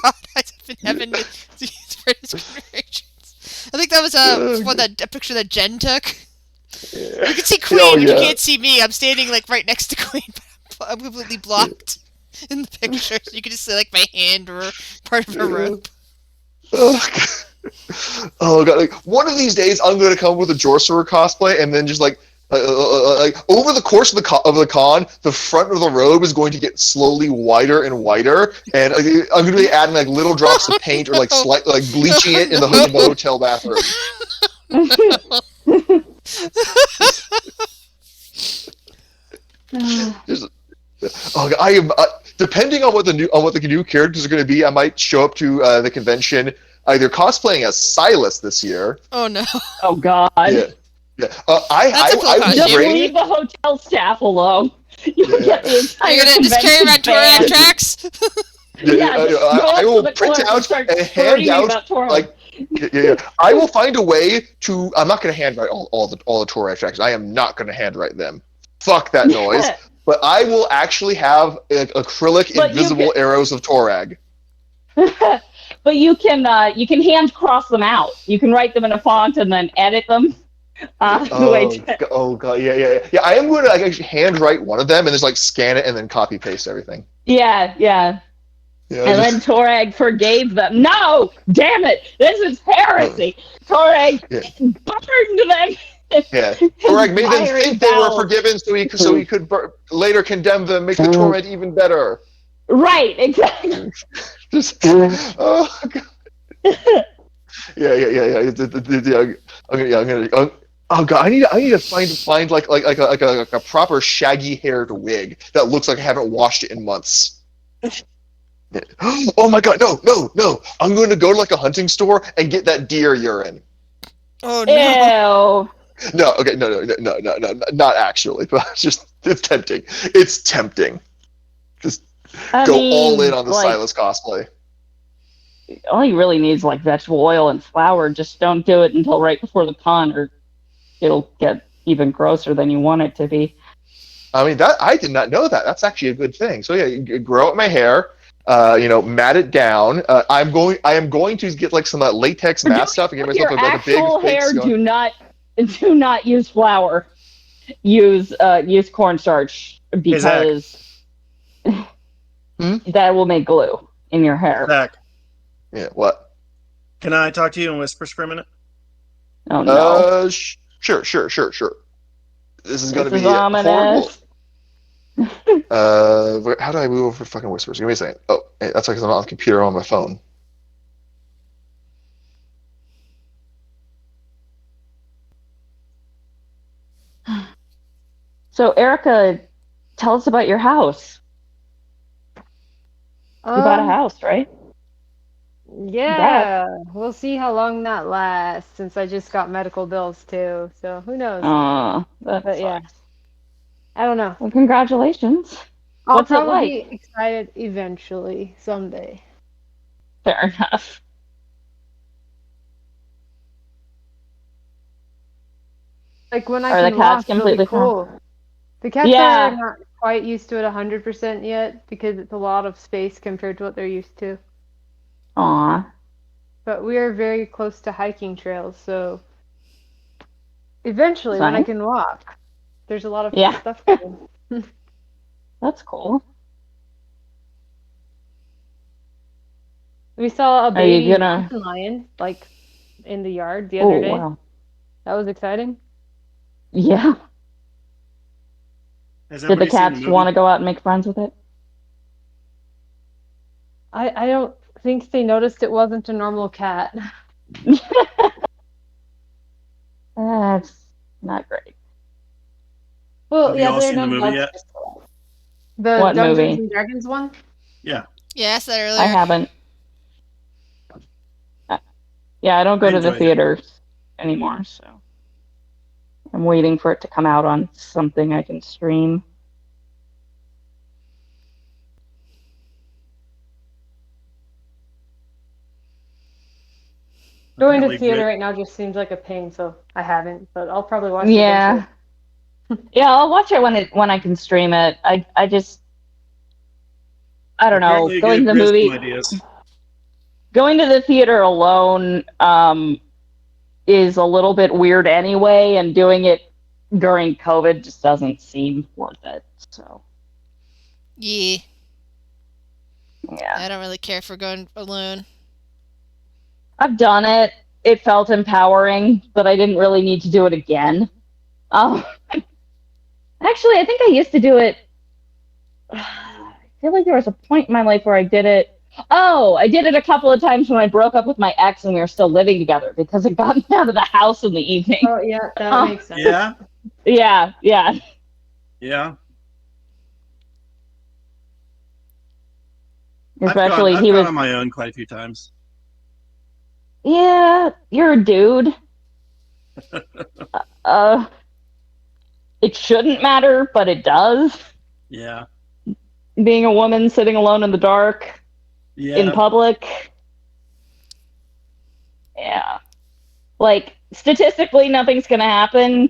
god eyes up in heaven for his generations. I think that was a picture that Jen took. You can see Queen, Oh, but you yeah. can't see me. I'm standing like right next to Queen, but I'm completely blocked in the picture. So you can just see like my hand or part of her robe. Oh god! Like, one of these days, I'm going to come up with a Jorcerer cosplay, and then just like over the course of the con, the front of the robe is going to get slowly wider and wider, and I'm going to be adding like little drops of paint or like bleaching it in the hotel bathroom. Oh, I am. Depending on what the new characters are going to be, I might show up to the convention either cosplaying as Silas this year. Oh no! Oh God. Yeah. That's a cool I costume. Just bring- leave the hotel staff alone. You'll get the entire You're gonna just carry around convention Toran banned. tracks? Yeah, just go I up will to the print clerk out and start and hand flirting out about Toran. like Yeah. I will find a way to. I'm not going to handwrite all the Torag tracks. I am not going to handwrite them. Fuck that noise. But I will actually have acrylic But invisible arrows of Torag. But you can hand cross them out. You can write them in a font and then edit them. Oh god, yeah. I am going to actually handwrite one of them and just like scan it and then copy paste everything. Yeah. Yeah, And then Torag forgave them. No, damn it! This is heresy. Torag burned them. Yeah, Torag made them think they were forgiven, so he could later condemn them, make the torment even better. Right, exactly. Just, oh god. Yeah. I'm gonna. Oh god, I need to find like a proper shaggy haired wig that looks like I haven't washed it in months. Oh my god, no! I'm going to go to like a hunting store and get that deer urine. Oh no! Ew. No, okay, no, not actually, but it's tempting. It's tempting. Just go all in on the Silas cosplay. All he really needs is like vegetable oil and flour. Just don't do it until right before the con, or it'll get even grosser than you want it to be. I mean, that I did not know that. That's actually a good thing. So yeah, you grow out my hair. Mat it down. I am going to get like some latex mask stuff and get myself like a big hair. Do not use flour. Use cornstarch because that will make glue in your hair. Zach. Yeah. What? Can I talk to you in whispers for a minute? Oh no. Sure. This is going to be ominous. Horrible. How do I move over fucking whispers? Give me a second. Oh, hey, that's because I'm on the computer on my phone. So, Erica, tell us about your house. You bought a house, right? Yeah. We'll see how long that lasts, since I just got medical bills too. So who knows? But yeah. I don't know. Well, congratulations. I'll What's it probably like? be excited eventually, someday. Fair enough. Like when I Are can the cats walk, completely really cool. The cats Yeah. are not quite used to it 100% yet because it's a lot of space compared to what they're used to. Aw. But we are very close to hiking trails, so eventually when I Nice. can walk, there's a lot of Yeah. stuff to do. That's cool. We saw a Are you baby gonna- mountain lion, like, in the yard the other day. Wow. That was exciting. Yeah. Has Did the everybody seen cats movie? want to go out and make friends with it? I don't think they noticed it wasn't a normal cat. That's not great. Well, Have you yeah, all they're seen the not movie yet? The What Dungeons movie? and Dragons one? Yeah. Yeah, I said that earlier. I haven't. Yeah, I don't go I to the enjoyed it. theaters anymore, so I'm waiting for it to come out on something I can stream. Going to Apparently theater Grit- right now just seems like a pain, so I haven't, but I'll probably watch it Yeah. eventually. Yeah, I'll watch it when I can stream it. I don't know. Apparently Going to the Grit has some movie, ideas. going to the theater alone is a little bit weird anyway, and doing it during COVID just doesn't seem worth it. So Yeah, yeah, I don't really care for going alone. I've done it. It felt empowering, but I didn't really need to do it again. Actually, I think I used to do it. I feel like there was a point in my life where I did it. Oh, I did it a couple of times when I broke up with my ex and we were still living together because it got me out of the house in the evening. Oh, yeah, that makes sense. Yeah. Yeah. Yeah. Especially I've he gone was. on my own quite a few times. Yeah, you're a dude. It shouldn't matter, but it does. Yeah. Being a woman sitting alone in the dark Yeah. in public. Yeah. Like, statistically, nothing's going to happen,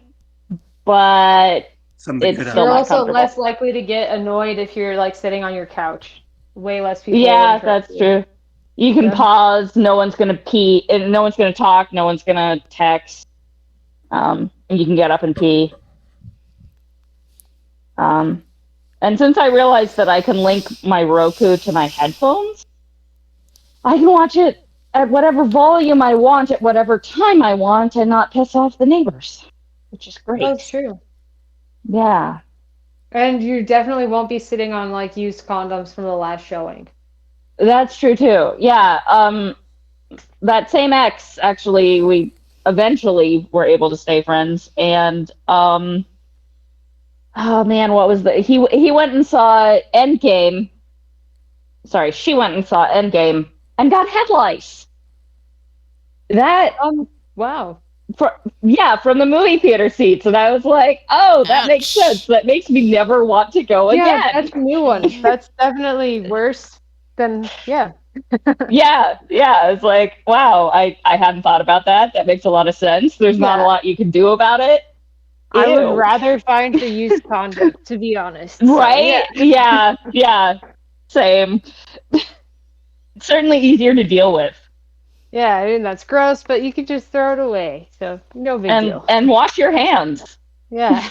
but Something could it's still You're happen. not also comfortable. less likely to get annoyed if you're like sitting on your couch. Way less people will Yeah, interrupt that's you. true. You can Yeah. pause. No one's going to pee. And no one's going to talk. No one's going to text. And you can get up and pee. And since I realized that I can link my Roku to my headphones, I can watch it at whatever volume I want, at whatever time I want, and not piss off the neighbors, which is great. That's true. Yeah. And you definitely won't be sitting on like used condoms from the last showing. That's true too. Yeah. That same ex, actually, we eventually were able to stay friends, and oh man, what was the he went and saw Endgame. Sorry, she went and saw Endgame and got head lice. That Wow. from the movie theater seats, and I was like, oh, that makes Ouch. sense. That makes me never want to go Yeah, again. that's a new one. That's definitely worse than yeah. Yeah, it's like, wow, I hadn't thought about that. That makes a lot of sense. There's not a Yeah. lot you can do about it. I would Ew. rather find the used condom, to be honest. So, Right? Yeah. Same. Certainly easier to deal with. yeah, I mean that's gross, but you could just throw it away. So no big deal. And wash your hands. Yeah.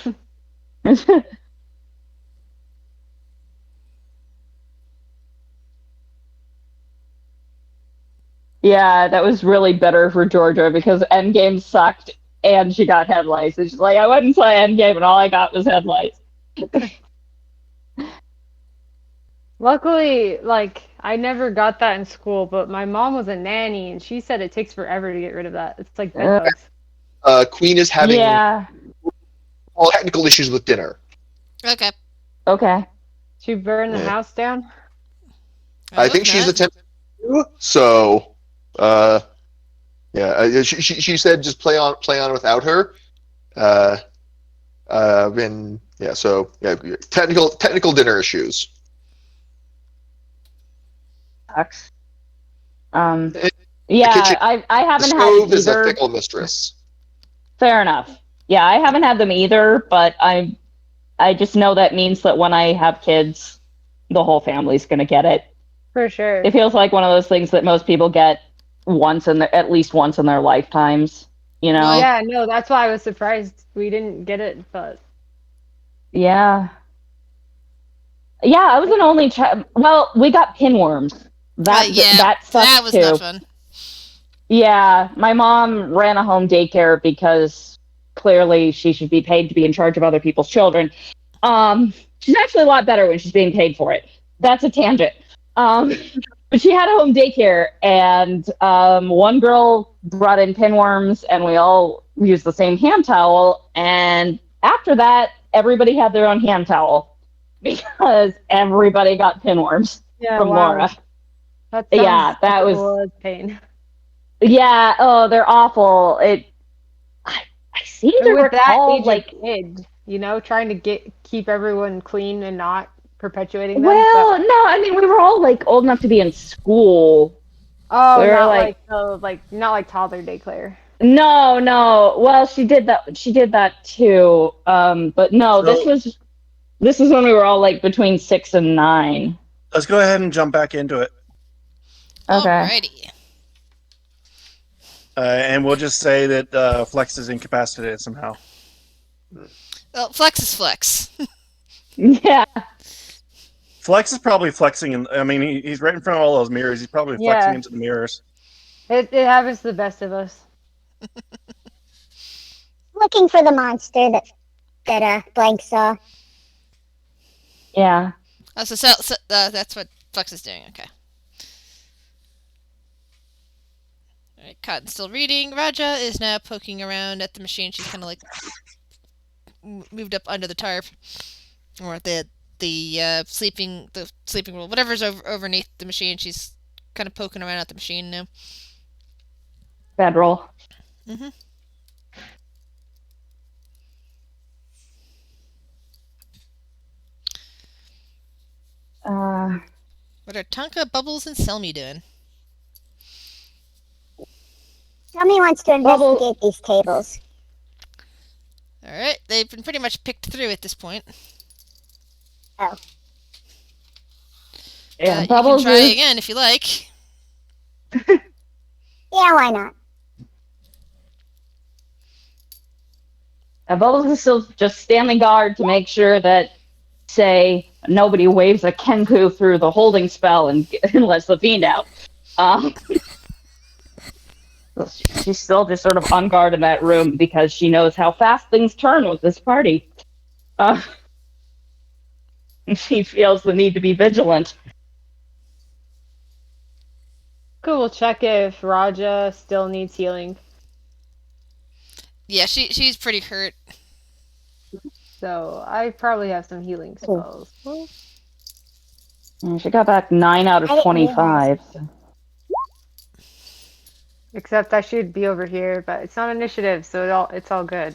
Yeah, that was really better for Georgia because Endgame sucked and she got head lice. And she's like, I went and saw Endgame and all I got was head lice. Luckily, like I never got that in school, but my mom was a nanny and she said it takes forever to get rid of that. It's like bed bugs. Queen is having Yeah. all technical issues with dinner. Okay. Okay. She burned the Yeah. house down. I think she's attempting to. So, she said just play on without her. And yeah, so yeah, technical dinner issues. Sucks. The Yeah, kitchen- I The haven't had stove it is a either. fickle mistress. Fair enough. Yeah, I haven't had them either, but I just know that means that when I have kids, the whole family's gonna get it. For sure. It feels like one of those things that most people get at least once in their lifetimes. You know? Well, Yeah, no, that's why I was surprised we didn't get it, but Yeah. Yeah, I was an only child. Well, we got pinworms. That sucks that was too. not fun. Yeah, my mom ran a home daycare because clearly she should be paid to be in charge of other people's children. She's actually a lot better when she's being paid for it. That's a tangent. But she had a home daycare, and one girl brought in pinworms, and we all used the same hand towel. And after that, everybody had their own hand towel because everybody got pinworms yeah, from wow. Laura. That Yeah, sounds that like a was. lot of pain. Yeah. Oh, they're awful. I seem to And with that recall age like. of kid, trying to keep everyone clean and not perpetuating them. Well, no, I mean we were all like old enough to be in school. Oh, we were not like toddler daycare. No. Well, she did that too. But no, So- this was when we were all like between 6 and 9. Let's go ahead and jump back into it. Okay. Alrighty. And we'll just say that Flex is incapacitated somehow. Well, flex is flex. Yeah. Flex is probably flexing. I mean, he's right in front of all those mirrors. He's probably flexing Yeah. into the mirrors. It happens to the best of us. Looking for the monster that Blank saw. Yeah. Oh, so that's what flex is doing. Okay. Alright, Cotton's still reading. Raja is now poking around at the machine. She's kind of like moved up under the tarp, or the sleeping roll, whatever's underneath the machine. She's kind of poking around at the machine now. Federal. Mhm. What are Tonka, Bubbles, and Selmy doing? Tommy wants to Bubble- investigate these tables. Alright, they've been pretty much picked through at this point. Oh. Yeah, You can Bubbles try is again if you like. Yeah, why not? Bubbles is still just standing guard to make sure that, say, nobody waves a Kenku through the holding spell and lets the fiend out. She's still just sort of on guard in that room because she knows how fast things turn with this party. She feels the need to be vigilant. Cool, we'll check if Raja still needs healing. Yeah, she's pretty hurt. So I probably have some healing spells. She got back 9 out I of didn't 25. Except I should be over here, but it's not initiative, so it's all good.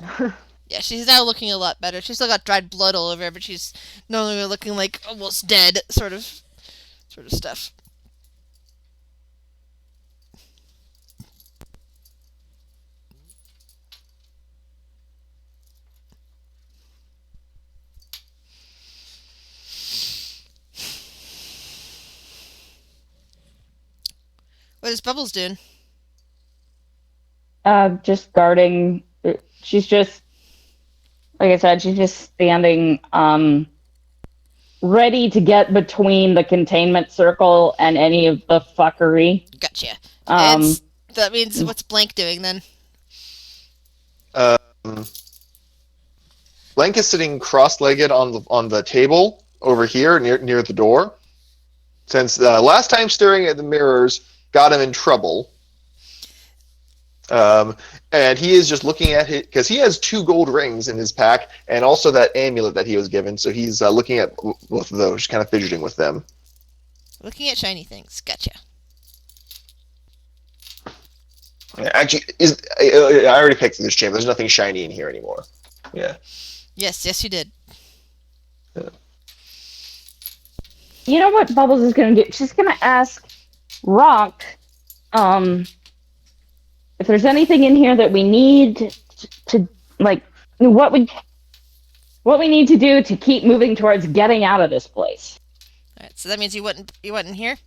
Yeah, she's now looking a lot better. She's still got dried blood all over her, but she's no longer looking like almost dead, sort of stuff. What is Bubbles doing? Just guarding. She's just, like I said, she's just standing, ready to get between the containment circle and any of the fuckery. Gotcha. Um, And that means what's Blank doing then? Blank is sitting cross-legged on the table over here near the door. Since last time staring at the mirrors got him in trouble. And he is just looking at it because he has 2 gold rings in his pack and also that amulet that he was given. So he's looking at both of those, kind of fidgeting with them. Looking at shiny things. Gotcha. Actually, I already picked this chamber. There's nothing shiny in here anymore. Yeah. Yes, you did. You know what Bubbles is going to do? She's going to ask Rock, if there's anything in here that we need to like, what we need to do to keep moving towards getting out of this place. Alright, so that means you wasn't in here?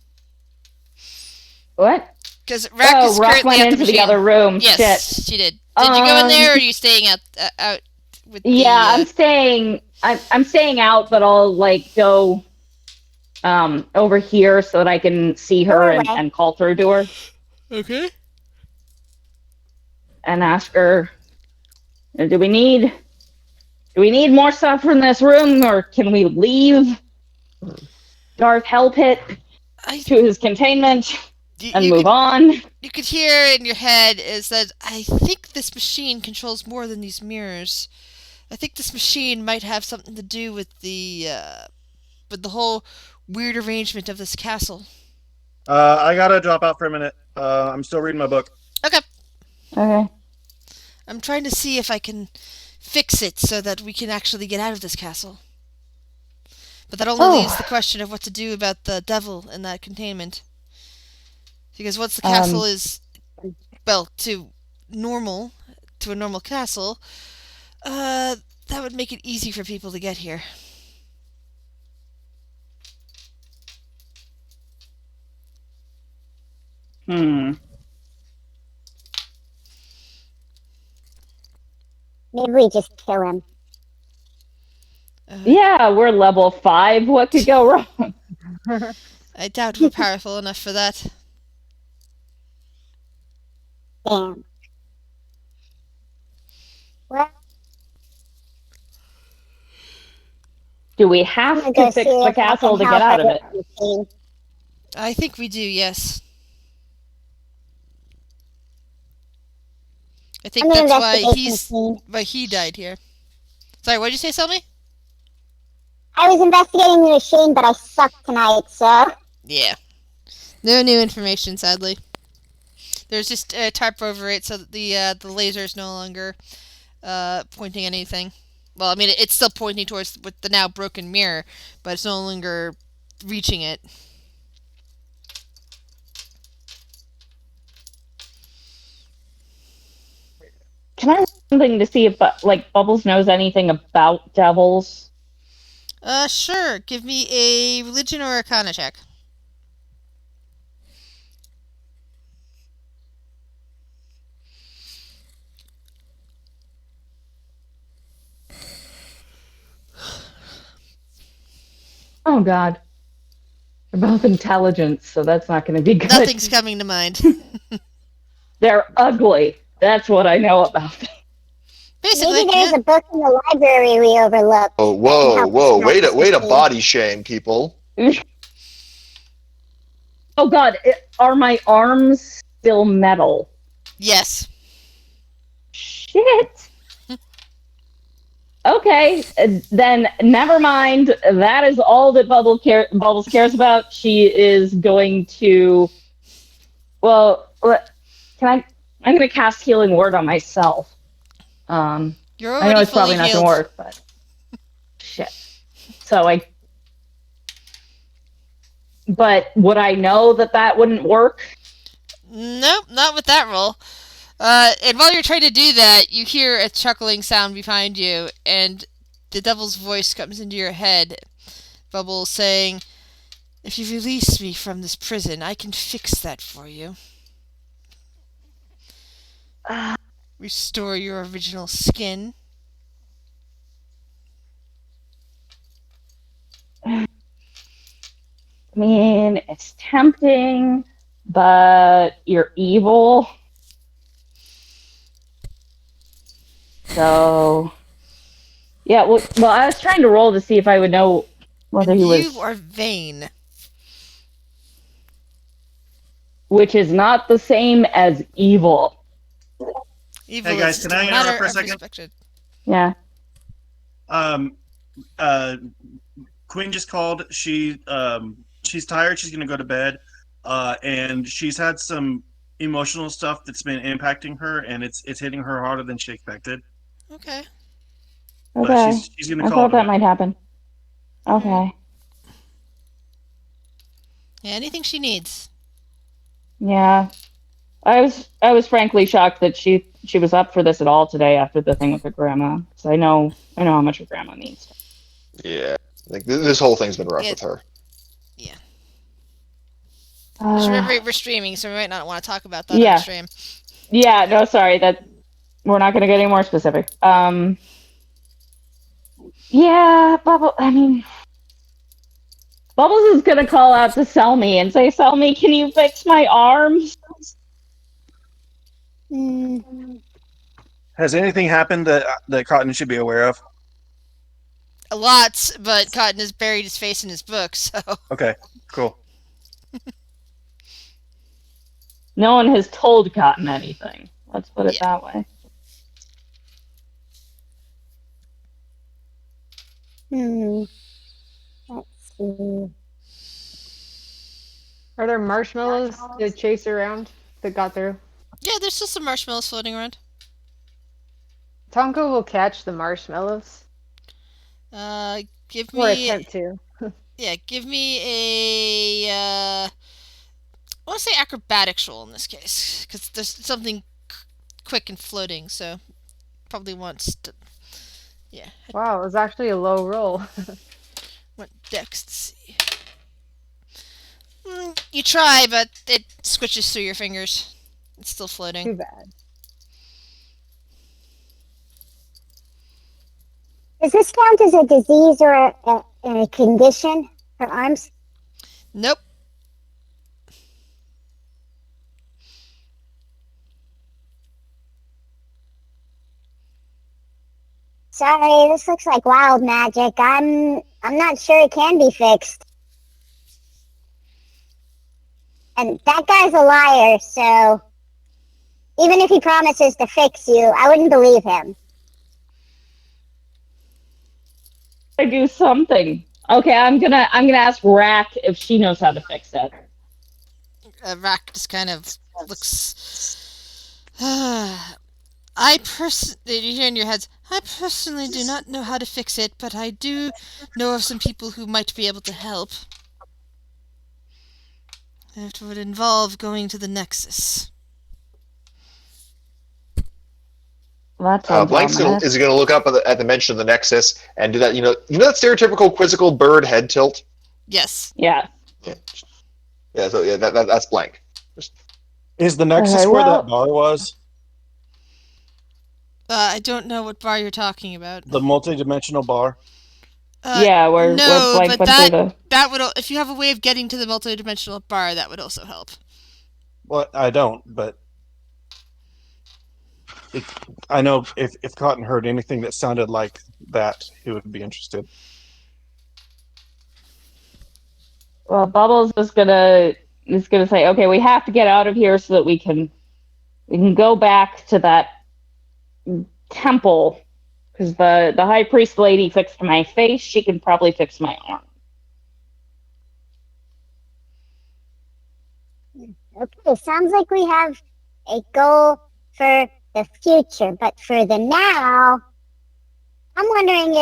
What? Because Rack is Rock currently went at the into the machine. other room. Yes, Shit. she did. Did you go in there, or are Um, you staying out with the... Yeah, I'm staying. I'm staying out, but I'll like go over here so that I can see her and call through to her Okay. and ask her, do we need more stuff from this room, or can we leave Darth Hellpit I to his containment and you move could, on? You could hear in your head is that I think this machine controls more than these mirrors. I think this machine might have something to do with the whole weird arrangement of this castle. I gotta drop out for a minute. I'm still reading my book. Okay. Okay. I'm trying to see if I can fix it so that we can actually get out of this castle. But that only leaves the question of what to do about the devil in that containment. Because once the castle is, well, to a normal castle, that would make it easy for people to get here. Maybe we just kill him. Yeah, we're level 5. What could go wrong? I doubt we're powerful enough for that. Damn. Well, Do we have I'm to gonna go fix see the if I castle to can get help out of with it? this machine. I think we do, yes. I think I'm gonna that's why investigate the machine. he died here. Sorry, what did you say, Selmy? I was investigating the machine, but I suck tonight, so... Yeah. No new information, sadly. There's just a tarp over it so that the laser is no longer pointing anything. Well, I mean, it's still pointing towards with the now broken mirror, but it's no longer reaching it. can I roll something to see if like Bubbles knows anything about devils? Sure. Give me a religion or arcana check. Oh God. They're both intelligence, so that's not going to be good. Nothing's coming to mind. They're ugly. That's what I know about them. Basically, Maybe there's yeah. a book in the library we overlooked. Oh, that can whoa, help us whoa! Way to practice this. body shame people. Oh God, are my arms still metal? Yes. Shit. Okay, then never mind. That is all that Bubbles cares about. She is going to. Well, can I? I'm going to cast Healing Word on myself. You're I know already it's fully probably not healed. going to work, but shit. So But would I know that wouldn't work? Nope, not with that roll. And while you're trying to do that, you hear a chuckling sound behind you, and the devil's voice comes into your head. Bubbles saying, "If you release me from this prison, I can fix that for you. Restore your original skin." I mean, it's tempting, but you're evil. So, yeah, well, I was trying to roll to see if I would know whether And he you was... are vain. Which is not the same as evil. Evil Hey, guys, is can just I a interrupt matter for a of second? perspective. Yeah. Queen just called. She's tired. She's gonna go to bed, and she's had some emotional stuff that's been impacting her, and it's hitting her harder than she expected. Okay. But Okay. she's gonna I call thought it that right. might happen. Okay. Yeah, anything she needs. Yeah. I was frankly shocked that she was up for this at all today after the thing with her grandma. Because I know how much her grandma means. Yeah, like this whole thing's been rough Yeah. with her. Just remember, we're streaming, so we might not want to talk about that Yeah. on stream. Yeah, no, sorry, that we're not going to get any more specific. Yeah, Bubbles is going to call out to Selmy and say, "Selmy, can you fix my arms?" Has anything happened that Cotton should be aware of? A lot, but Cotton has buried his face in his book, so. Okay, cool. No one has told Cotton anything. Let's put it that way. Let's see. Are there marshmallows to chase around that got through? Yeah, there's still some marshmallows floating around. Tonka will catch the marshmallows. Give Or me. attempt to. Yeah, give me a. I want to say acrobatics roll in this case, because there's something quick and floating, so probably wants to. Yeah. Wow, it was actually a low roll. Want Dex to see. You try, but it squishes through your fingers. It's still floating. Too bad. Does this count as a disease or a condition? Her arms? Nope. Sorry, this looks like wild magic. I'm not sure it can be fixed. And that guy's a liar, so even if he promises to fix you, I wouldn't believe him. I do something. Okay, I'm gonna ask Rack if she knows how to fix it. Rack just kind of looks. You hear in your heads, I personally do not know how to fix it, but I do know of some people who might be able to help. It would involve going to the Nexus. That sounds Blank's ominous. is going to look up at the mention of the Nexus and do that. You know that stereotypical quizzical bird head tilt. Yes. Yeah. Yeah. So yeah, that's Blank. Is the Nexus Okay, where well- that bar was? I don't know what bar you're talking about. The multi-dimensional bar? Yeah, where no, Blank but went through the. that would if you have a way of getting to the multidimensional bar, that would also help. Well, I don't, but I know if Cotton heard anything that sounded like that, he would be interested. Well, Bubbles is gonna say, okay, we have to get out of here so that we can go back to that temple because the high priest lady fixed my face. She can probably fix my arm. Okay, sounds like we have a goal for the future, but for the now, I'm wondering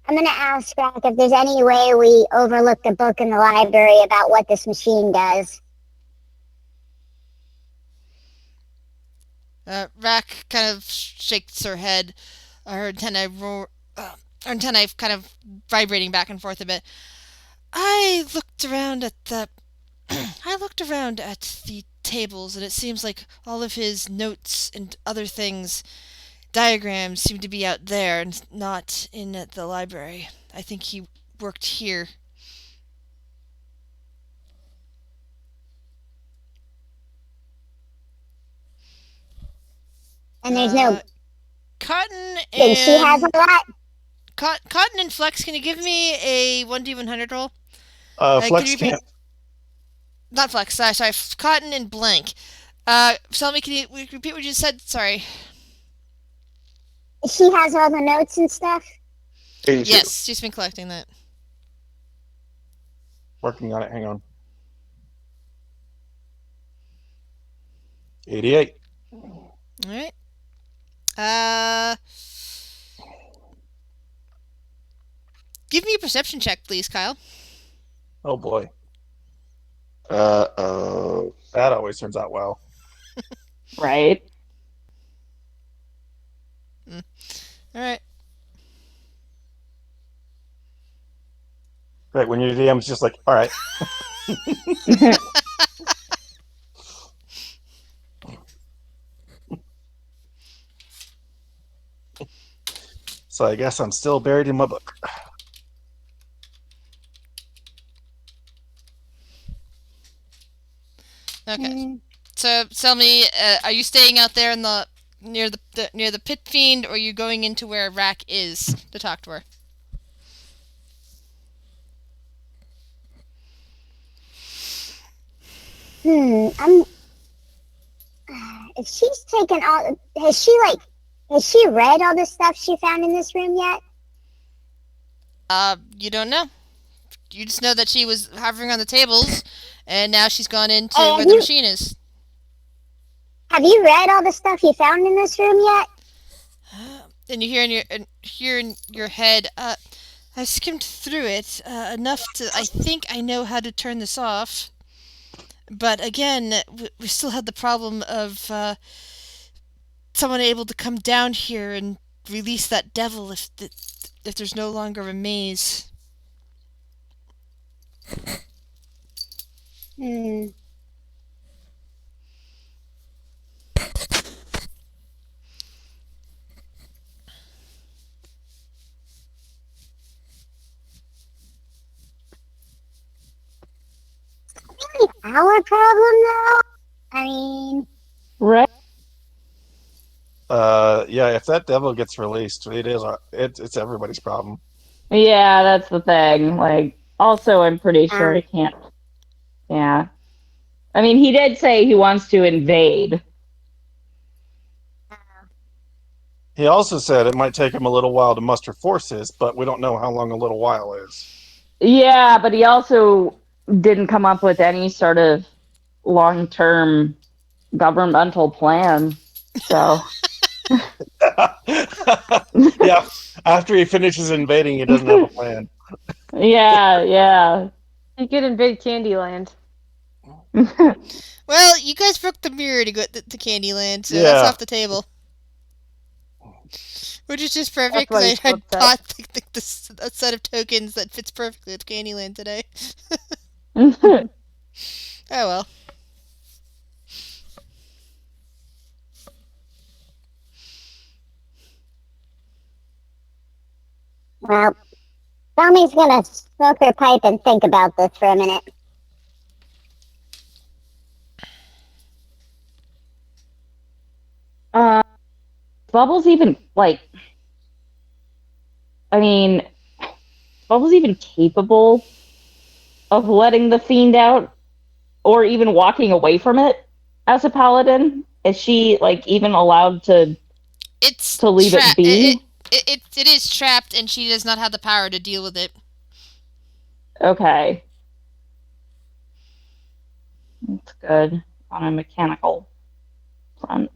I'm going to ask Rack if there's any way we overlook the book in the library about what this machine does. Rack kind of shakes her head, her antennae kind of vibrating back and forth a bit. I looked around at the tables, and it seems like all of his notes and other things, diagrams, seem to be out there and not in the library. I think he worked here. And there's no. Cotton And she has a lot. Cotton and Flex, can you give me a 1d100 roll? Flex can't. Not Flex, sorry. Cotton and Blank. Selmy, can you repeat what you said? Sorry. She has all the notes and stuff? 82. Yes, she's been collecting that. Working on it. Hang on. 88. All right. Give me a perception check, please, Kyle. Oh boy. Oh. That always turns out well. Right. All right. Right, when your DM's just like, all right. So I guess I'm still buried in my book. Okay. So tell me, are you staying out there in the near the pit fiend, or are you going into where Rack is to talk to her? If she's taken all, has she read all the stuff she found in this room yet? You don't know. You just know that she was hovering on the tables, and now she's gone into Hey, where the machine is. Have you read all the stuff you found in this room yet? And you hear in your head, I skimmed through it enough to. I think I know how to turn this off. But again, we still had the problem of someone able to come down here and release that devil if there's no longer a maze. Our problem, though? I mean... Right. Yeah, if that devil gets released, it's everybody's problem. Yeah, that's the thing. Like, also, I'm pretty sure he can't. Yeah. I mean, he did say he wants to invade. He also said it might take him a little while to muster forces, but we don't know how long a little while is. Yeah, but he also didn't come up with any sort of long-term governmental plan. So... Yeah, after he finishes invading, he doesn't have a plan. Yeah. He could invade Candyland. Well, you guys broke the mirror to go to Candyland, so Yeah. that's off the table. Which is just perfect That's why because he's I so upset. bought a set of tokens that fits perfectly with Candyland today. Oh well. Well, Tommy's gonna smoke her pipe and think about this for a minute. Bubbles even Bubbles even capable of letting the fiend out, or even walking away from it as a paladin? Is she even allowed to It's leave it trapped. be? It is trapped, and she does not have the power to deal with it. Okay, that's good on a mechanical front.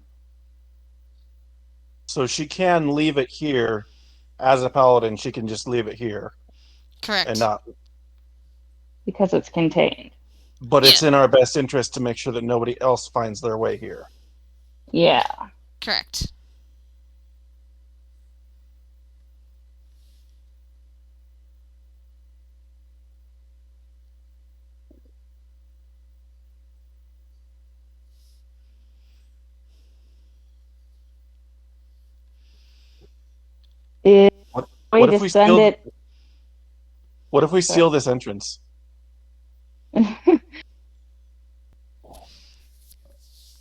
So she can leave it here. As a paladin, she can just leave it here Correct. and not. Because it's contained. But it's Yeah. in our best interest to make sure that nobody else finds their way here. Yeah. Correct. Is What way if to we send seal? it? What if we seal this entrance? That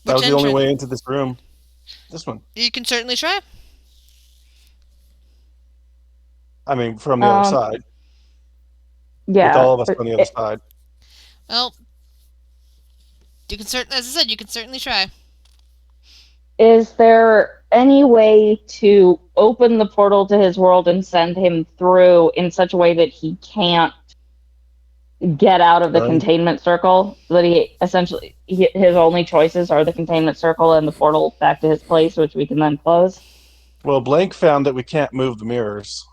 was the only way into this room. This one. You can certainly try. I mean, from the other side. Yeah. With all of us on the other side. Well, you can as I said, you can certainly try. Is there any way to open the portal to his world and send him through in such a way that he can't get out of the containment circle? That he essentially his only choices are the containment circle and the portal back to his place, which we can then close. Well, Blank found that we can't move the mirrors.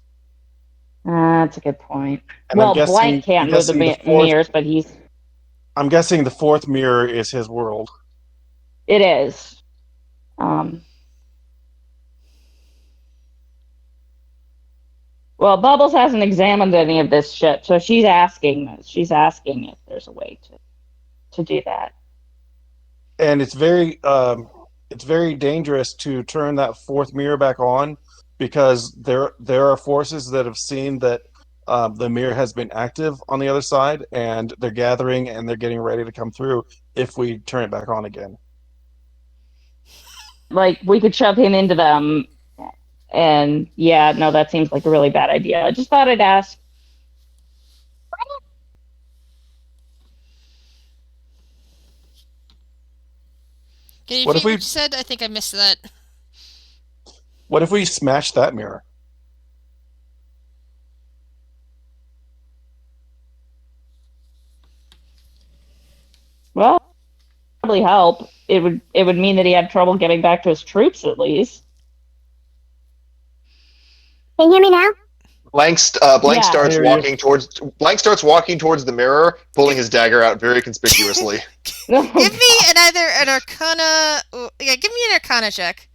That's a good point. And well, Blank can't move the mirrors, but he's. I'm guessing the fourth mirror is his world. It is. Well, Bubbles hasn't examined any of this shit, so she's asking if there's a way to do that. And it's very dangerous to turn that fourth mirror back on, because there are forces that have seen that the mirror has been active on the other side, and they're gathering and they're getting ready to come through if we turn it back on again. We could shove him into them, and yeah, no, that seems like a really bad idea. I just thought I'd ask. Can you repeat what you said? I think I missed that. What if we smash that mirror? Well, probably help. It would mean that he had trouble getting back to his troops, at least. Can you hear me now? Blank starts walking towards the mirror, pulling his dagger out very conspicuously. Give me an Arcana. Yeah, give me an Arcana check.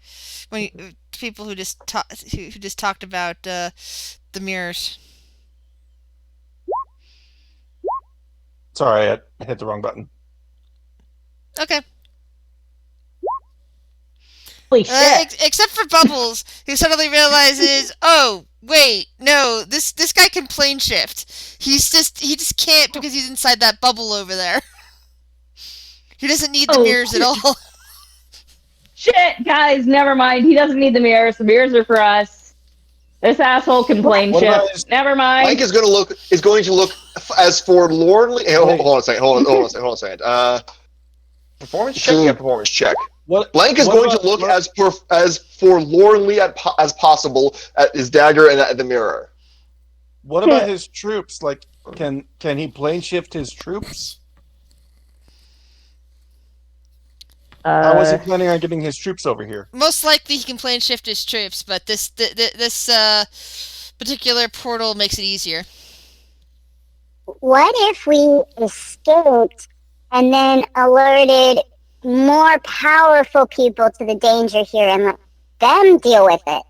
When people who just talked about the mirrors. Sorry, I hit the wrong button. Okay. Holy shit. Except for Bubbles, who suddenly realizes, oh wait, no, this guy can plane shift. He just can't because he's inside that bubble over there. He doesn't need the mirrors at all. Shit, guys, never mind. He doesn't need the mirrors. The mirrors are for us. This asshole can plane shift. Never mind. Mike is going to look as forlornly. Hey, hold on a second. Hold on a second. Performance check. Yeah, performance check. Blank is going to look as forlornly as possible at his dagger and at the mirror. What about his troops? Can he plane shift his troops? How was he planning on getting his troops over here? Most likely he can plane shift his troops, but this particular portal makes it easier. What if we escaped and then alerted more powerful people to the danger here and let them deal with it?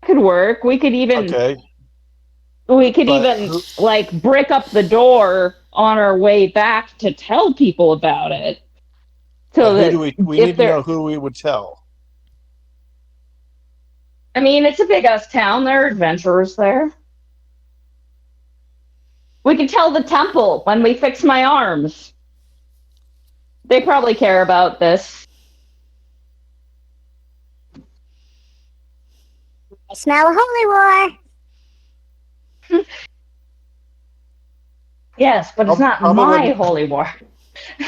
could work. We could even Okay. like brick up the door on our way back to tell people about it. So Who that do we if need to they're know who we would tell? I mean, it's a big ass town. There are adventurers there. We could tell the temple when we fix my arms. They probably care about this. I smell a holy war. Yes, but it's not Probably my wouldn't- holy war.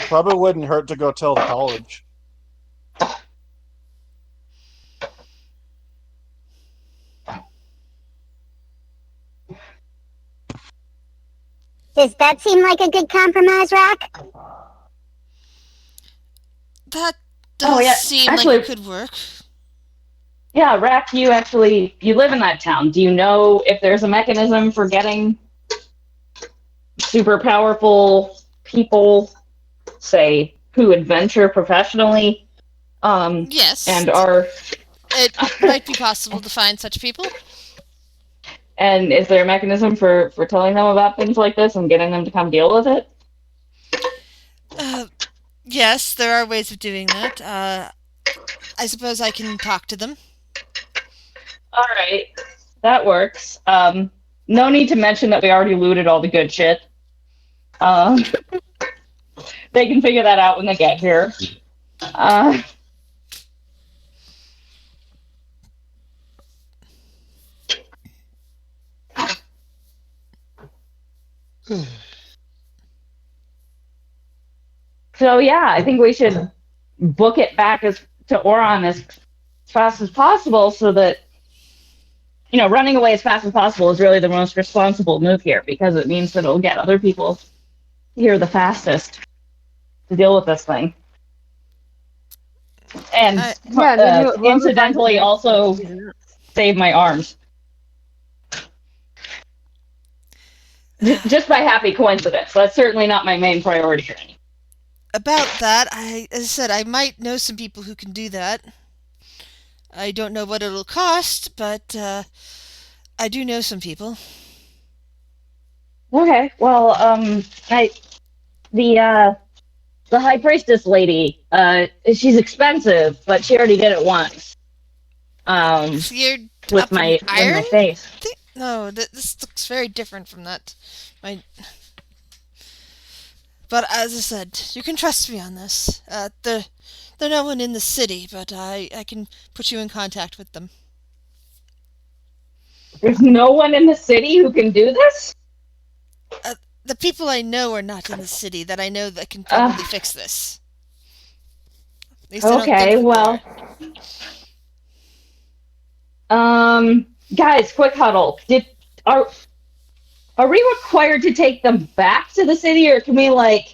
Probably wouldn't hurt to go tell the college. Does that seem like a good compromise, Rack? That does yeah. seem Actually- like it could work. Yeah, Rack, you live in that town. Do you know if there's a mechanism for getting super powerful people, say, who adventure professionally, Yes. and are... It might be possible to find such people. And is there a mechanism for telling them about things like this and getting them to come deal with it? Yes, there are ways of doing that. I suppose I can talk to them. All right, that works. No need to mention that we already looted all the good shit. They can figure that out when they get here. So yeah, I think we should book it back to Oron as fast as possible, so that running away as fast as possible is really the most responsible move here, because it means that it'll get other people here the fastest to deal with this thing. And incidentally, also save my arms. Just by happy coincidence. That's certainly not my main priority here. About that, as I said, I might know some people who can do that. I don't know what it'll cost, but I do know some people. Okay, well, the high priestess lady, she's expensive, but she already did it once. You're With up in my iron? face. No, this looks very different from that. But as I said, you can trust me on this. There's no one in the city, but I can put you in contact with them. There's no one in the city who can do this? The people I know are not in the city that I know that can probably fix this. At least I don't Okay, think well. Guys, quick huddle. Are we required to take them back to the city, or can we,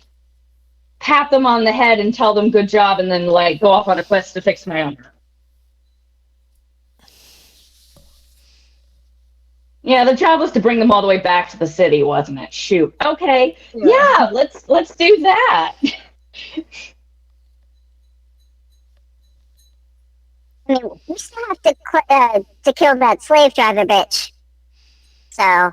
pat them on the head and tell them good job and then, go off on a quest to fix my own? Yeah, the job was to bring them all the way back to the city, wasn't it? Shoot. Okay. Yeah, let's do that. I mean, we still have to kill that slave driver bitch. So.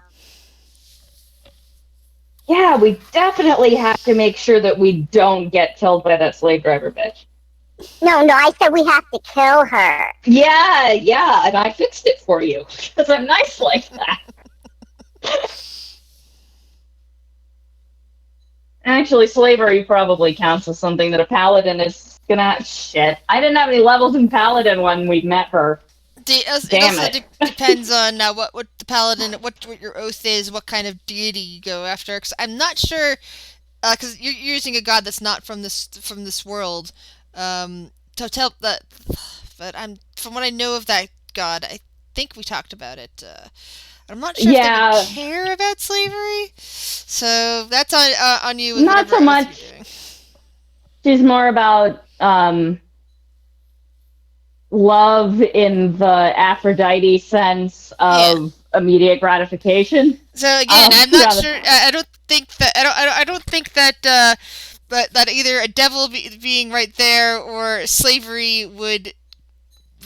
Yeah, we definitely have to make sure that we don't get killed by that slave driver bitch. No, I said we have to kill her. Yeah, and I fixed it for you, because I'm nice like that. Actually, slavery probably counts as something that a paladin is gonna... Shit. I didn't have any levels in paladin when we met her. It also depends on what the paladin, what your oath is, what kind of deity you go after. Cause I'm not sure, because you're using a god that's not from this world. To tell that, but from what I know of that god, I think we talked about it. I'm not sure if they would care about slavery, so that's on you. With not so much. She's more about love in the Aphrodite sense of immediate gratification. So again, I'm not sure. I don't think that. I don't think that. But that either a devil being right there or slavery would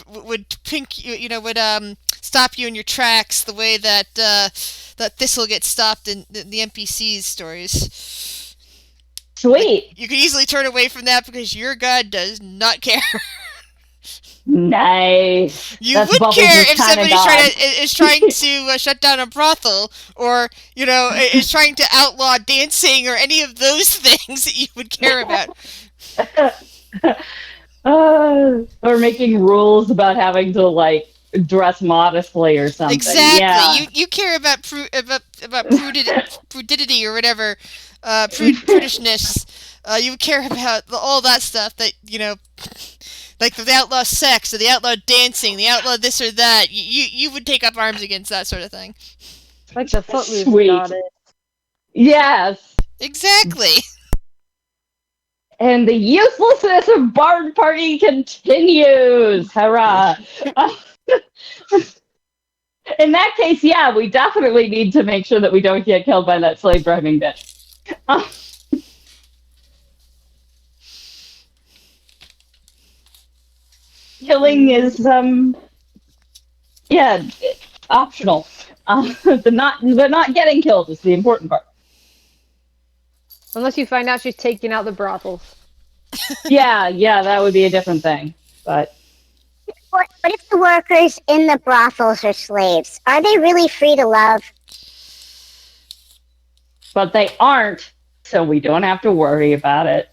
would pink you would stop you in your tracks the way that that Thistle gets stopped in the NPC's stories. Sweet. You can easily turn away from that because your god does not care. Nice. You That's would Bubbles' care if kinda somebody's god. trying to shut down a brothel, or is trying to outlaw dancing, or any of those things that you would care about. Or making rules about having to like dress modestly or something. Exactly. Yeah. You care about prudity or whatever, prudishness. You would care about all that stuff that like the outlaw sex or the outlaw dancing, the outlaw this or that. You would take up arms against that sort of thing. Like the Footloose Sweet. goddess. Yes. Exactly. And the uselessness of Bard Party continues. Hurrah. In that case, yeah, we definitely need to make sure that we don't get killed by that slave driving bitch. Killing is optional. The not getting killed is the important part. Unless you find out she's taking out the brothels. Yeah, that would be a different thing. But What if the workers in the brothels are slaves? Are they really free to love? but they aren't, so we don't have to worry about it.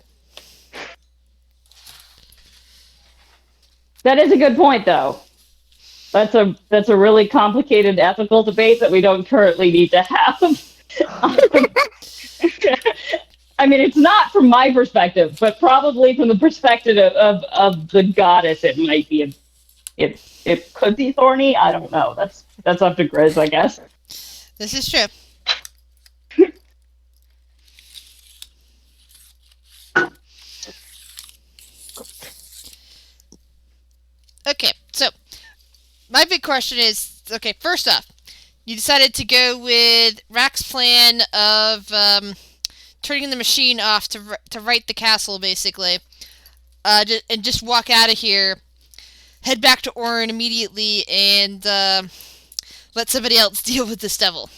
That is a good point, though. That's a really complicated ethical debate that we don't currently need to have. I mean, it's not from my perspective, but probably from the perspective of the goddess, it might be. It could be thorny. I don't know. That's up to Grizz, I guess. This is true. Okay, so my big question is, okay, first off, you decided to go with Rack's plan of turning the machine off to right the castle, basically, and just walk out of here, head back to Orin immediately, and let somebody else deal with this devil.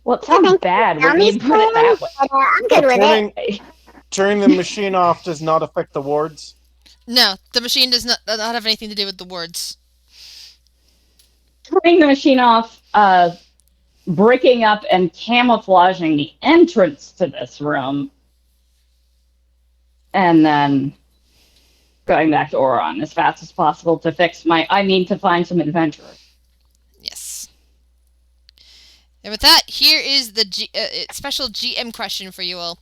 Well, it sounds bad when you put it that way. I'm good with it. Turning the machine off does not affect the wards. No, the machine does not have anything to do with the wards. Turning the machine off, breaking up and camouflaging the entrance to this room, and then going back to Oron as fast as possible to to find some adventurers. Yes. And with that, here is the special GM question for you all.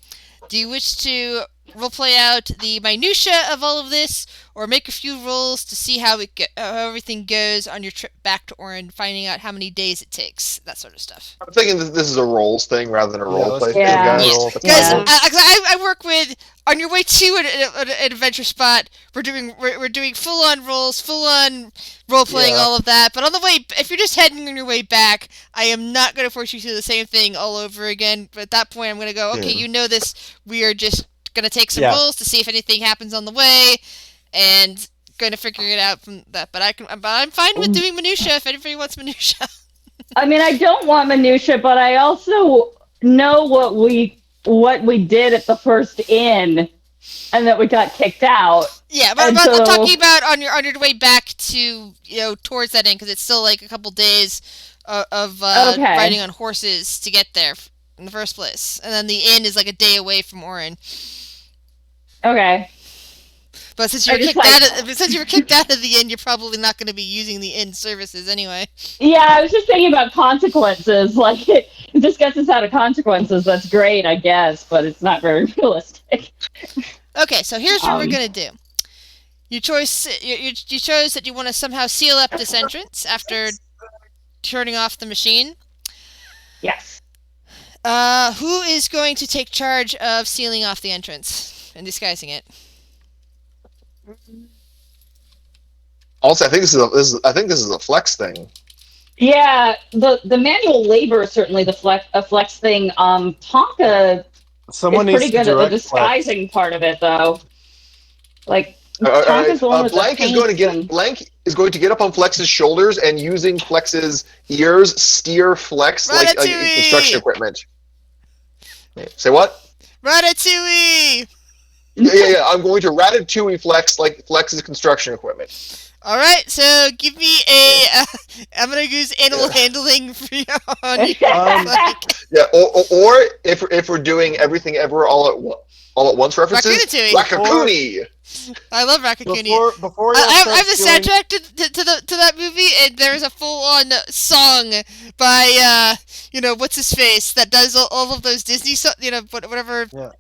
Do you wish to roleplay out the minutia of all of this, or make a few rolls to see how everything goes on your trip back to Orin, finding out how many days it takes, that sort of stuff? I'm thinking that this is a roles thing rather than a role play thing, Yeah. guys. Yes, because I work with, on your way to an adventure spot, we're doing full on rolls, full on role playing, all of that. But on the way, if you're just heading on your way back, I am not going to force you to do the same thing all over again. But at that point, I'm going to go, okay, you know this. We are just going to take some rolls to see if anything happens on the way, and going to figure it out from that. But I'm fine with doing minutia if anybody wants minutia. I mean, I don't want minutia, but I also know what we did at the first inn, and that we got kicked out. Yeah, but I'm talking about on your way back to towards that inn, because it's still like a couple days of riding on horses to get there in the first place, and then the inn is like a day away from Orin. Okay. But since you were kicked out of the inn, you're probably not going to be using the inn services anyway. Yeah, I was just thinking about consequences. Like, if this gets us out of consequences, that's great, I guess, but it's not very realistic. Okay, so here's what we're going to do. You chose that you want to somehow seal up this entrance after turning off the machine. Yes. Who is going to take charge of sealing off the entrance and disguising it? Also, I think this is a flex thing. Yeah, the manual labor is certainly a flex thing. Tonka Someone is pretty needs to good at the direct disguising part of it, though. Like, Tonk is the one with the Blank is going to paints get up on Flex's shoulders and using Flex's ears steer Flex like Ratatouille! construction equipment. Say what? Ratatouille! Yeah. I'm going to Ratatouille Flex like Flex's construction equipment. All right, so give me a. I'm gonna use animal handling for you. Yeah, or if we're doing everything ever all at once references, Ratatouille. Ratatouille. I love Ratatouille. Before I have the soundtrack to that movie, and there's a full-on song by what's his face that does all of those Disney whatever. Yeah.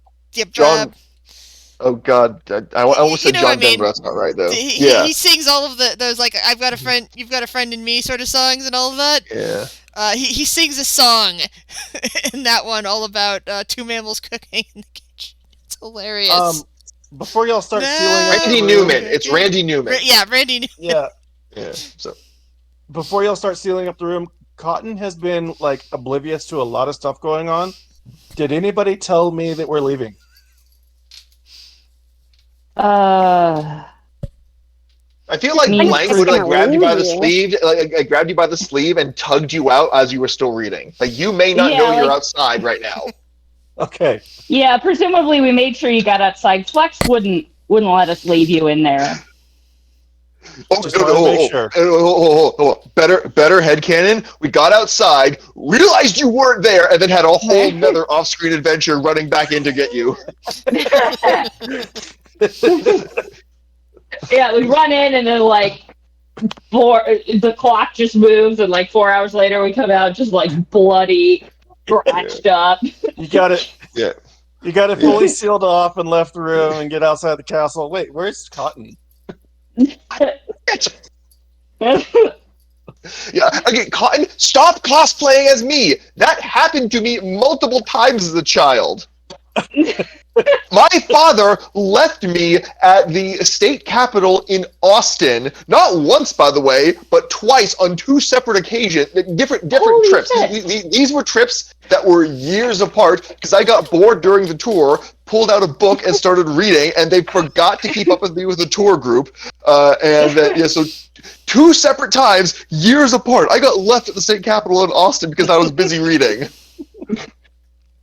John. Oh God, I almost said John Denver. That's not right though. He sings all of those like I've got a friend, you've got a friend in me sort of songs and all of that. Yeah. He sings a song in that one all about two mammals cooking in the kitchen. It's hilarious. Before y'all start sealing up Randy Newman. It's Randy Newman. Randy Newman. Yeah. Yeah. So Before y'all start sealing up the room, Cotton has been like oblivious to a lot of stuff going on. Did anybody tell me that we're leaving? I feel like Blank would like grab you by the sleeve, like grabbed you by the sleeve and tugged you out as you were still reading. Like you may not know you're outside right now. Okay. Yeah, presumably we made sure you got outside. Flex wouldn't let us leave you in there. Better headcanon. We got outside, realized you weren't there, and then had a whole nother off-screen adventure running back in to get you. Yeah, we run in and then the clock just moves and 4 hours later we come out just bloody, scratched up. You got it. Yeah. You got it fully sealed off and left the room and get outside the castle. Wait, where's Cotton? Yeah, again, Cotton, stop cosplaying as me. That happened to me multiple times as a child. My father left me at the state capitol in Austin, not once, by the way, but twice on two separate occasions, different trips. These were trips that were years apart because I got bored during the tour, pulled out a book and started reading, and they forgot to keep up with me with the tour group. So two separate times, years apart. I got left at the state capitol in Austin because I was busy reading.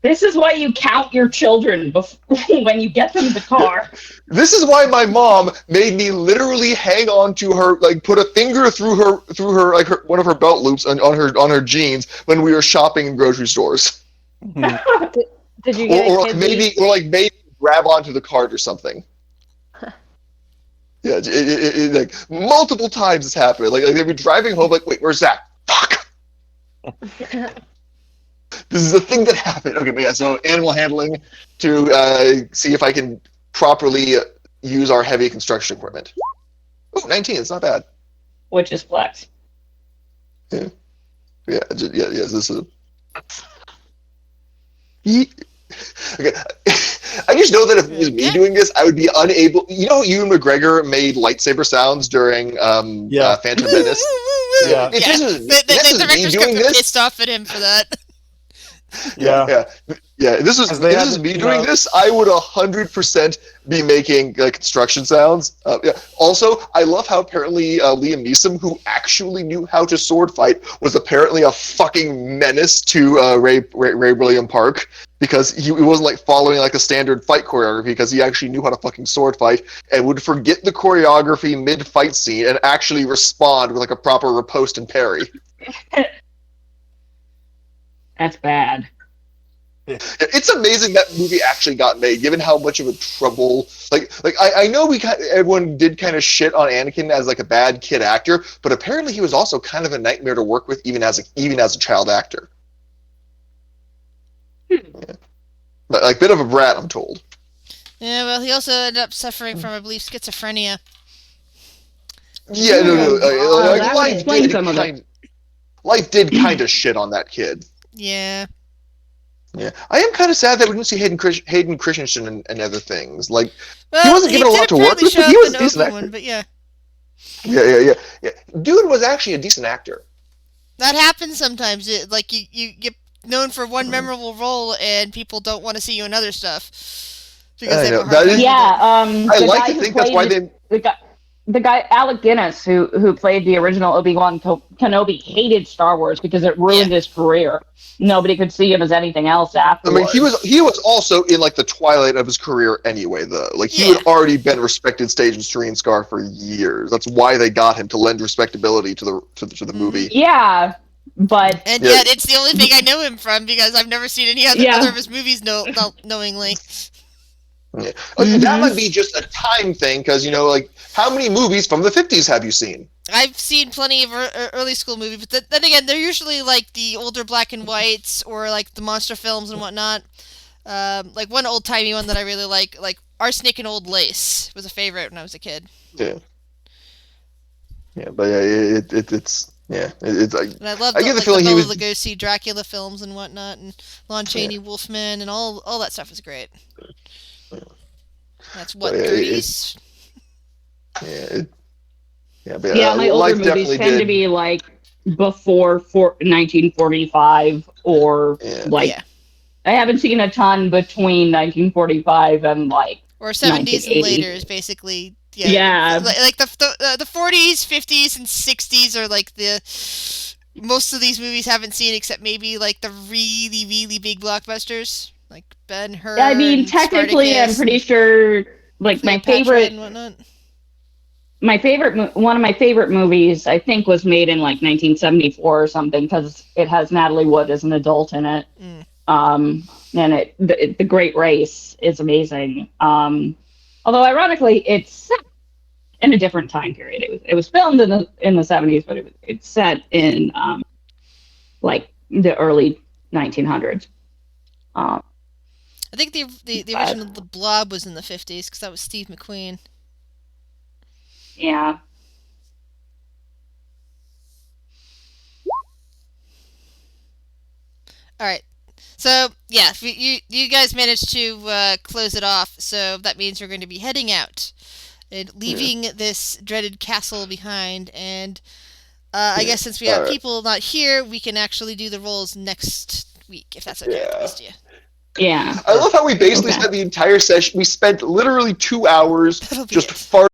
This is why you count your children when you get them in the car. This is why my mom made me literally hang on to her, put a finger through her one of her belt loops on her jeans when we were shopping in grocery stores. Did you get or maybe grab onto the cart or something. Yeah, it multiple times it's happened. They'd be driving home, wait, where's that? Fuck. This is a thing that happened. Okay, but yeah, so animal handling to see if I can properly use our heavy construction equipment. Oh, 19, it's not bad. Which is Flex. Yeah. This is... Okay. I just know that if it was me doing this, I would be unable... You know Ewan McGregor made lightsaber sounds during Phantom Menace? Yeah. The director's got pissed off at him for that. Yeah. This is me doing this. I would 100% be making construction sounds. Also, I love how apparently Liam Neeson, who actually knew how to sword fight, was apparently a fucking menace to Ray William Park because he wasn't following a standard fight choreography because he actually knew how to fucking sword fight and would forget the choreography mid-fight scene and actually respond with a proper riposte and parry. That's bad. It's amazing that movie actually got made, given how much of a trouble. I know everyone did kind of shit on Anakin as a bad kid actor, but apparently he was also kind of a nightmare to work with, even as a child actor. Yeah. Bit of a brat, I'm told. Yeah, well, he also ended up suffering from, I believe, schizophrenia. Yeah, no. Life did kind of shit on that kid. Yeah. Yeah, I am kind of sad that we didn't see Hayden Christensen and other things. Well, he wasn't given a lot to work with, but he was a decent actor. But yeah. Yeah. Dude was actually a decent actor. That happens sometimes. You get known for one memorable role, and people don't want to see you in other stuff because they have a hard time. Yeah. I like to think that's why they. the guy Alec Guinness, who played the original Obi-Wan Kenobi, hated Star Wars because it ruined his career. Nobody could see him as anything else I afterwards. mean, he was also in like the twilight of his career anyway, though. Like he had already been respected stage and screen star for years. That's why they got him, to lend respectability to the movie. Yeah, but yet it's the only thing I know him from, because I've never seen any other of his movies knowingly. Yeah. That might be just a time thing, because like, how many movies from the 50s have you seen? I've seen plenty of early school movies, but then again, they're usually like the older black and whites, or like the monster films and whatnot. Like one old timey one that I really like Arsenic and Old Lace was a favorite when I was a kid. Yeah. Yeah, but it's like, and I love I get the feeling the he was Lugosi Dracula films and whatnot, and Lon Chaney Wolfman, and all that stuff is great. That's what, 30s. My older movies tend to be like before 1945, or I haven't seen a ton between 1945 and like or 70s and later is basically like the 40s, 50s, and 60s are like the most of these movies haven't seen, except maybe like the really, really big blockbusters like Ben-Hur. I mean, technically, I'm pretty sure like my favorite one of my favorite movies, I think, was made in like 1974 or something, because it has Natalie Wood as an adult in it. And the Great Race is amazing. Although ironically, it's set in a different time period. It was filmed in the 70s, but it's set in like the early 1900s. I think the original The Blob was in the 50s, because that was Steve McQueen. Yeah. All right. So, yeah, you guys managed to close it off, so that means we're going to be heading out and leaving this dreaded castle behind, and I guess since we have people not here, we can actually do the rolls next week, if that's okay with you. Yeah. I love how we basically spent the entire session, we spent literally 2 hours just farting